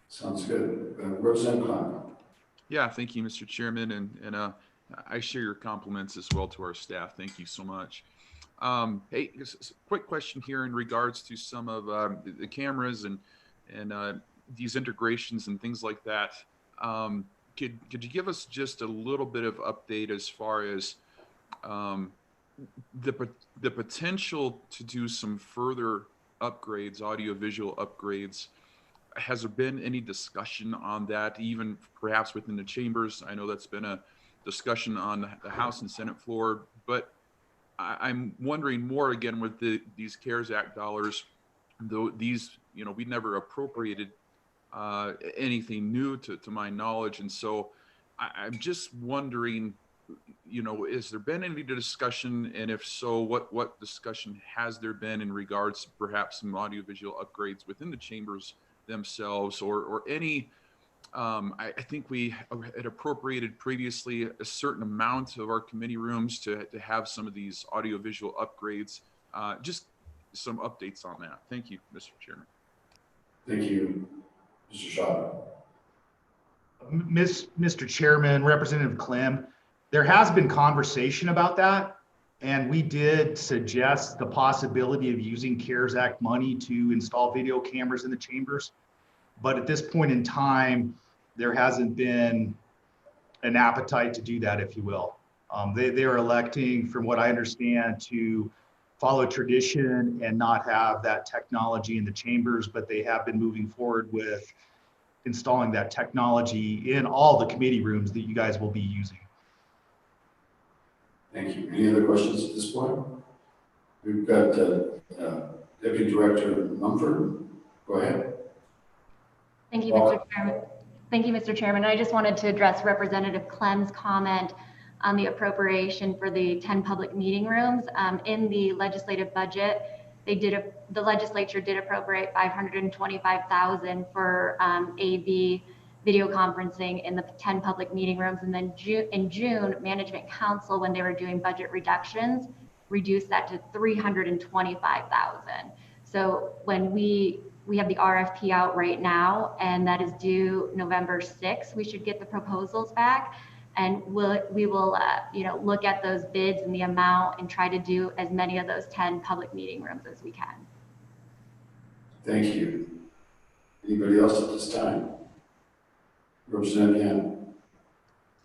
Sounds good. Representative Klein. Yeah, thank you, Mr. Chairman, and I share your compliments as well to our staff. Thank you so much. Hey, quick question here in regards to some of the cameras and these integrations and things like that. Could you give us just a little bit of update as far as the potential to do some further upgrades, audiovisual upgrades? Has there been any discussion on that, even perhaps within the chambers? I know that's been a discussion on the House and Senate floor, but I'm wondering more again with these CARES Act dollars, though these, we never appropriated anything new to my knowledge. And so I'm just wondering, has there been any discussion? And if so, what discussion has there been in regards to perhaps some audiovisual upgrades within the chambers themselves, or any, I think we had appropriated previously a certain amount of our committee rooms to have some of these audiovisual upgrades. Just some updates on that. Thank you, Mr. Chairman. Thank you, Mr. Shaw. Mr. Chairman, Representative Clem, there has been conversation about that. And we did suggest the possibility of using CARES Act money to install video cameras in the chambers. But at this point in time, there hasn't been an appetite to do that, if you will. They are electing, from what I understand, to follow tradition and not have that technology in the chambers, but they have been moving forward with installing that technology in all the committee rooms that you guys will be using. Thank you. Any other questions at this point? We've got Deputy Director Mumford. Go ahead. Thank you, Mr. Chairman. Thank you, Mr. Chairman. I just wanted to address Representative Clem's comment on the appropriation for the 10 public meeting rooms. In the legislative budget, the legislature did appropriate $525,000 for AV video conferencing in the 10 public meeting rooms. And then in June, Management Council, when they were doing budget reductions, reduced that to $325,000. So when we have the RFP out right now, and that is due November 6th, we should get the proposals back, and we will look at those bids and the amount and try to do as many of those 10 public meeting rooms as we can. Thank you. Anybody else at this time? Representative Yan.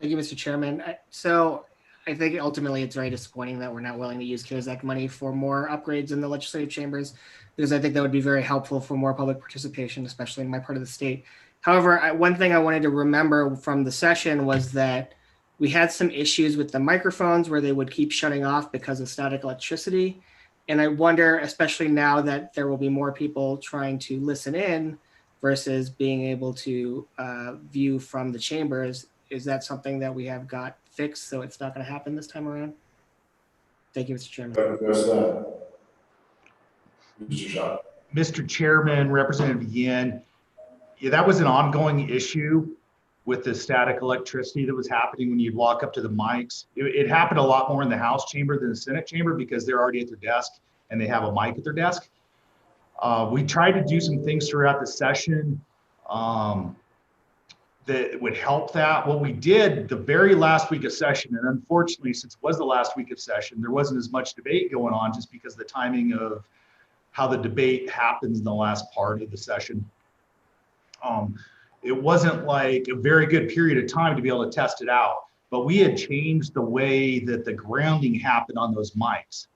Thank you, Mr. Chairman. So I think ultimately it's very disappointing that we're not willing to use CARES Act money for more upgrades in the legislative chambers, because I think that would be very helpful for more public participation, especially in my part of the state. However, one thing I wanted to remember from the session was that we had some issues with the microphones where they would keep shutting off because of static electricity. And I wonder, especially now that there will be more people trying to listen in versus being able to view from the chambers, is that something that we have got fixed so it's not going to happen this time around? Thank you, Mr. Chairman. Address that. Mr. Shaw. Mr. Chairman, Representative Yin, yeah, that was an ongoing issue with the static electricity that was happening when you'd walk up to the mics. It happened a lot more in the House chamber than the Senate chamber because they're already at their desk and they have a mic at their desk. We tried to do some things throughout the session that would help that. What we did the very last week of session, and unfortunately, since it was the last week of session, there wasn't as much debate going on just because of the timing of how the debate happens in the last part of the session. It wasn't like a very good period of time to be able to test it out, but we had changed the way that the grounding happened on those mics.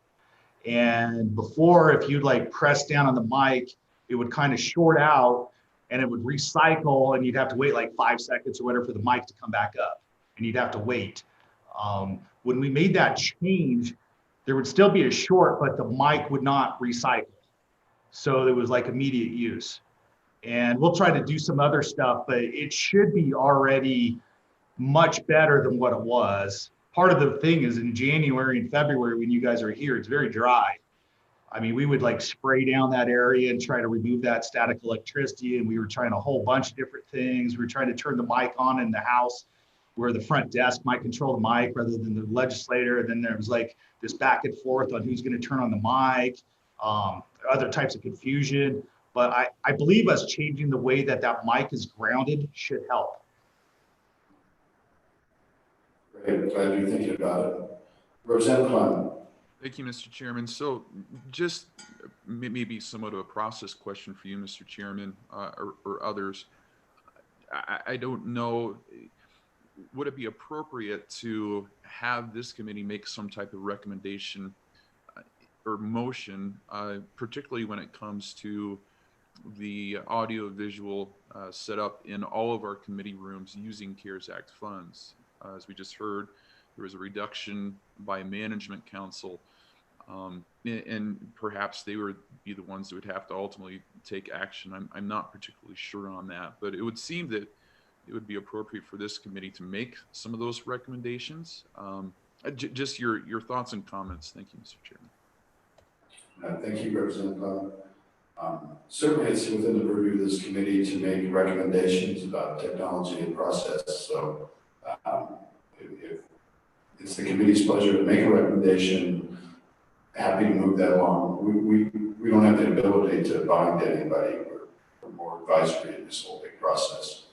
And before, if you'd like press down on the mic, it would kind of short out and it would recycle and you'd have to wait like 5 seconds or whatever for the mic to come back up and you'd have to wait. When we made that change, there would still be a short, but the mic would not recycle. So there was like immediate use. And we'll try to do some other stuff, but it should be already much better than what it was. Part of the thing is in January and February when you guys are here, it's very dry. I mean, we would like spray down that area and try to remove that static electricity. And we were trying a whole bunch of different things. We were trying to turn the mic on in the House where the front desk might control the mic rather than the legislator. And then there was like this back and forth on who's going to turn on the mic, other types of confusion. But I believe us changing the way that that mic is grounded should help. Great, glad you're thinking about it. Representative Clem. Thank you, Mr. Chairman. So just maybe somewhat of a process question for you, Mr. Chairman, or others. I don't know, would it be appropriate to have this committee make some type of recommendation or motion, particularly when it comes to the audio visual setup in all of our committee rooms using CARES Act funds? As we just heard, there was a reduction by management council, and perhaps they would be the ones that would have to ultimately take action. I'm not particularly sure on that, but it would seem that it would be appropriate for this committee to make some of those recommendations. Just your thoughts and comments. Thank you, Mr. Chairman. Thank you, Representative Clem. Certainly it's within the purview of this committee to make recommendations about technology and process. So if it's the committee's pleasure to make a recommendation, happy to move that along. We don't have the ability to bind anybody. We're more advisory in this whole big process.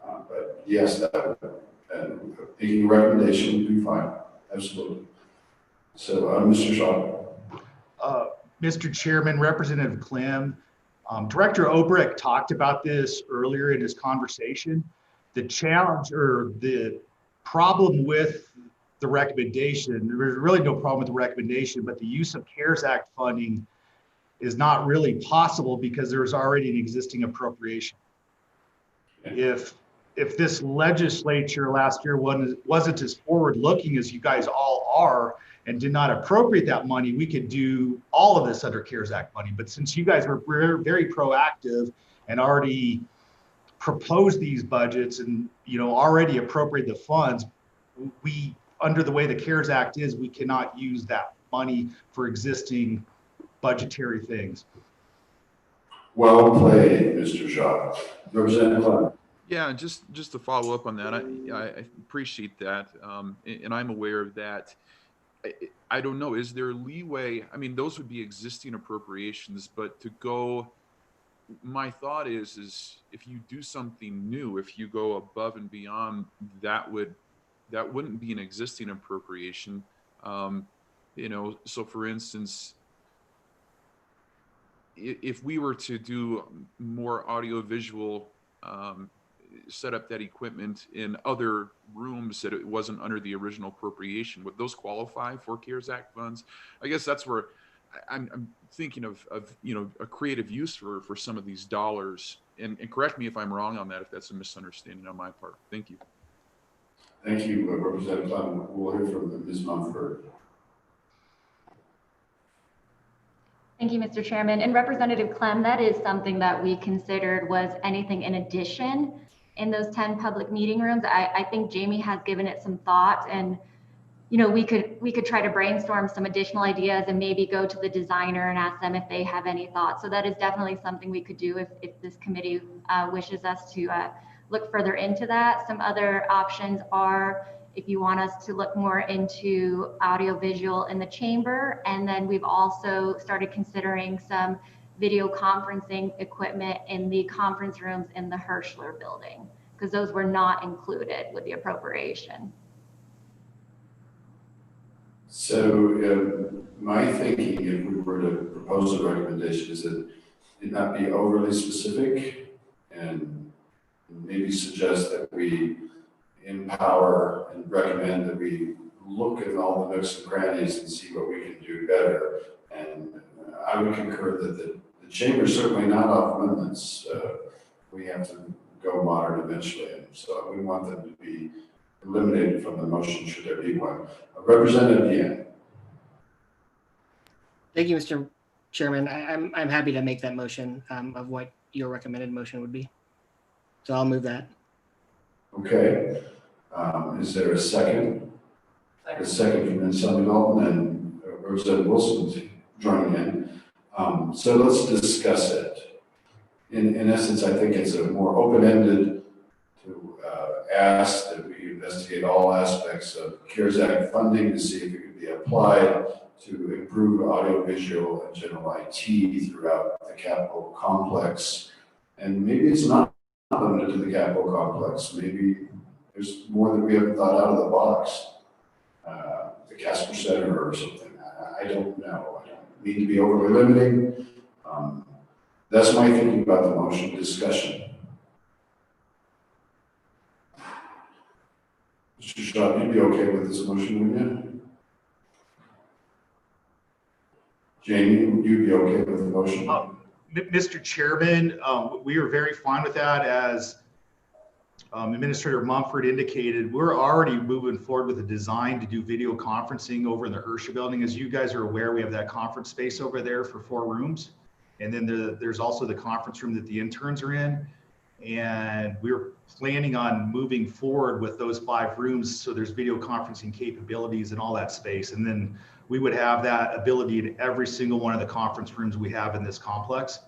But yes, that would, and making a recommendation would be fine. Absolutely. So Mr. Shaw. Mr. Chairman, Representative Clem, Director Obrick talked about this earlier in his conversation. The challenge or the problem with the recommendation, there's really no problem with the recommendation, but the use of CARES Act funding is not really possible because there's already an existing appropriation. If this legislature last year wasn't as forward-looking as you guys all are and did not appropriate that money, we could do all of this under CARES Act money. But since you guys were very proactive and already proposed these budgets and already appropriated the funds, we, under the way the CARES Act is, we cannot use that money for existing budgetary things. Well played, Mr. Shaw. Representative Clem. Yeah, just to follow up on that, I appreciate that, and I'm aware of that. I don't know, is there leeway? I mean, those would be existing appropriations, but to go, my thought is if you do something new, if you go above and beyond, that wouldn't be an existing appropriation. So for instance, if we were to do more audio visual, set up that equipment in other rooms that it wasn't under the original appropriation, would those qualify for CARES Act funds? I guess that's where I'm thinking of a creative use for some of these dollars. And correct me if I'm wrong on that, if that's a misunderstanding on my part. Thank you. Thank you, Representative Clem. We'll hear from Ms. Mumford. Thank you, Mr. Chairman. And Representative Clem, that is something that we considered was anything in addition in those 10 public meeting rooms. I think Jamie has given it some thought, and you know, we could try to brainstorm some additional ideas and maybe go to the designer and ask them if they have any thoughts. So that is definitely something we could do if this committee wishes us to look further into that. Some other options are if you want us to look more into audiovisual in the chamber. And then we've also started considering some video conferencing equipment in the conference rooms in the Hirschler building, because those were not included with the appropriation. So my thinking, if we were to propose a recommendation, is that it not be overly specific and maybe suggest that we empower and recommend that we look at all the nooks and crannies and see what we can do better. And I would concur that the chamber is certainly not off limits. We have to go modern eventually, and so we want them to be eliminated from the motion should there be one. Representative Yan. Thank you, Mr. Chairman. I'm happy to make that motion of what your recommended motion would be. So I'll move that. Okay. Is there a second? A second from Ms. Sunderland and Representative Wilson joining in. So let's discuss it. In essence, I think it's a more open-ended to ask that we investigate all aspects of CARES Act funding to see if it could be applied to improve audiovisual and general IT throughout the Capitol complex. And maybe it's not limited to the Capitol complex. Maybe there's more that we haven't thought out of the box. The Casper Center or something. I don't know. I don't mean to be overly limiting. That's my thinking about the motion discussion. Mr. Shaw, you'd be okay with this motion, wouldn't you? Jamie, would you be okay with the motion? Mr. Chairman, we are very fine with that. As Administrator Mumford indicated, we're already moving forward with a design to do video conferencing over in the Herscher building. As you guys are aware, we have that conference space over there for 4 rooms. And then there's also the conference room that the interns are in. And we're planning on moving forward with those 5 rooms. So there's video conferencing capabilities in all that space. And then we would have that ability in every single one of the conference rooms we have in this complex.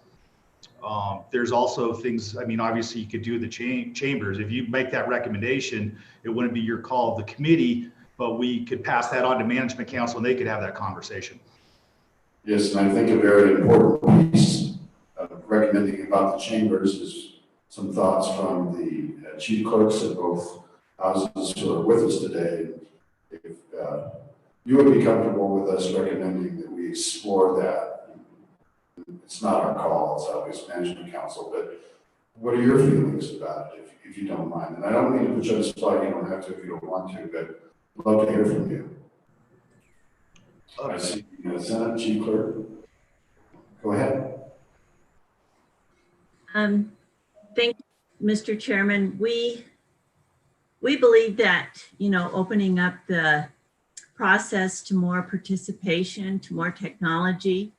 There's also things, I mean, obviously you could do the chambers. If you make that recommendation, it wouldn't be your call of the committee, but we could pass that on to management council and they could have that conversation. Yes, and I think a very important piece of recommending about the chambers is some thoughts from the chief clerks at both houses who are with us today. If you would be comfortable with us recommending that we explore that. It's not our call, it's always management council, but what are your feelings about it, if you don't mind? And I don't mean to put you on the spot, you don't have to if you don't want to, but I'd love to hear from you. I see Senate Chief Clerk. Go ahead. Thank you, Mr. Chairman. We believe that, you know, opening up the process to more participation, to more technology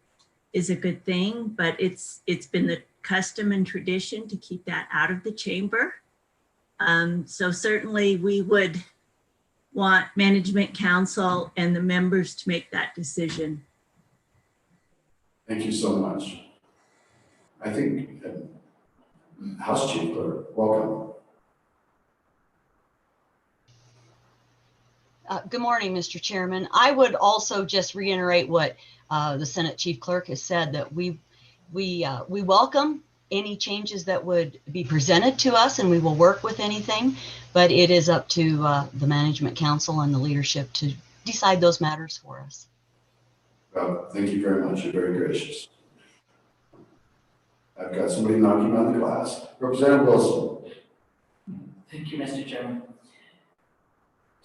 is a good thing, but it's been the custom and tradition to keep that out of the chamber. So certainly we would want management council and the members to make that decision. Thank you so much. I think House Chief Clerk, welcome. Good morning, Mr. Chairman. I would also just reiterate what the Senate Chief Clerk has said, that we welcome any changes that would be presented to us, and we will work with anything, but it is up to the Management Council and the leadership to decide those matters for us. Well, thank you very much. You're very gracious. I've got somebody knocking on the glass. Representative Wilson. Thank you, Mr. Chairman.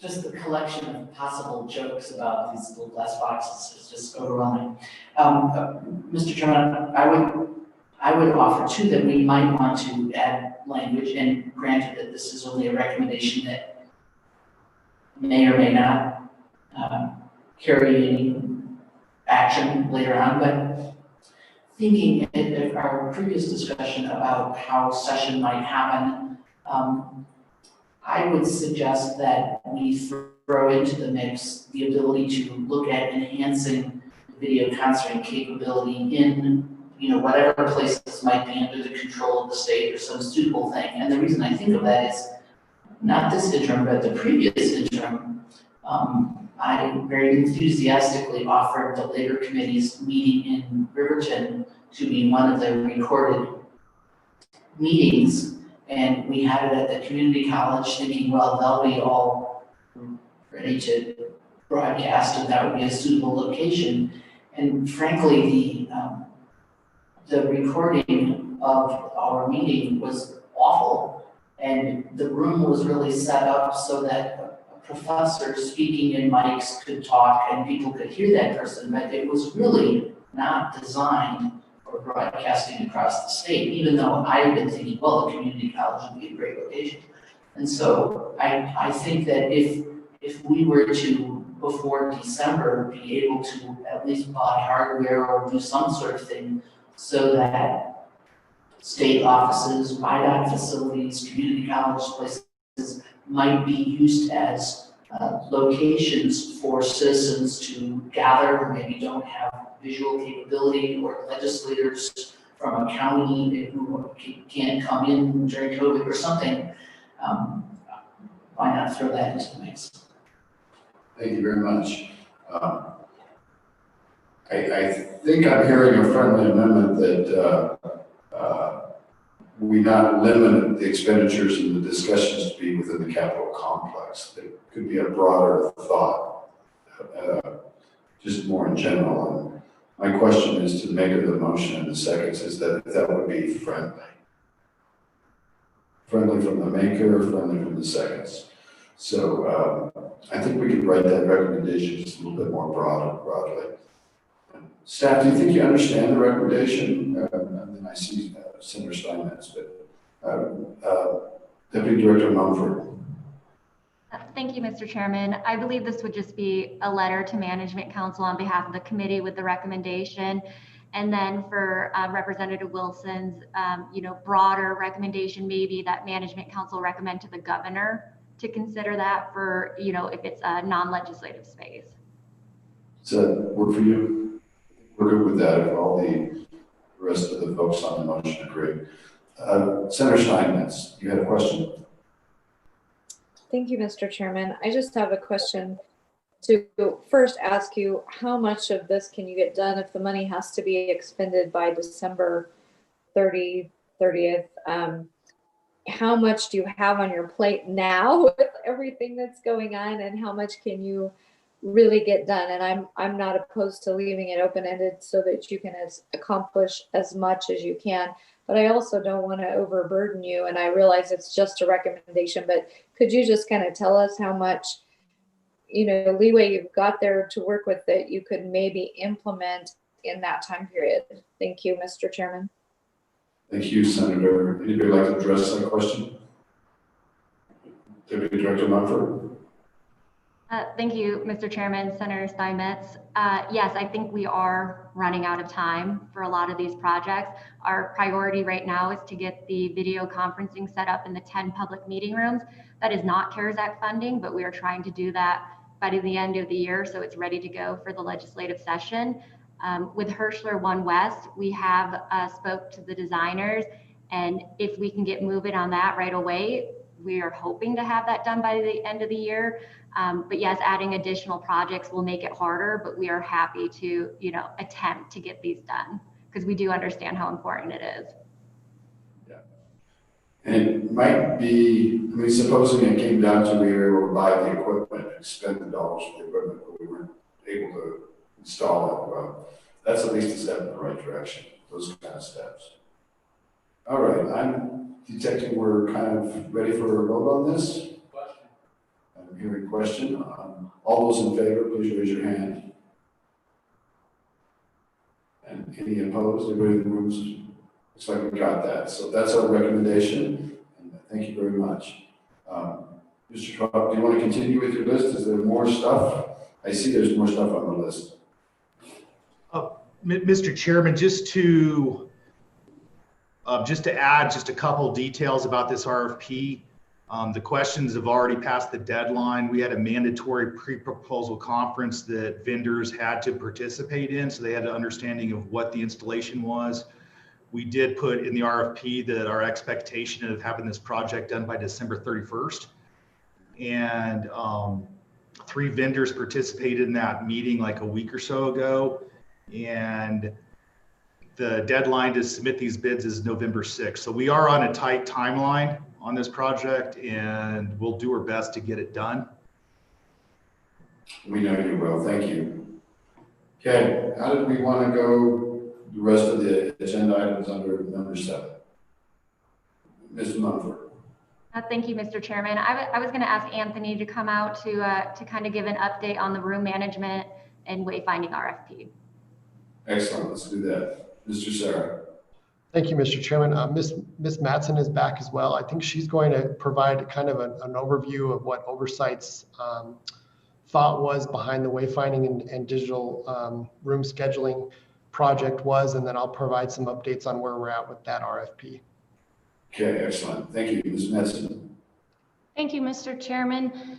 Just the collection of possible jokes about these little glass boxes is just overwhelming. Mr. Chairman, I would offer too that we might want to add language, and granted that this is only a recommendation that may or may not carry any action later on, but thinking in our previous discussion about how session might happen, I would suggest that we throw into the mix the ability to look at enhancing video conferencing capability in, whatever places might be under the control of the state or some suitable thing. And the reason I think of that is not this interim, but the previous interim. I very enthusiastically offered the Labor Committee's meeting in Riverton to be one of the recorded meetings. And we had it at the community college thinking, well, they'll be all ready to broadcast and that would be a suitable location. And frankly, the recording of our meeting was awful. And the room was really set up so that a professor speaking in mics could talk and people could hear that person, but it was really not designed for broadcasting across the state, even though I had been thinking, well, the community college would be a great location. And so I think that if we were to, before December, be able to at least buy hardware or do some sort of thing so that state offices, IDOT facilities, community college places might be used as locations for citizens to gather who maybe don't have visual capability, or legislators from a county who can't come in during COVID or something. Why not throw that into the mix? Thank you very much. I think I'm hearing a friendly amendment that we not limit the expenditures and the discussions to be within the Capitol complex. It could be a broader thought, just more in general. And my question is to the maker of the motion and the seconds is that would be friendly. Friendly from the maker, friendly from the seconds. So I think we could write that recommendation just a little bit more broadly. Staff, do you think you understand the recommendation? And then I see Senator Steinmetz, but Deputy Director Mumford. Thank you, Mr. Chairman. I believe this would just be a letter to Management Council on behalf of the committee with the recommendation. And then for Representative Wilson's, broader recommendation, maybe that Management Council recommend to the governor to consider that for, if it's a non-legislative space. Does that work for you? We're good with that if all the rest of the folks on the motion agree. Senator Steinmetz, you had a question? Thank you, Mr. Chairman. I just have a question to first ask you, how much of this can you get done if the money has to be expended by December 30th? How much do you have on your plate now with everything that's going on, and how much can you really get done? And I'm not opposed to leaving it open-ended so that you can accomplish as much as you can, but I also don't want to overburden you. And I realize it's just a recommendation, but could you just kind of tell us how much, leeway you've got there to work with that you could maybe implement in that time period? Thank you, Mr. Chairman. Thank you, Senator. Anybody like to address that question? Deputy Director Mumford. Thank you, Mr. Chairman, Senator Steinmetz. Yes, I think we are running out of time for a lot of these projects. Our priority right now is to get the video conferencing set up in the 10 public meeting rooms. That is not CARES Act funding, but we are trying to do that by the end of the year so it's ready to go for the legislative session. With Hirschler One West, we have spoke to the designers, and if we can get moving on that right away, we are hoping to have that done by the end of the year. But yes, adding additional projects will make it harder, but we are happy to, attempt to get these done because we do understand how important it is. Yeah. And it might be, supposing it came down to we were able to buy the equipment and spend the dollars for the equipment, but we weren't able to install it. Well, that's at least a step in the right direction, those kind of steps. All right, I'm detecting we're kind of ready for a vote on this. I'm hearing a question. All those in favor, please raise your hand. And any opposed? Everybody in the room? Looks like we got that. So that's our recommendation. And thank you very much. Mr. Schwab, do you want to continue with your list? Is there more stuff? I see there's more stuff on the list. Mr. Chairman, just to add just a couple details about this RFP. The questions have already passed the deadline. We had a mandatory pre-proposal conference that vendors had to participate in, so they had an understanding of what the installation was. We did put in the RFP that our expectation of having this project done by December 31st. And 3 vendors participated in that meeting like a week or so ago. And the deadline to submit these bids is November 6th. So we are on a tight timeline on this project, and we'll do our best to get it done. We know you will. Thank you. Okay, how did we want to go the rest of the agenda items under number 7? Ms. Mumford. Thank you, Mr. Chairman. I was going to ask Anthony to come out to kind of give an update on the room management and wayfinding RFP. Excellent. Let's do that. Mr. Sarah. Thank you, Mr. Chairman. Ms. Matson is back as well. I think she's going to provide kind of an overview of what Oversight's thought was behind the wayfinding and digital room scheduling project was, and then I'll provide some updates on where we're at with that RFP. Okay, excellent. Thank you, Ms. Matson. Thank you, Mr. Chairman.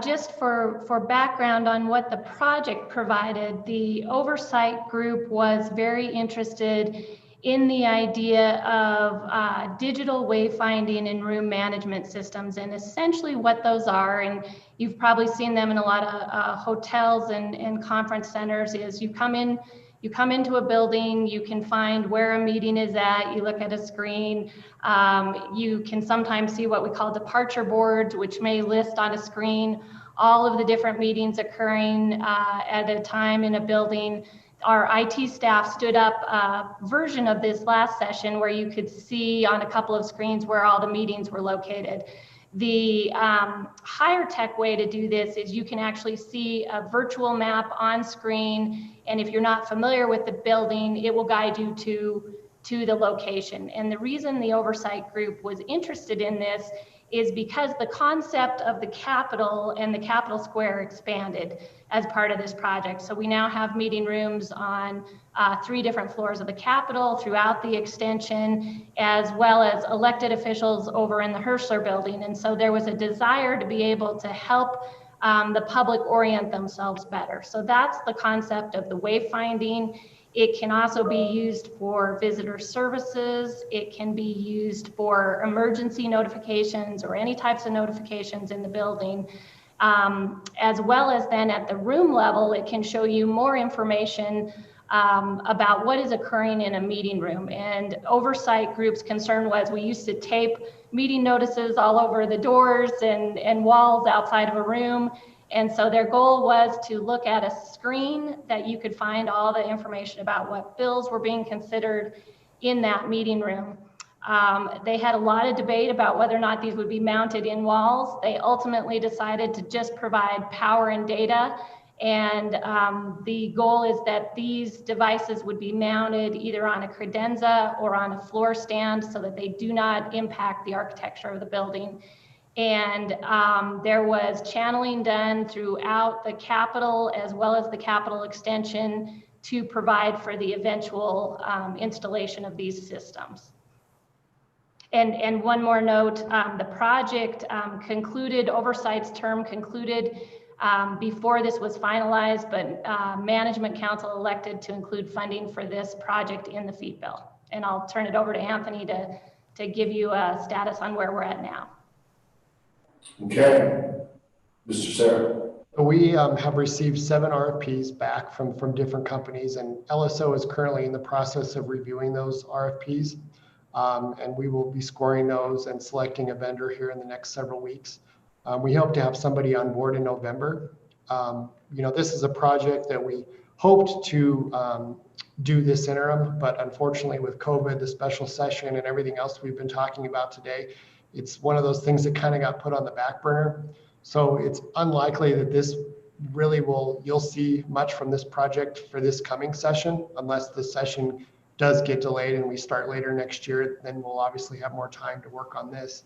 Just for background on what the project provided, the Oversight Group was very interested in the idea of digital wayfinding and room management systems, and essentially what those are, and you've probably seen them in a lot of hotels and conference centers, is you come into a building, you can find where a meeting is at, you look at a screen, you can sometimes see what we call departure boards, which may list on a screen all of the different meetings occurring at a time in a building. Our IT staff stood up a version of this last session where you could see on a couple of screens where all the meetings were located. The higher tech way to do this is you can actually see a virtual map on screen, and if you're not familiar with the building, it will guide you to the location. And the reason the Oversight Group was interested in this is because the concept of the Capitol and the Capitol Square expanded as part of this project. So we now have meeting rooms on 3 different floors of the Capitol throughout the extension, as well as elected officials over in the Herschler building. And so there was a desire to be able to help the public orient themselves better. So that's the concept of the wayfinding. It can also be used for visitor services. It can be used for emergency notifications or any types of notifications in the building. As well as then at the room level, it can show you more information about what is occurring in a meeting room. And Oversight Group's concern was we used to tape meeting notices all over the doors and walls outside of a room. And so their goal was to look at a screen that you could find all the information about what bills were being considered in that meeting room. They had a lot of debate about whether or not these would be mounted in walls. They ultimately decided to just provide power and data. And the goal is that these devices would be mounted either on a credenza or on a floor stand so that they do not impact the architecture of the building. And there was channeling done throughout the Capitol as well as the Capitol extension to provide for the eventual installation of these systems. And one more note, the project concluded, Oversight's term concluded before this was finalized, but Management Council elected to include funding for this project in the feed bill. And I'll turn it over to Anthony to give you a status on where we're at now. Okay, Mr. Sarah. We have received 7 RFPs back from different companies, and LSO is currently in the process of reviewing those RFPs. And we will be scoring those and selecting a vendor here in the next several weeks. We hope to have somebody on board in November. This is a project that we hoped to do this interim, but unfortunately with COVID, the special session and everything else we've been talking about today, it's one of those things that kind of got put on the back burner. So it's unlikely that this really you'll see much from this project for this coming session, unless the session does get delayed and we start later next year, then we'll obviously have more time to work on this.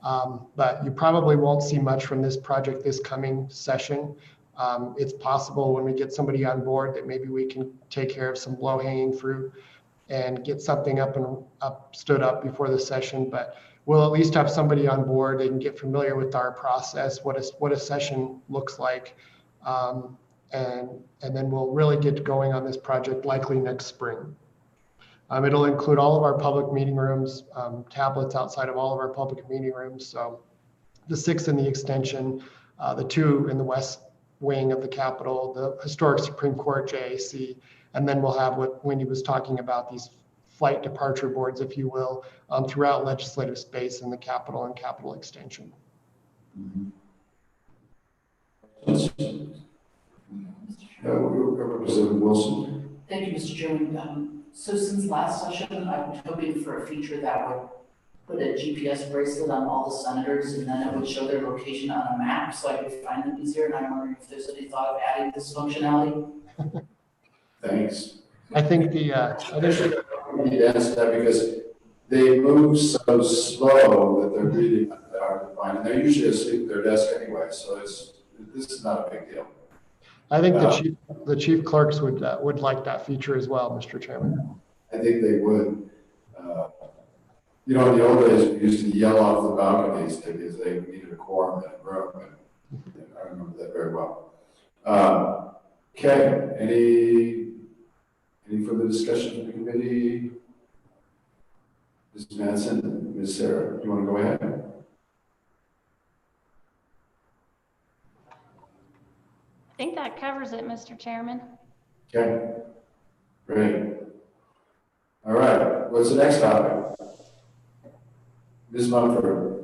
But you probably won't see much from this project this coming session. It's possible when we get somebody on board that maybe we can take care of some low hanging fruit and get something stood up before the session. But we'll at least have somebody on board and get familiar with our process, what a session looks like. And then we'll really get going on this project likely next spring. It'll include all of our public meeting rooms, tablets outside of all of our public meeting rooms. So the 6 in the extension, the 2 in the west wing of the Capitol, the historic Supreme Court JAC, and then we'll have what Wendy was talking about, these flight departure boards, if you will, throughout legislative space in the Capitol and Capitol Extension. Representative Wilson. Thank you, Mr. Chairman. So since last session, I was hoping for a feature that would put a GPS bracelet on all the senators, and then it would show their location on a map so I could find them easier. And I'm wondering if there's any thought of adding this functionality. Thanks. I think we need to answer that because they move so slow that they're really hard to find, and they're usually asleep at their desk anyway. So this is not a big deal. I think the chief clerks would like that feature as well, Mr. Chairman. I think they would. In the old days, we used to yell off the balconies because they needed a quorum in a room. And I remember that very well. Okay, any further discussion from the committee? Ms. Manson, Ms. Sarah, do you want to go ahead? I think that covers it, Mr. Chairman. Okay, great. All right, what's the next topic? Ms. Mumford.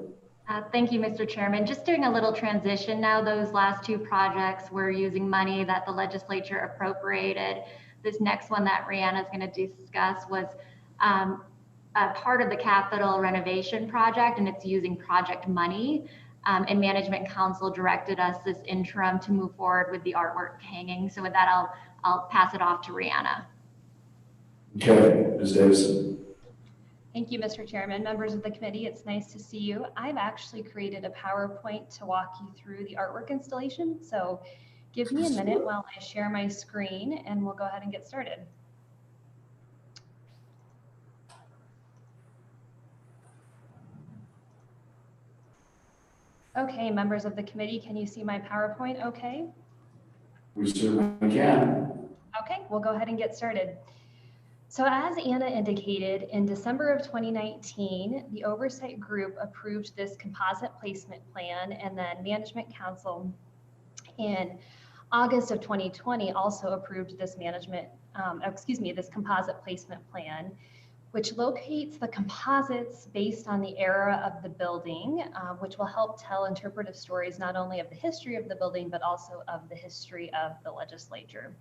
Thank you, Mr. Chairman. Just doing a little transition now. Those last 2 projects were using money that the legislature appropriated. This next one that Rihanna is going to discuss was a part of the Capitol renovation project, and it's using project money. And Management Council directed us this interim to move forward with the artwork hanging. So with that, I'll pass it off to Rihanna. Okay, Ms. Davison. Thank you, Mr. Chairman. Members of the committee, it's nice to see you. I've actually created a PowerPoint to walk you through the artwork installation. So give me a minute while I share my screen and we'll go ahead and get started. Okay, members of the committee, can you see my PowerPoint okay? We certainly can. Okay, we'll go ahead and get started. So as Anna indicated, in December of 2019, the Oversight Group approved this composite placement plan, and then Management Council in August of 2020 also approved this this composite placement plan, which locates the composites based on the era of the building, which will help tell interpretive stories not only of the history of the building, but also of the history of the legislature.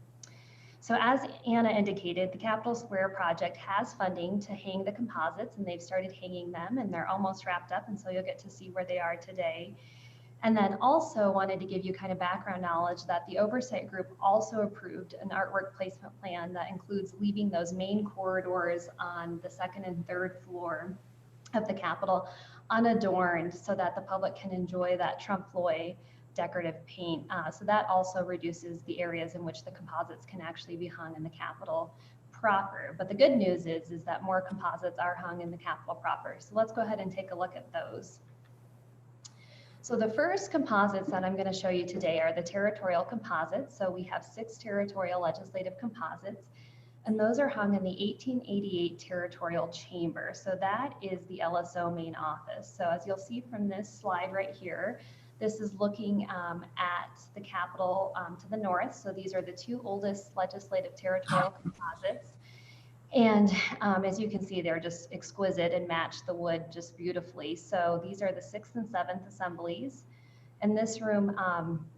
So as Anna indicated, the Capitol Square project has funding to hang the composites, and they've started hanging them, and they're almost wrapped up, and so you'll get to see where they are today. And then also wanted to give you kind of background knowledge that the Oversight Group also approved an artwork placement plan that includes leaving those main corridors on the 2nd and 3rd floor of the Capitol unadorned so that the public can enjoy that trompe-l'oeil decorative paint. So that also reduces the areas in which the composites can actually be hung in the Capitol proper. But the good news is that more composites are hung in the Capitol proper. So let's go ahead and take a look at those. So the first composites that I'm going to show you today are the territorial composites. So we have 6 territorial legislative composites, and those are hung in the 1888 territorial chamber. So that is the LSO main office. So as you'll see from this slide right here, this is looking at the Capitol to the north. So these are the 2 oldest legislative territorial composites. And as you can see, they're just exquisite and match the wood just beautifully. So these are the 6th and 7th assemblies. And this room,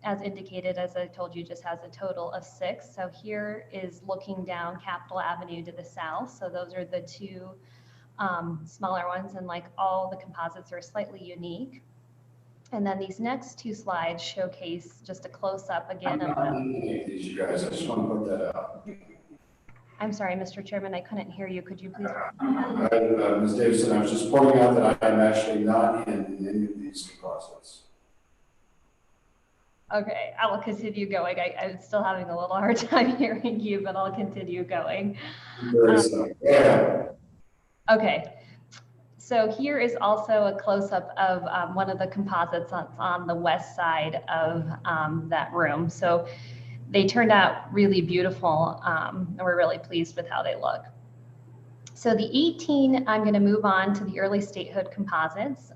as indicated, as I told you, just has a total of 6. So here is looking down Capitol Avenue to the south. So those are the 2 smaller ones. And like all the composites are slightly unique. And then these next 2 slides showcase just a close-up again. I'm not looking at these, you guys. I just want to put that out. I'm sorry, Mr. Chairman, I couldn't hear you. Could you please? Ms. Davidson, I was just pointing out that I am actually not in any of these composites. Okay, I will continue going. I'm still having a little hard time hearing you, but I'll continue going. Very sorry. Yeah. Okay, so here is also a close-up of one of the composites on the west side of that room. So they turned out really beautiful, and we're really pleased with how they look. So the 18, I'm going to move on to the early statehood composites.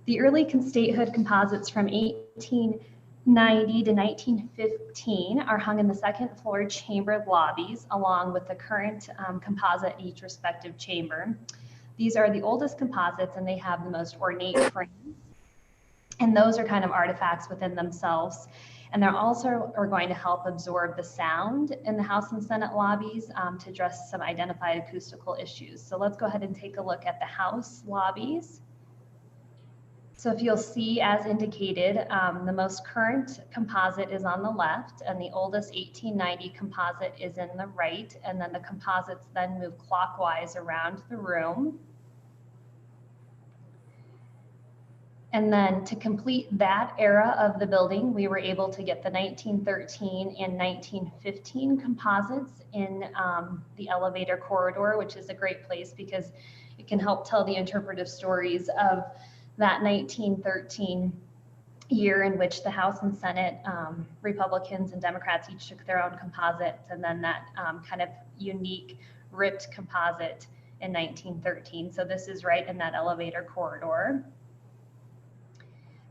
The early statehood composites from 1890 to 1915 are hung in the second floor chambered lobbies, along with the current composite in each respective chamber. These are the oldest composites, and they have the most ornate frames. And those are kind of artifacts within themselves. And they're also are going to help absorb the sound in the House and Senate lobbies to address some identified acoustical issues. So let's go ahead and take a look at the House lobbies. So if you'll see, as indicated, the most current composite is on the left, and the oldest 1890 composite is in the right, and then the composites then move clockwise around the room. And then to complete that era of the building, we were able to get the 1913 and 1915 composites in the elevator corridor, which is a great place because it can help tell the interpretive stories of that 1913 year in which the House and Senate Republicans and Democrats each took their own composites, and then that kind of unique ripped composite in 1913. So this is right in that elevator corridor.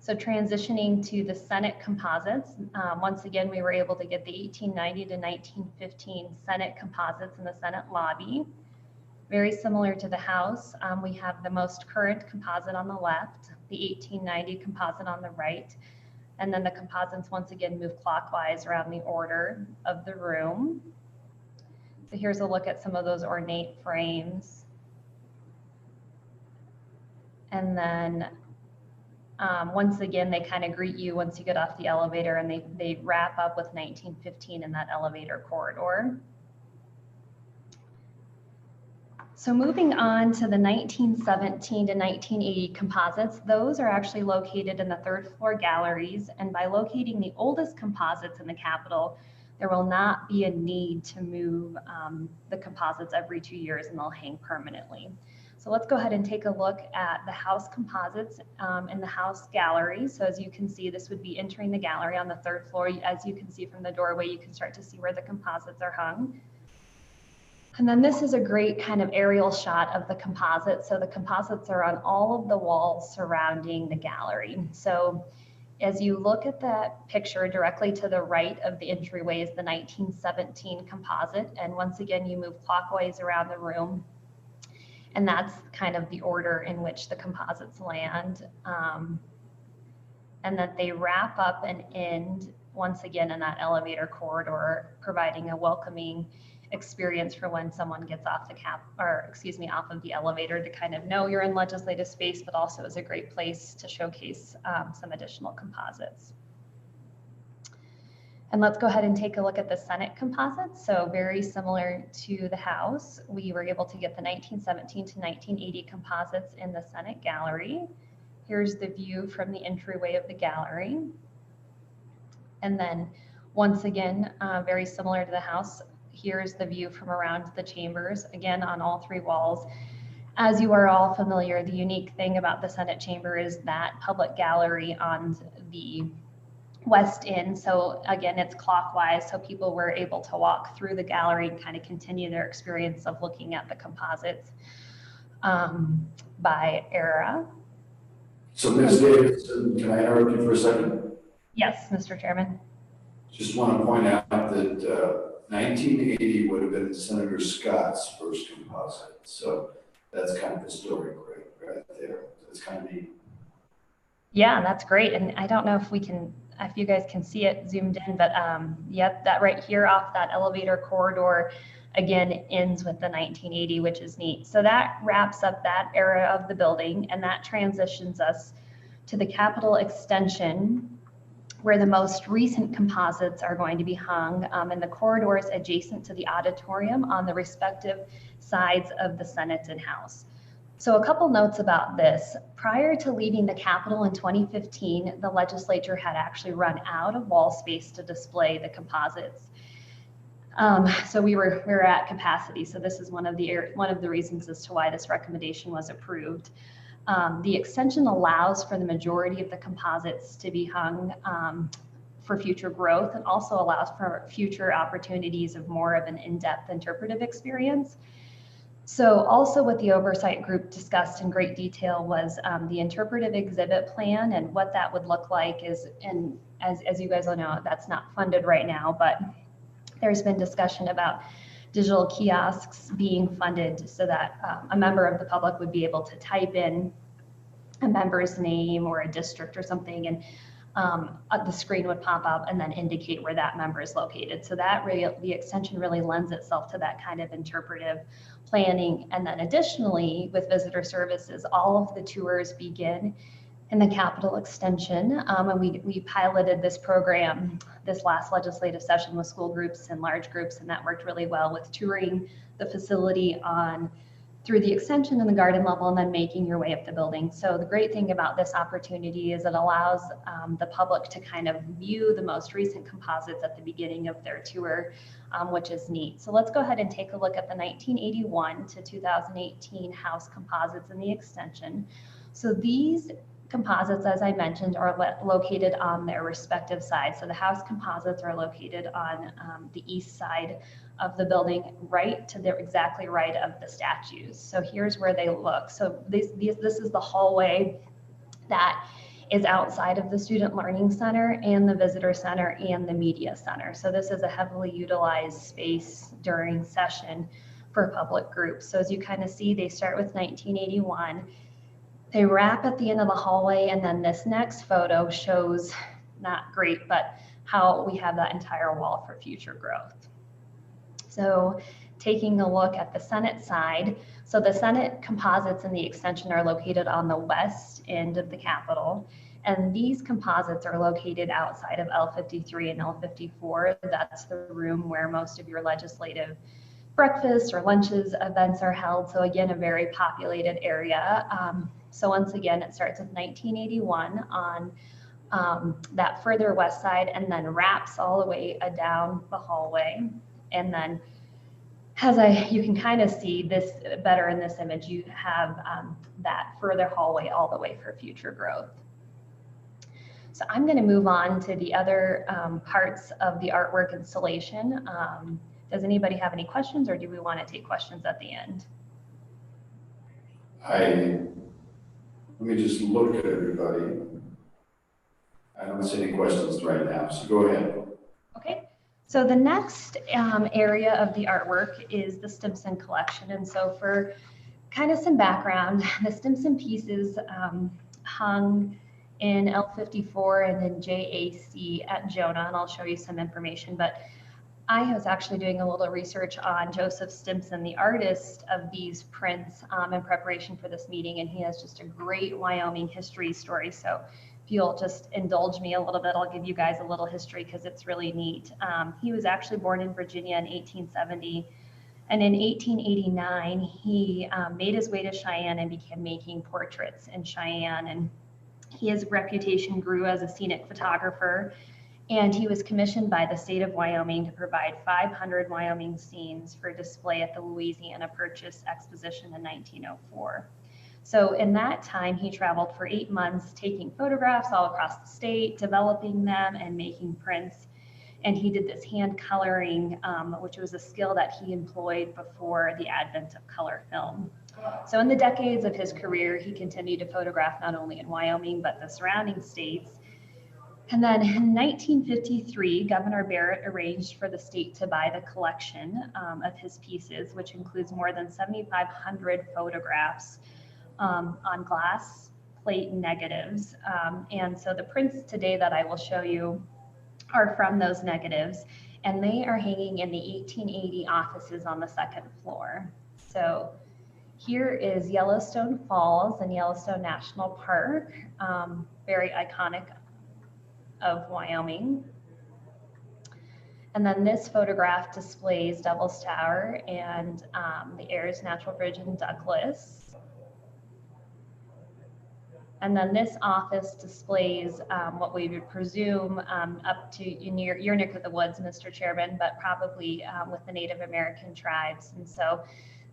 So transitioning to the Senate composites, once again, we were able to get the 1890 to 1915 Senate composites in the Senate lobby. Very similar to the House, we have the most current composite on the left, the 1890 composite on the right, and then the composites once again move clockwise around the order of the room. So here's a look at some of those ornate frames. And then once again, they kind of greet you once you get off the elevator, and they wrap up with 1915 in that elevator corridor. So moving on to the 1917 to 1980 composites, those are actually located in the third floor galleries. And by locating the oldest composites in the Capitol, there will not be a need to move the composites every 2 years, and they'll hang permanently. So let's go ahead and take a look at the House composites in the House gallery. So as you can see, this would be entering the gallery on the third floor. As you can see from the doorway, you can start to see where the composites are hung. And then this is a great kind of aerial shot of the composites. So the composites are on all of the walls surrounding the gallery. So as you look at that picture directly to the right of the entryway is the 1917 composite. And once again, you move clockwise around the room. And that's kind of the order in which the composites land. And that they wrap up and end once again in that elevator corridor, providing a welcoming experience for when someone gets off the off of the elevator to kind of know you're in legislative space, but also is a great place to showcase some additional composites. And let's go ahead and take a look at the Senate composites. So very similar to the House, we were able to get the 1917 to 1980 composites in the Senate gallery. Here's the view from the entryway of the gallery. And then once again, very similar to the House, here's the view from around the chambers, again on all three walls. As you are all familiar, the unique thing about the Senate chamber is that public gallery on the west end. So again, it's clockwise, so people were able to walk through the gallery and kind of continue their experience of looking at the composites by era. So Ms. Davidson, can I interrupt you for a second? Yes, Mr. Chairman. Just want to point out that 1980 would have been Senator Scott's first composite. So that's kind of historic right there. That's kind of neat. Yeah, that's great. And I don't know if you guys can see it zoomed in, but yep, that right here off that elevator corridor, again, ends with the 1980, which is neat. So that wraps up that era of the building, and that transitions us to the Capitol extension where the most recent composites are going to be hung in the corridors adjacent to the auditorium on the respective sides of the Senate and House. So a couple notes about this. Prior to leaving the Capitol in 2015, the legislature had actually run out of wall space to display the composites. So we were at capacity. So this is one of the reasons as to why this recommendation was approved. The extension allows for the majority of the composites to be hung for future growth, and also allows for future opportunities of more of an in-depth interpretive experience. So also what the oversight group discussed in great detail was the interpretive exhibit plan, and what that would look like is, and as you guys all know, that's not funded right now, but there's been discussion about digital kiosks being funded so that a member of the public would be able to type in a member's name or a district or something, and the screen would pop up and then indicate where that member is located. So that the extension really lends itself to that kind of interpretive planning. And then additionally, with visitor services, all of the tours begin in the Capitol extension. And we piloted this program this last legislative session with school groups and large groups, and that worked really well with touring the facility through the extension and the garden level, and then making your way up the building. So the great thing about this opportunity is it allows the public to kind of view the most recent composites at the beginning of their tour, which is neat. So let's go ahead and take a look at the 1981 to 2018 House composites in the extension. So these composites, as I mentioned, are located on their respective sides. So the House composites are located on the east side of the building, right to the exactly right of the statues. So here's where they look. So this is the hallway that is outside of the Student Learning Center and the Visitor Center and the Media Center. So this is a heavily utilized space during session for public groups. So as you kind of see, they start with 1981. They wrap at the end of the hallway, and then this next photo shows, not great, but how we have that entire wall for future growth. So taking a look at the Senate side, so the Senate composites in the extension are located on the west end of the Capitol, and these composites are located outside of L53 and L54. That's the room where most of your legislative breakfast or lunches events are held. So again, a very populated area. So once again, it starts with 1981 on that further west side, and then wraps all the way down the hallway. And then you can kind of see this better in this image, you have that further hallway all the way for future growth. So I'm going to move on to the other parts of the artwork installation. Does anybody have any questions, or do we want to take questions at the end? Let me just look at everybody. I don't see any questions right now, so go ahead. Okay. So the next area of the artwork is the Stimson collection. And so for kind of some background, the Stimson pieces hung in L54 and then JAC at Jonah, and I'll show you some information. But I was actually doing a little research on Joseph Stimson, the artist of these prints, in preparation for this meeting, and he has just a great Wyoming history story. So if you'll just indulge me a little bit, I'll give you guys a little history because it's really neat. He was actually born in Virginia in 1870, and in 1889, he made his way to Cheyenne and began making portraits in Cheyenne, and his reputation grew as a scenic photographer. And he was commissioned by the state of Wyoming to provide 500 Wyoming scenes for display at the Louisiana Purchase Exposition in 1904. So in that time, he traveled for 8 months, taking photographs all across the state, developing them and making prints. And he did this hand coloring, which was a skill that he employed before the advent of color film. So in the decades of his career, he continued to photograph not only in Wyoming, but the surrounding states. And then in 1953, Governor Barrett arranged for the state to buy the collection of his pieces, which includes more than 7,500 photographs on glass plate negatives. And so the prints today that I will show you are from those negatives, and they are hanging in the 1880 offices on the second floor. So here is Yellowstone Falls and Yellowstone National Park, very iconic of Wyoming. And then this photograph displays Devil's Tower and the Ayers Natural Bridge in Douglas. And then this office displays what we would presume up to your neck of the woods, Mr. Chairman, but probably with the Native American tribes. And so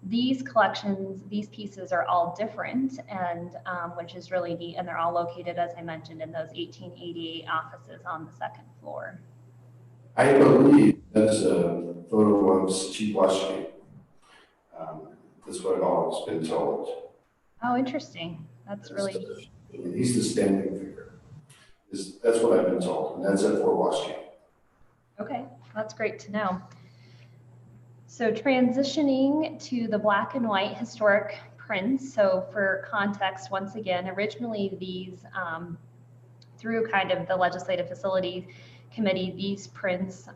these collections, these pieces are all different, and which is really neat. And they're all located, as I mentioned, in those 1888 offices on the second floor. I believe that's a photo of Chief Washington. That's what I've always been told. Oh, interesting. That's really. He's the standing figure. That's what I've been told, and that's at Fort Washington. Okay, that's great to know. So transitioning to the black and white historic prints. So for context, once again, originally these, through kind of the Legislative Facility Committee, these prints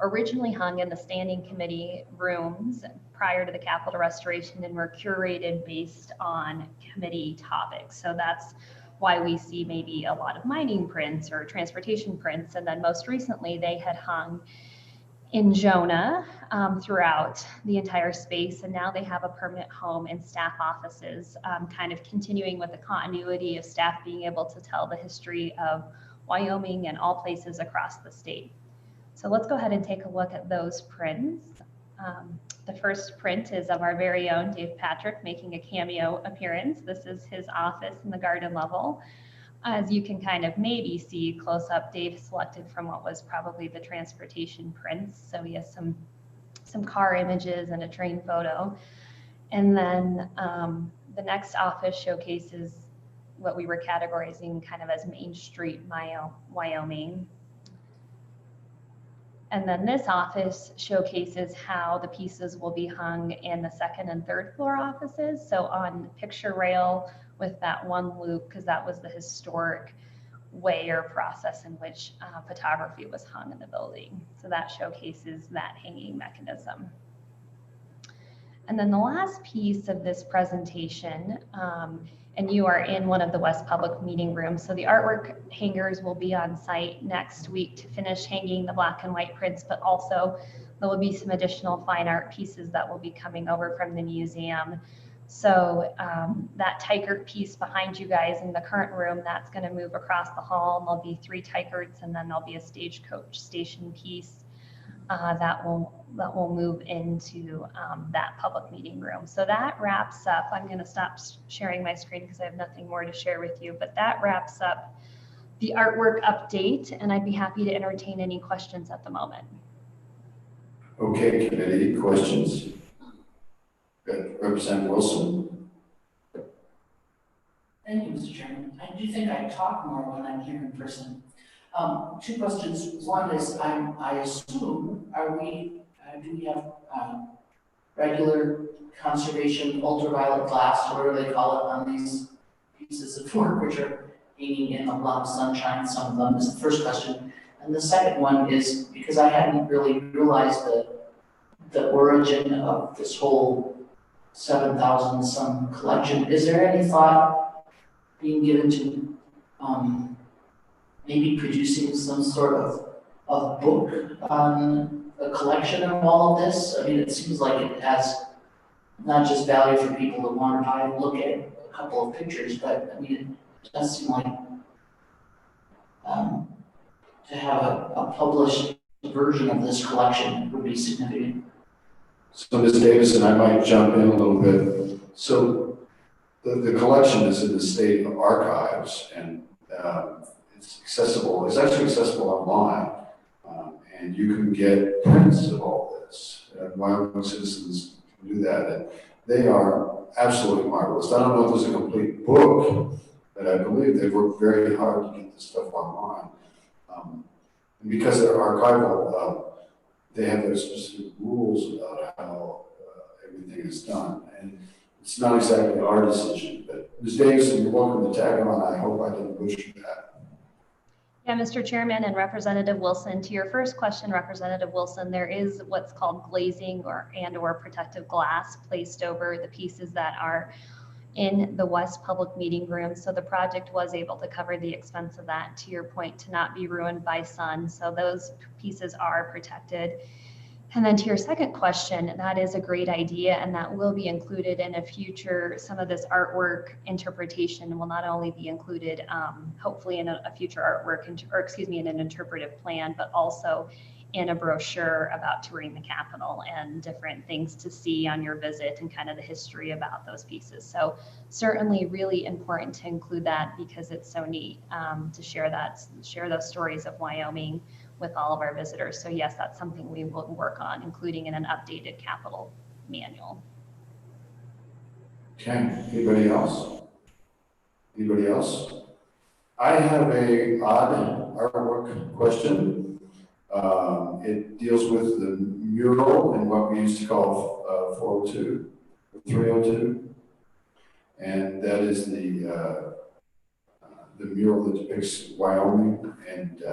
originally hung in the standing committee rooms prior to the Capitol restoration and were curated based on committee topics. So that's why we see maybe a lot of mining prints or transportation prints. And then most recently they had hung in Jonah throughout the entire space. And now they have a permanent home and staff offices, kind of continuing with the continuity of staff being able to tell the history of Wyoming and all places across the state. So let's go ahead and take a look at those prints. The first print is of our very own Dave Patrick making a cameo appearance. This is his office in the garden level. As you can kind of maybe see close up, Dave selected from what was probably the transportation prints. So he has some car images and a train photo. And then the next office showcases what we were categorizing kind of as Main Street, Wyoming. And then this office showcases how the pieces will be hung in the second and third floor offices. So on picture rail with that one loop, because that was the historic way or process in which photography was hung in the building. So that showcases that hanging mechanism. And then the last piece of this presentation, and you are in one of the West Public Meeting Rooms. So the artwork hangers will be on site next week to finish hanging the black and white prints, but also there will be some additional fine art pieces that will be coming over from the museum. So that Teichert piece behind you guys in the current room, that's going to move across the hall, and there'll be 3 Teicherts, and then there'll be a stagecoach station piece that will move into that public meeting room. So that wraps up. I'm going to stop sharing my screen because I have nothing more to share with you, but that wraps up the artwork update, and I'd be happy to entertain any questions at the moment. Okay, committee questions? Representative Wilson. Thank you, Mr. Chairman. I do think I talk more when I'm here in person. 2 questions. One is, I assume, do we have regular conservation ultraviolet glass, or whatever they call it, on these pieces of work, which are hanging in a lot of sunshine, some of them, is the first question. And the second one is, because I hadn't really realized the origin of this whole 7,000 some collection, is there any thought being given to maybe producing some sort of book on a collection of all of this? I mean, it seems like it has not just value for people that want to buy and look at a couple of pictures, but I mean, it does seem like to have a published version of this collection would be significant. So Ms. Davison, I might jump in a little bit. So the collection is in the State Archives, and it's accessible. It's actually accessible online, and you can get prints of all this. Wyoming citizens can do that, and they are absolutely marvelous. I don't know if there's a complete book, but I believe they've worked very hard to get this stuff online. And because they're archival, they have their specific rules about how everything is done. And it's not exactly our decision, but Ms. Davison, you're welcome to tag on. I hope I didn't butcher that. Yeah, Mr. Chairman and Representative Wilson, to your first question, Representative Wilson, there is what's called glazing or protective glass placed over the pieces that are in the West Public Meeting Room. So the project was able to cover the expense of that, to your point, to not be ruined by sun. So those pieces are protected. And then to your second question, that is a great idea, and that will be included in a future, some of this artwork interpretation will not only be included, hopefully in a future artwork, in an interpretive plan, but also in a brochure about touring the Capitol and different things to see on your visit and kind of the history about those pieces. So certainly really important to include that because it's so neat to share those stories of Wyoming with all of our visitors. So yes, that's something we will work on, including in an updated Capitol manual. Okay, anybody else? Anybody else? I have a odd artwork question. It deals with the mural in what we used to call 402, 302. And that is the mural that depicts Wyoming. And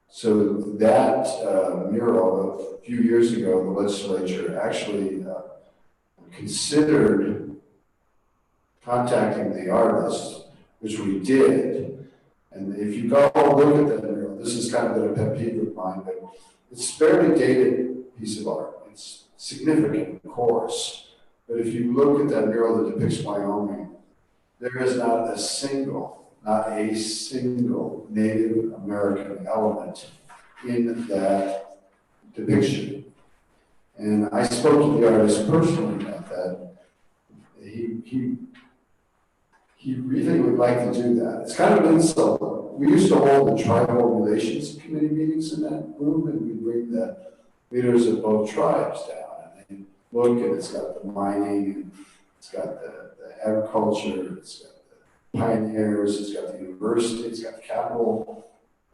so that mural, a few years ago, the legislature actually considered contacting the artist, which we did. And if you go look at that mural, this is kind of been a pet peeve of mine, but it's a fairly dated piece of art. It's significant, of course. But if you look at that mural that depicts Wyoming, there is not a single Native American element in that depiction. And I spoke to the artist personally about that. He really would like to do that. It's kind of an insult. We used to hold the tribal relations committee meetings in that room, and we bring the leaders of both tribes down. And they look, and it's got the mining, and it's got the agriculture, it's got the pioneers, it's got the university, it's got the Capitol.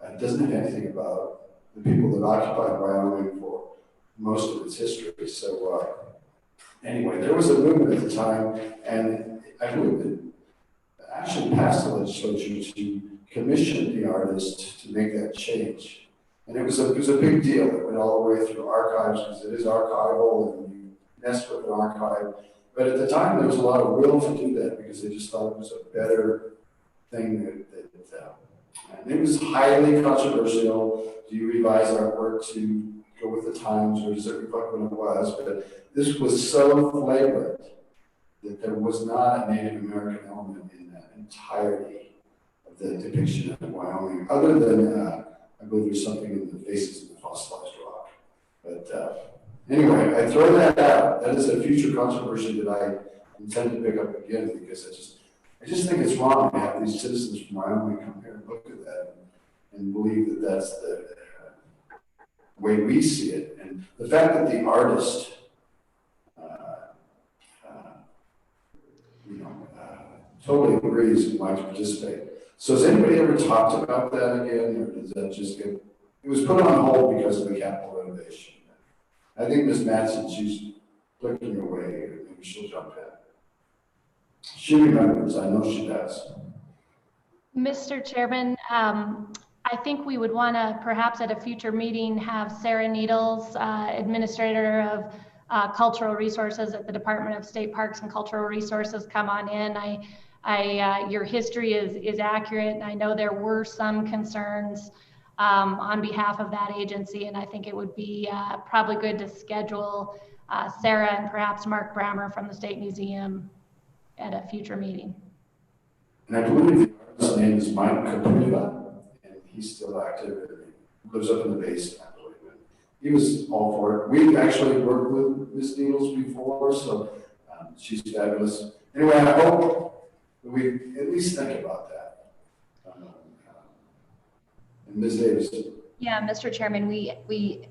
It doesn't have anything about the people that occupied Wyoming for most of its history. So anyway, there was a movement at the time, and I believe it actually passed the legislature to commission the artist to make that change. And it was a big deal. It went all the way through archives because it is archival and you mess with an archive. But at the time, there was a lot of will to do that because they just thought it was a better thing and it was highly controversial. Do you revise artwork to go with the times, or does it reflect what it was? But this was so flagrant that there was not a Native American element in that entirety of the depiction of Wyoming, other than I believe there's something in the faces of the fossilized rock. But anyway, I throw that out. That is a future controversy that I intend to pick up again because I just think it's wrong to have these citizens from Wyoming come here and look at that and believe that that's the way we see it. And the fact that the artist, totally agrees and wants to participate. So has anybody ever talked about that again, or does that just get? It was put on hold because of the Capitol renovation. I think Ms. Matson, she's flicking away here. Maybe she'll jump in. She remembers. I know she does. Mr. Chairman, I think we would want to perhaps at a future meeting have Sarah Needles, Administrator of Cultural Resources at the Department of State Parks and Cultural Resources, come on in. Your history is accurate, and I know there were some concerns on behalf of that agency, and I think it would be probably good to schedule Sarah and perhaps Mark Brammer from the State Museum at a future meeting. And I believe the artist's name is Mike Caputa, and he's still active. He lives up in the basin, I believe. He was all for it. We've actually worked with Ms. Needles before, so she's fabulous. Anyway, I hope that we at least think about that. And Ms. Davis. Yeah, Mr. Chairman, we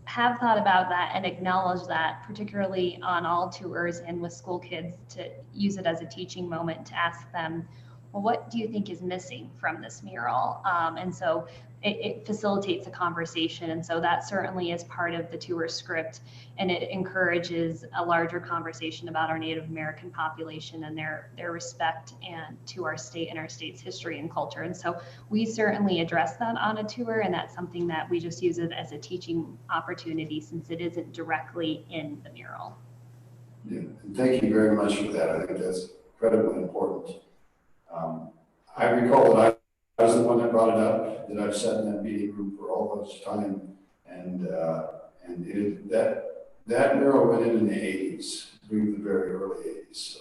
have thought about that and acknowledge that, particularly on all tours and with school kids, to use it as a teaching moment to ask them, well, what do you think is missing from this mural? And so it facilitates a conversation. And so that certainly is part of the tour script, and it encourages a larger conversation about our Native American population and their respect and to our state and our state's history and culture. And so we certainly address that on a tour, and that's something that we just use it as a teaching opportunity since it isn't directly in the mural. Yeah, and thank you very much for that. I think that's incredibly important. I recall that I was the one that brought it up, that I've sat in that meeting room for all this time, and that mural went in the 80s, through the very early 80s. So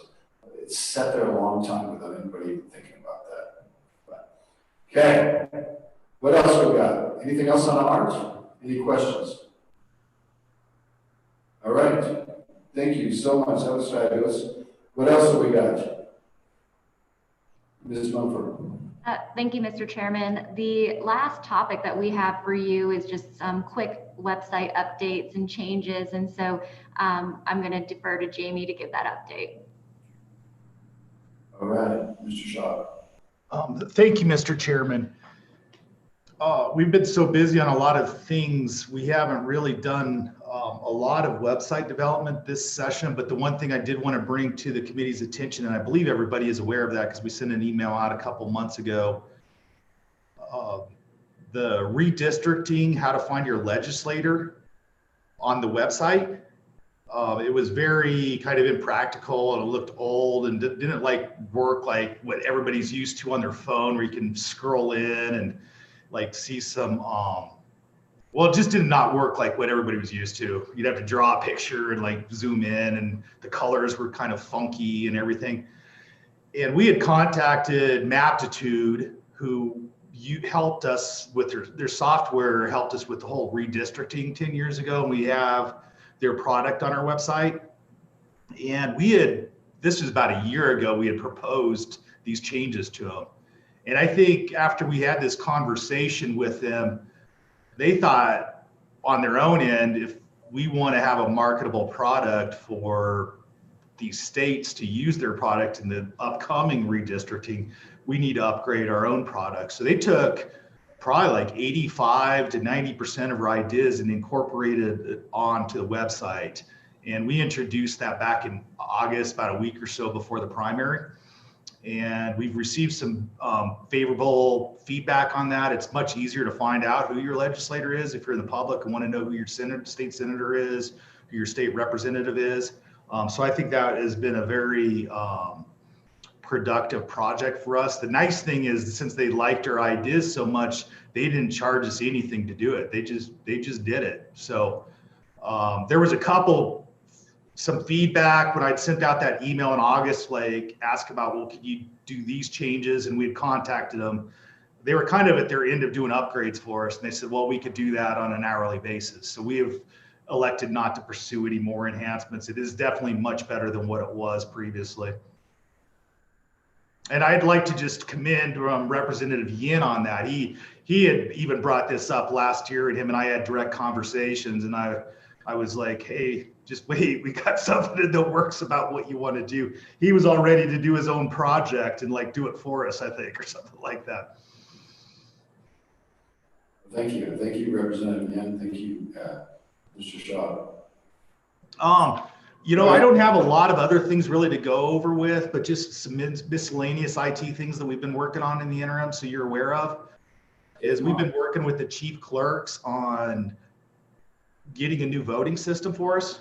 it's sat there a long time without anybody even thinking about that. But, okay, what else we got? Anything else on art? Any questions? All right, thank you so much. That was fabulous. What else have we got? Ms. Mumford. Thank you, Mr. Chairman. The last topic that we have for you is just some quick website updates and changes. And so I'm going to defer to Jamie to give that update. All right, Mr. Shaw. Thank you, Mr. Chairman. We've been so busy on a lot of things, we haven't really done a lot of website development this session, but the one thing I did want to bring to the committee's attention, and I believe everybody is aware of that because we sent an email out a couple months ago, the redistricting, how to find your legislator on the website. It was very kind of impractical and it looked old and didn't like work like what everybody's used to on their phone, where you can scroll in and like see some, well, it just did not work like what everybody was used to. You'd have to draw a picture and like zoom in, and the colors were kind of funky and everything. And we had contacted Maptitude, who helped us with their software, helped us with the whole redistricting 10 years ago. And we have their product on our website. And this was about a year ago, we had proposed these changes to them. And I think after we had this conversation with them, they thought on their own end, if we want to have a marketable product for these states to use their product in the upcoming redistricting, we need to upgrade our own product. So they took probably like 85 to 90% of our ideas and incorporated it onto the website. And we introduced that back in August, about a week or so before the primary. And we've received some favorable feedback on that. It's much easier to find out who your legislator is if you're in the public and want to know who your state senator is, who your state representative is. So I think that has been a very productive project for us. The nice thing is, since they liked our ideas so much, they didn't charge us anything to do it. They just did it. So there was some feedback when I'd sent out that email in August, like ask about, well, can you do these changes? And we had contacted them. They were kind of at their end of doing upgrades for us. And they said, well, we could do that on an hourly basis. So we have elected not to pursue any more enhancements. It is definitely much better than what it was previously. And I'd like to just commend Representative Yin on that. He had even brought this up last year, and him and I had direct conversations, and I was like, hey, just wait, we got something that works about what you want to do. He was all ready to do his own project and like do it for us, I think, or something like that. Thank you. Thank you, Representative Yin. Thank you, Mr. Shaw. I don't have a lot of other things really to go over with, but just some miscellaneous IT things that we've been working on in the interim, so you're aware of, is we've been working with the chief clerks on getting a new voting system for us.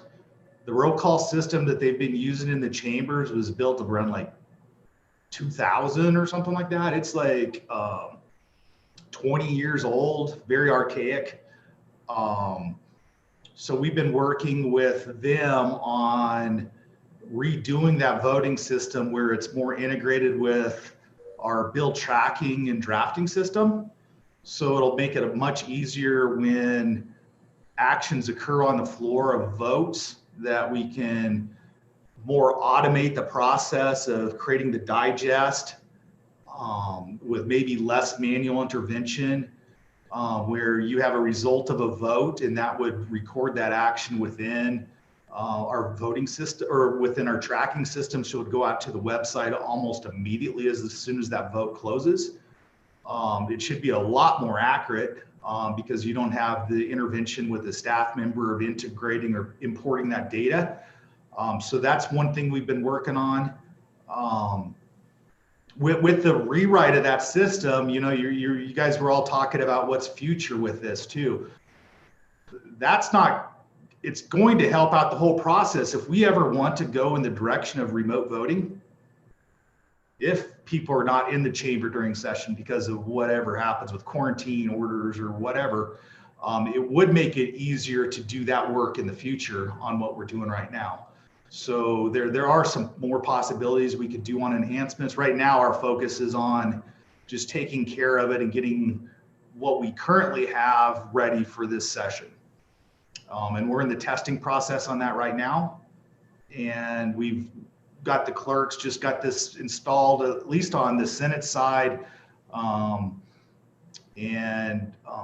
The roll call system that they've been using in the chambers was built around like 2000 or something like that. It's like 20 years old, very archaic. So we've been working with them on redoing that voting system where it's more integrated with our bill tracking and drafting system. So it'll make it much easier when actions occur on the floor of votes, that we can more automate the process of creating the digest with maybe less manual intervention, where you have a result of a vote and that would record that action within our voting system or within our tracking system. So it would go out to the website almost immediately as soon as that vote closes. It should be a lot more accurate because you don't have the intervention with the staff member of integrating or importing that data. So that's one thing we've been working on. With the rewrite of that system, you guys were all talking about what's future with this too. That's not it's going to help out the whole process. If we ever want to go in the direction of remote voting, if people are not in the chamber during session because of whatever happens with quarantine orders or whatever, it would make it easier to do that work in the future on what we're doing right now. So there are some more possibilities we could do on enhancements. Right now, our focus is on just taking care of it and getting what we currently have ready for this session. And we're in the testing process on that right now. And we've got the clerks, just got this installed, at least on the Senate side.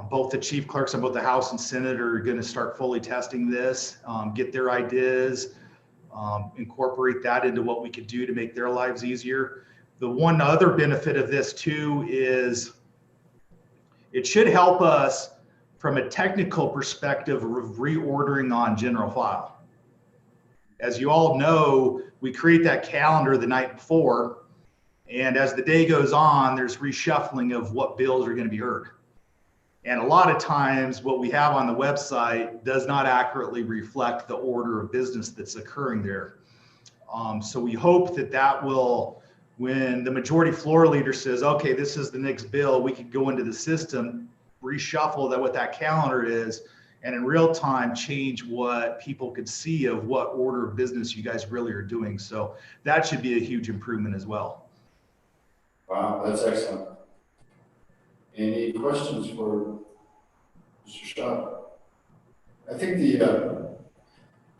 Both the chief clerks on both the House and Senate are going to start fully testing this, get their ideas, incorporate that into what we could do to make their lives easier. The one other benefit of this too is it should help us from a technical perspective of reordering on general file. As you all know, we create that calendar the night before, and as the day goes on, there's reshuffling of what bills are going to be heard. And a lot of times what we have on the website does not accurately reflect the order of business that's occurring there. So we hope that that will, when the majority floor leader says, okay, this is the next bill, we could go into the system, reshuffle that what that calendar is, and in real time change what people could see of what order of business you guys really are doing. So that should be a huge improvement as well. Wow, that's excellent. Any questions for Mr. Shaw? I think the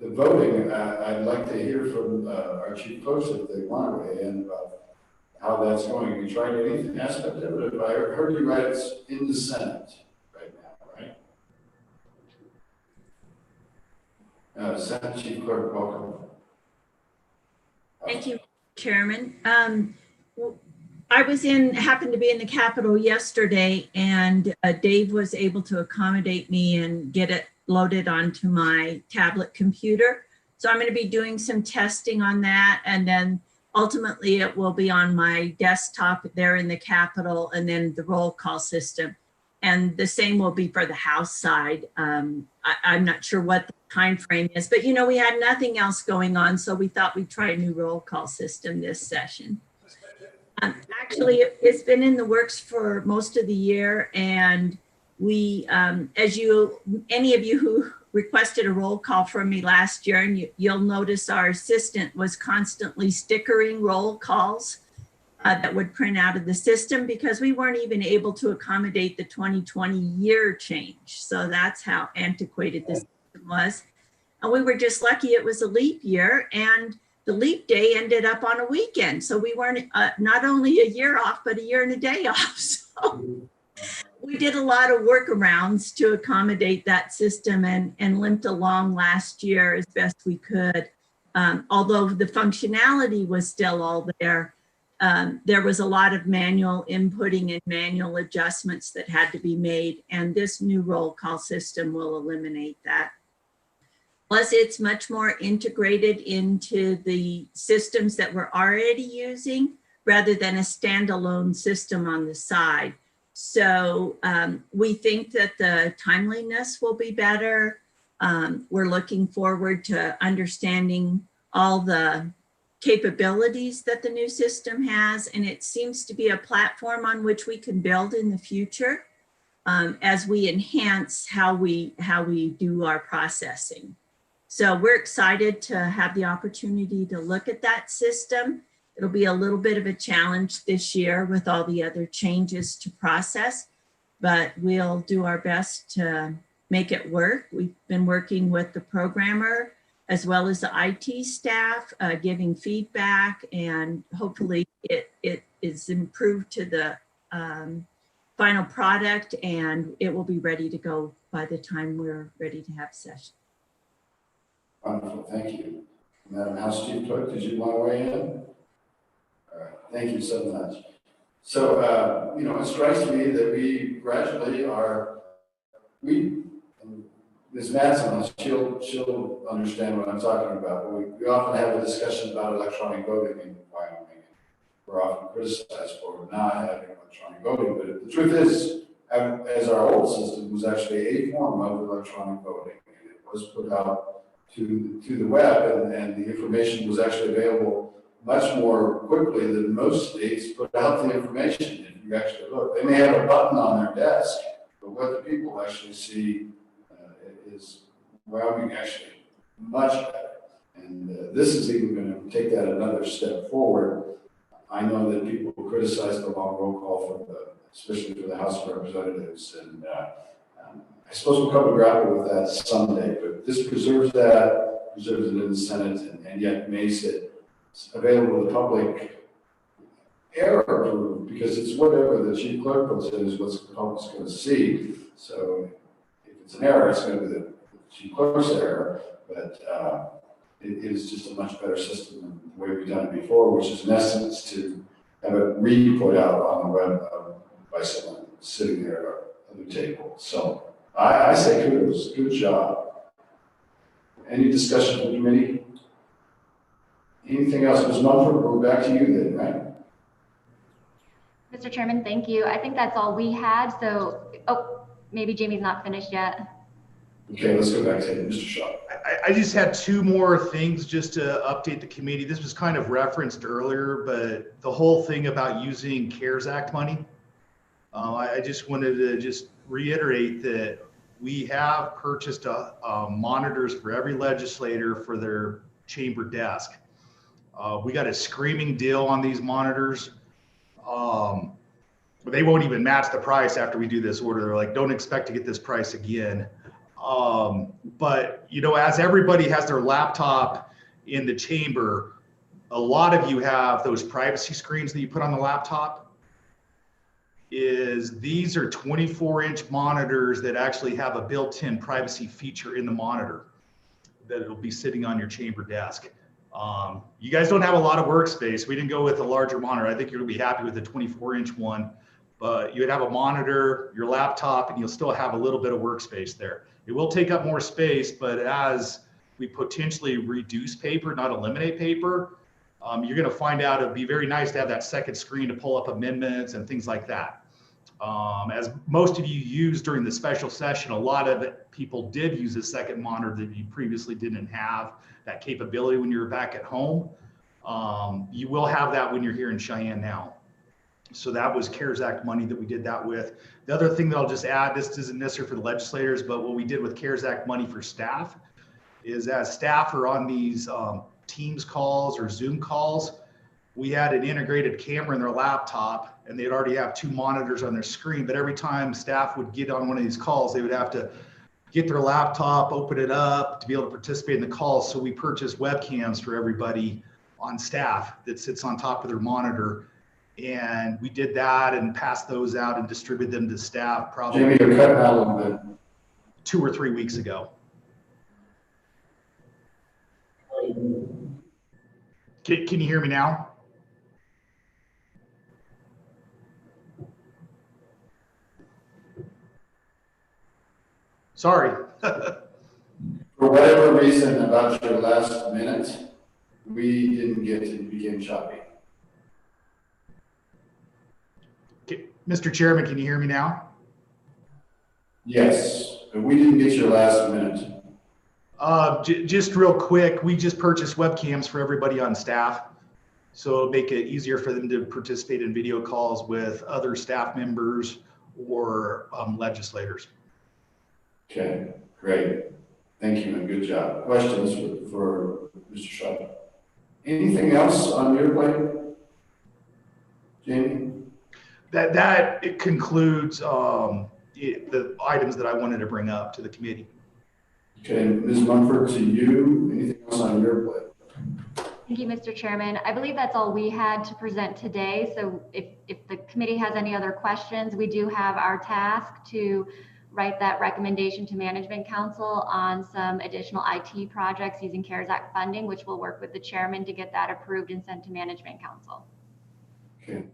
voting, I'd like to hear from our chief clerks if they want to weigh in about how that's going. Are you trying any aspect of it? If I heard you right, it's in the Senate right now, right? Senate Chief Clerk, welcome. Thank you, Chairman. I happened to be in the Capitol yesterday, and Dave was able to accommodate me and get it loaded onto my tablet computer. So I'm going to be doing some testing on that, and then ultimately it will be on my desktop there in the Capitol, and then the roll call system. And the same will be for the House side. I'm not sure what the time frame is, but you know, we had nothing else going on, so we thought we'd try a new roll call system this session. Actually, it's been in the works for most of the year, and we, any of you who requested a roll call from me last year, and you'll notice our assistant was constantly stickering roll calls that would print out of the system because we weren't even able to accommodate the 2020 year change. So that's how antiquated this system was. And we were just lucky it was a leap year, and the leap day ended up on a weekend. So we weren't not only a year off, but a year and a day off. So we did a lot of workarounds to accommodate that system and limped along last year as best we could. Although the functionality was still all there, there was a lot of manual inputting and manual adjustments that had to be made. And this new roll call system will eliminate that. Plus, it's much more integrated into the systems that we're already using rather than a standalone system on the side. So we think that the timeliness will be better. We're looking forward to understanding all the capabilities that the new system has, and it seems to be a platform on which we can build in the future as we enhance how we do our processing. So we're excited to have the opportunity to look at that system. It'll be a little bit of a challenge this year with all the other changes to process, but we'll do our best to make it work. We've been working with the programmer as well as the IT staff, giving feedback, and hopefully it is improved to the final product, and it will be ready to go by the time we're ready to have session. Wonderful, thank you. Madam House Chief Clerk, did you want to weigh in? All right, thank you so much. So, you know, it strikes me that we gradually are, Ms. Madsen, she'll understand what I'm talking about. We often have a discussion about electronic voting in Wyoming. We're often criticized for not having electronic voting, but the truth is, as our old system was actually a form of electronic voting. was put out to the web, and the information was actually available much more quickly than most states put out the information. If you actually look, they may have a button on their desk, but what the people actually see is Wyoming actually much better. And this is even going to take that another step forward. I know that people criticize the long roll call especially for the House of Representatives, and I suppose we'll come to grapple with that someday. But this preserves that, preserves it in the Senate, and yet makes it available to the public error-proof, because it's whatever the chief clerk puts in is what the public's going to see. So if it's an error, it's going to be the chief clerk's error, but it is just a much better system than the way we've done it before, which is in essence to have it re-put out on the web by someone sitting there at the table. So I say kudos, good job. Any discussion from the committee? Anything else? Ms. Mumford, we're back to you then, right? Mr. Chairman, thank you. I think that's all we had. So, oh, maybe Jamie's not finished yet. Okay, let's go back to Mr. Shaw. I just had two more things just to update the committee. This was kind of referenced earlier, but the whole thing about using CARES Act money, I just wanted to just reiterate that we have purchased monitors for every legislator for their chamber desk. We got a screaming deal on these monitors. They won't even match the price after we do this order. They're like, don't expect to get this price again. But you know, as everybody has their laptop in the chamber, a lot of you have those privacy screens that you put on the laptop. These are 24-inch monitors that actually have a built-in privacy feature in the monitor that it'll be sitting on your chamber desk. You guys don't have a lot of workspace. We didn't go with a larger monitor. I think you're gonna be happy with the 24-inch one, but you would have a monitor, your laptop, and you'll still have a little bit of workspace there. It will take up more space, but as we potentially reduce paper, not eliminate paper, you're gonna find out it'd be very nice to have that second screen to pull up amendments and things like that. As most of you used during the special session, a lot of people did use a second monitor that you previously didn't have that capability when you were back at home. You will have that when you're here in Cheyenne now. So that was CARES Act money that we did that with. The other thing that I'll just add, this isn't necessary for the legislators, but what we did with CARES Act money for staff is as staff are on these Teams calls or Zoom calls, we had an integrated camera in their laptop and they'd already have two monitors on their screen, but every time staff would get on one of these calls, they would have to get their laptop, open it up to be able to participate in the call. So we purchased webcams for everybody on staff that sits on top of their monitor. And we did that and passed those out and distributed them to staff probably Jamie, you're cutting out a little bit. 2 or 3 weeks ago. Can you hear me now? Sorry. For whatever reason about your last minute, we didn't get to begin choppy. Mr. Chairman, can you hear me now? Yes, but we didn't get your last minute. Just real quick, we just purchased webcams for everybody on staff. So it'll make it easier for them to participate in video calls with other staff members or legislators. Okay, great. Thank you and good job. Questions for Mr. Shaw? Anything else on your plate, Jamie? That concludes the items that I wanted to bring up to the committee. Okay, Ms. Mumford, to you, anything else on your plate? Thank you, Mr. Chairman. I believe that's all we had to present today. So if the committee has any other questions, we do have our task to write that recommendation to Management Council on some additional IT projects using CARES Act funding, which we'll work with the chairman to get that approved and sent to Management Council. Okay.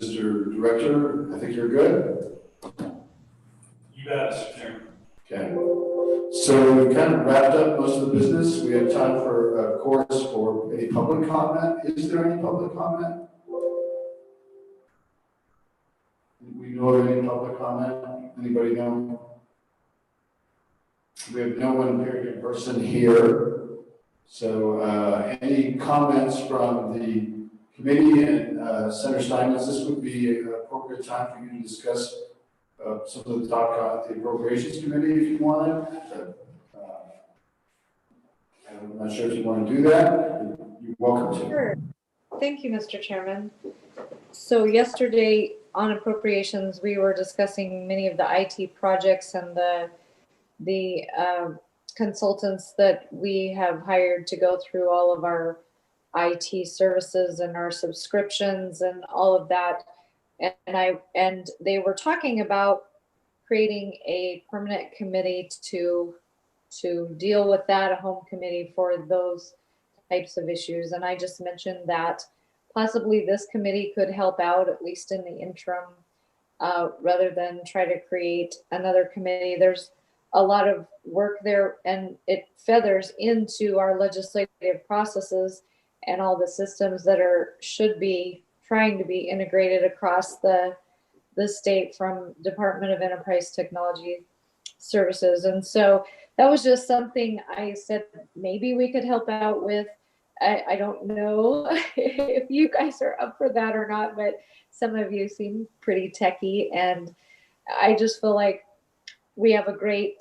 Mr. Director, I think you're good. You bet, Mr. Chairman. Okay. So we kind of wrapped up most of the business. We have time for, of course, for any public comment. Is there any public comment? Do we know of any public comment? Anybody know? We have no one here in person here. So any comments from the committee and Senator Steinmetz, this would be an appropriate time for you to discuss some of the talk at the Appropriations Committee if you wanted. I'm not sure if you want to do that. You're welcome to. Sure. Thank you, Mr. Chairman. So yesterday on appropriations, we were discussing many of the IT projects and the consultants that we have hired to go through all of our IT services and our subscriptions and all of that. And they were talking about creating a permanent committee to deal with that, a home committee for those types of issues. And I just mentioned that possibly this committee could help out, at least in the interim, rather than try to create another committee. There's a lot of work there, and it feathers into our legislative processes and all the systems that should be trying to be integrated across the state from Department of Enterprise Technology Services. And so that was just something I said maybe we could help out with. I don't know if you guys are up for that or not, but some of you seem pretty techie, and I just feel like we have a great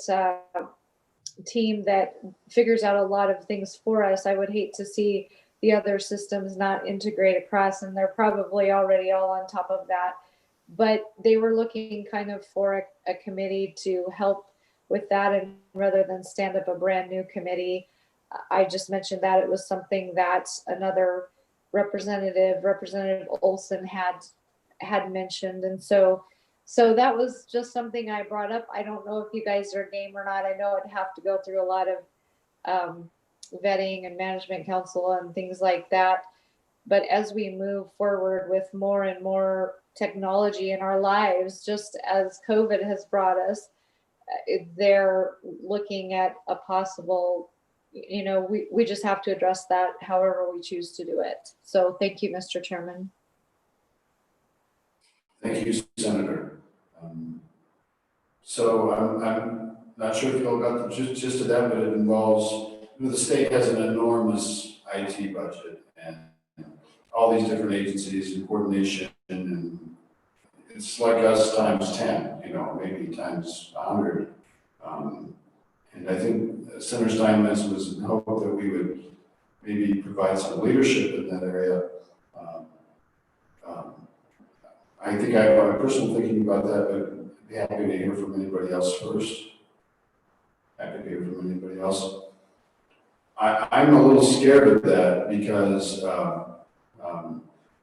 team that figures out a lot of things for us. I would hate to see the other systems not integrate across, and they're probably already all on top of that. But they were looking kind of for a committee to help with that, and rather than stand up a brand new committee, I just mentioned that it was something that another Representative Olson had mentioned. And so that was just something I brought up. I don't know if you guys are game or not. I know I'd have to go through a lot of vetting and management council and things like that. But as we move forward with more and more technology in our lives, just as COVID has brought us, they're looking at a possible, we just have to address that however we choose to do it. So thank you, Mr. Chairman. Thank you, Senator. So I'm not sure if you know about the gist of that, but it involves, the state has an enormous IT budget and all these different agencies and coordination, and it's like us times 10, maybe times 100. And I think Senator Steinmetz was in hope that we would maybe provide some leadership in that area. I think I have my personal thinking about that, but I'd be happy to hear from anybody else first. Happy to hear from anybody else. I'm a little scared of that because,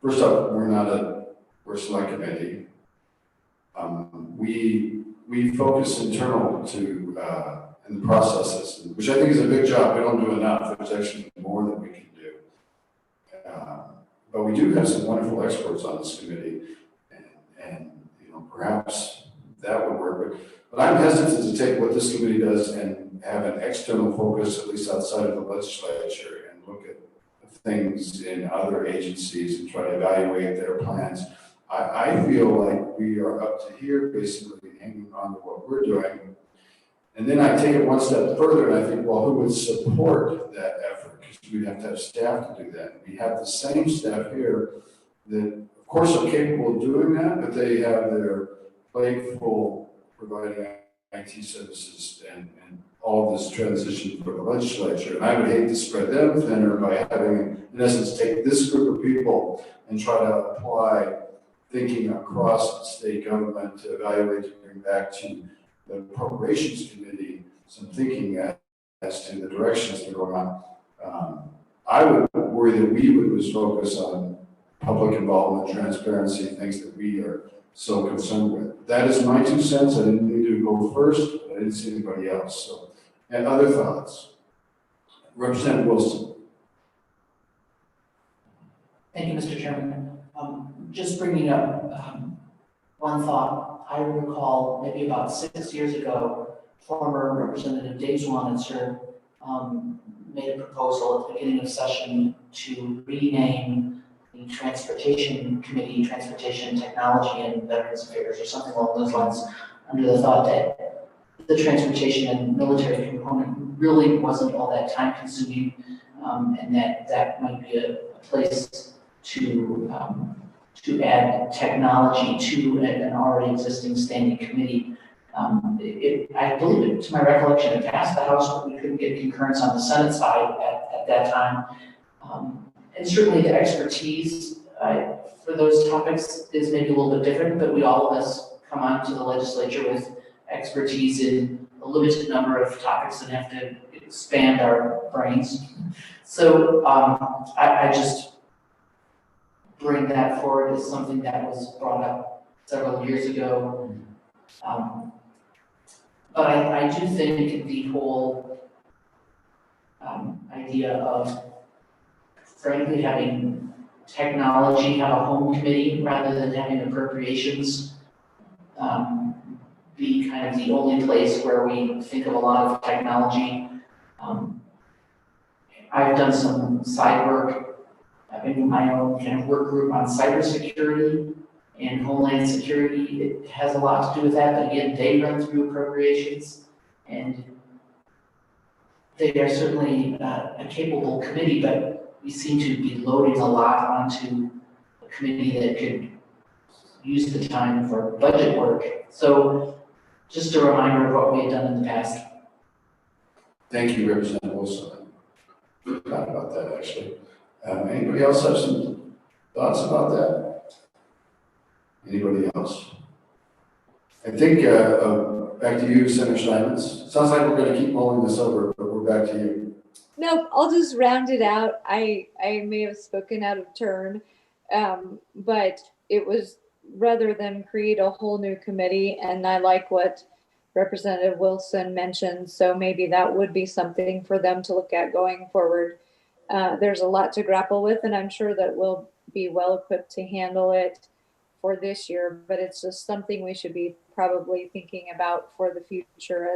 first off, we're a select committee. We focus internal to in the processes, which I think is a big job. We don't do enough. There's actually more that we can do. But we do have some wonderful experts on this committee, and perhaps that would work. But I'm hesitant to take what this committee does and have an external focus, at least outside of the legislature, and look at things in other agencies and try to evaluate their plans. I feel like we are up to here, basically hanging on to what we're doing. And then I take it one step further and I think, well, who would support that effort? Because we'd have to have staff to do that. We have the same staff here that, of course, are capable of doing that, but they have their plate full providing IT services and all of this transition for the legislature. And I would hate to spread them thinner by having, in essence, take this group of people and try to apply thinking across the state government to evaluate to bring back to the Appropriations Committee some thinking as to the directions that are going on. I would worry that we would lose focus on public involvement, transparency, things that we are so concerned with. That is my 2 cents. I didn't need to go first, but I didn't see anybody else. So, and other thoughts? Representative Wilson. Thank you, Mr. Chairman. Just bringing up one thought. I recall maybe about 6 years ago, former Representative Dave Zwanitzer made a proposal at the beginning of session to rename the Transportation Committee, Transportation Technology and Veterans Affairs, or something along those lines, under the thought that the Transportation and Military component really wasn't all that time consuming, and that might be a place to add technology to an already existing standing committee. I believe it, to my recollection, it passed the House, but we couldn't get concurrence on the Senate side at that time. And certainly the expertise for those topics is maybe a little bit different, but we all of us come on to the legislature with expertise in a limited number of topics and have to expand our brains. So I just bring that forward as something that was brought up several years ago. But I do think the whole idea of frankly having technology have a home committee rather than having appropriations be kind of the only place where we think of a lot of technology. I've done some side work. I've been in my own kind of work group on cybersecurity and homeland security. It has a lot to do with that, but again, they run through appropriations, and they are certainly a capable committee, but we seem to be loading a lot onto a committee that could use the time for budget work. So just a reminder of what we had done in the past. Thank you, Representative Wilson. I forgot about that, actually. Anybody else have some thoughts about that? Anybody else? I think, back to you, Senator Simons. Sounds like we're going to keep mulling this over, but we're back to you. No, I'll just round it out. I may have spoken out of turn, but it was rather than create a whole new committee, and I like what Representative Wilson mentioned, so maybe that would be something for them to look at going forward. There's a lot to grapple with, and I'm sure that we'll be well equipped to handle it for this year, but it's just something we should be probably thinking about for the future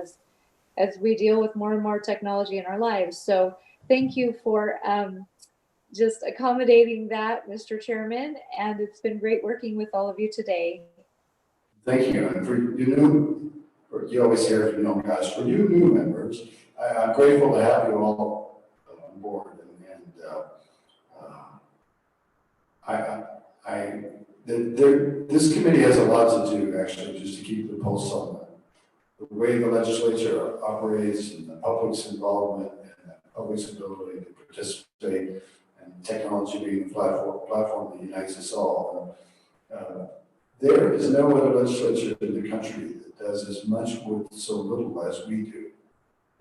as we deal with more and more technology in our lives. So thank you for just accommodating that, Mr. Chairman, and it's been great working with all of you today. Thank you. And for you always hear from you guys, for you new members, I'm grateful to have you all on board. This committee has a lot to do, actually, just to keep the pulse on the way the legislature operates and the public's involvement and the public's ability to participate, and technology being the platform that unites us all. There is no other legislature in the country that does as much with so little as we do.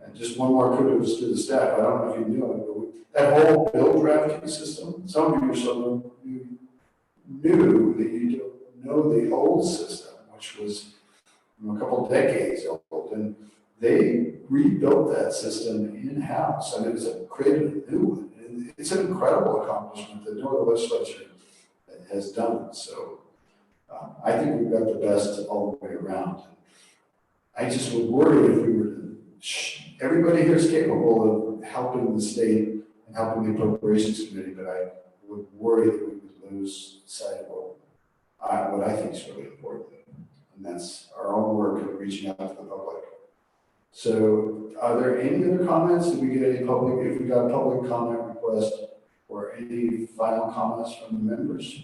And just one more kudos to the staff. I don't know if you knew it, but that whole bill drafting system, some of you are so new that you don't know the old system, which was a couple of decades old, and they rebuilt that system in-house. I mean, it's created a new one. And it's an incredible accomplishment that no other legislature has done. So I think we've got the best all the way around. I just would worry if we were to, everybody here is capable of helping the state and helping the appropriations committee, but I would worry that we would lose sight of what I think is really important. And that's our own work of reaching out to the public. So are there any other comments? Did we get any public, if we got a public comment request or any final comments from the members?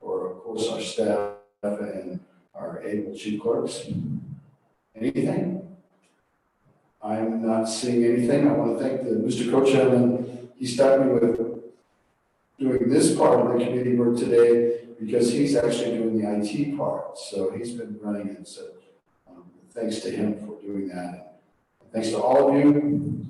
Or of course our staff and our able chief clerks? Anything? I'm not seeing anything. I want to thank Mr. Co-Chairman. He stuck me with doing this part of the committee work today because he's actually doing the IT part. So he's been running it. So thanks to him for doing that. Thanks to all of you.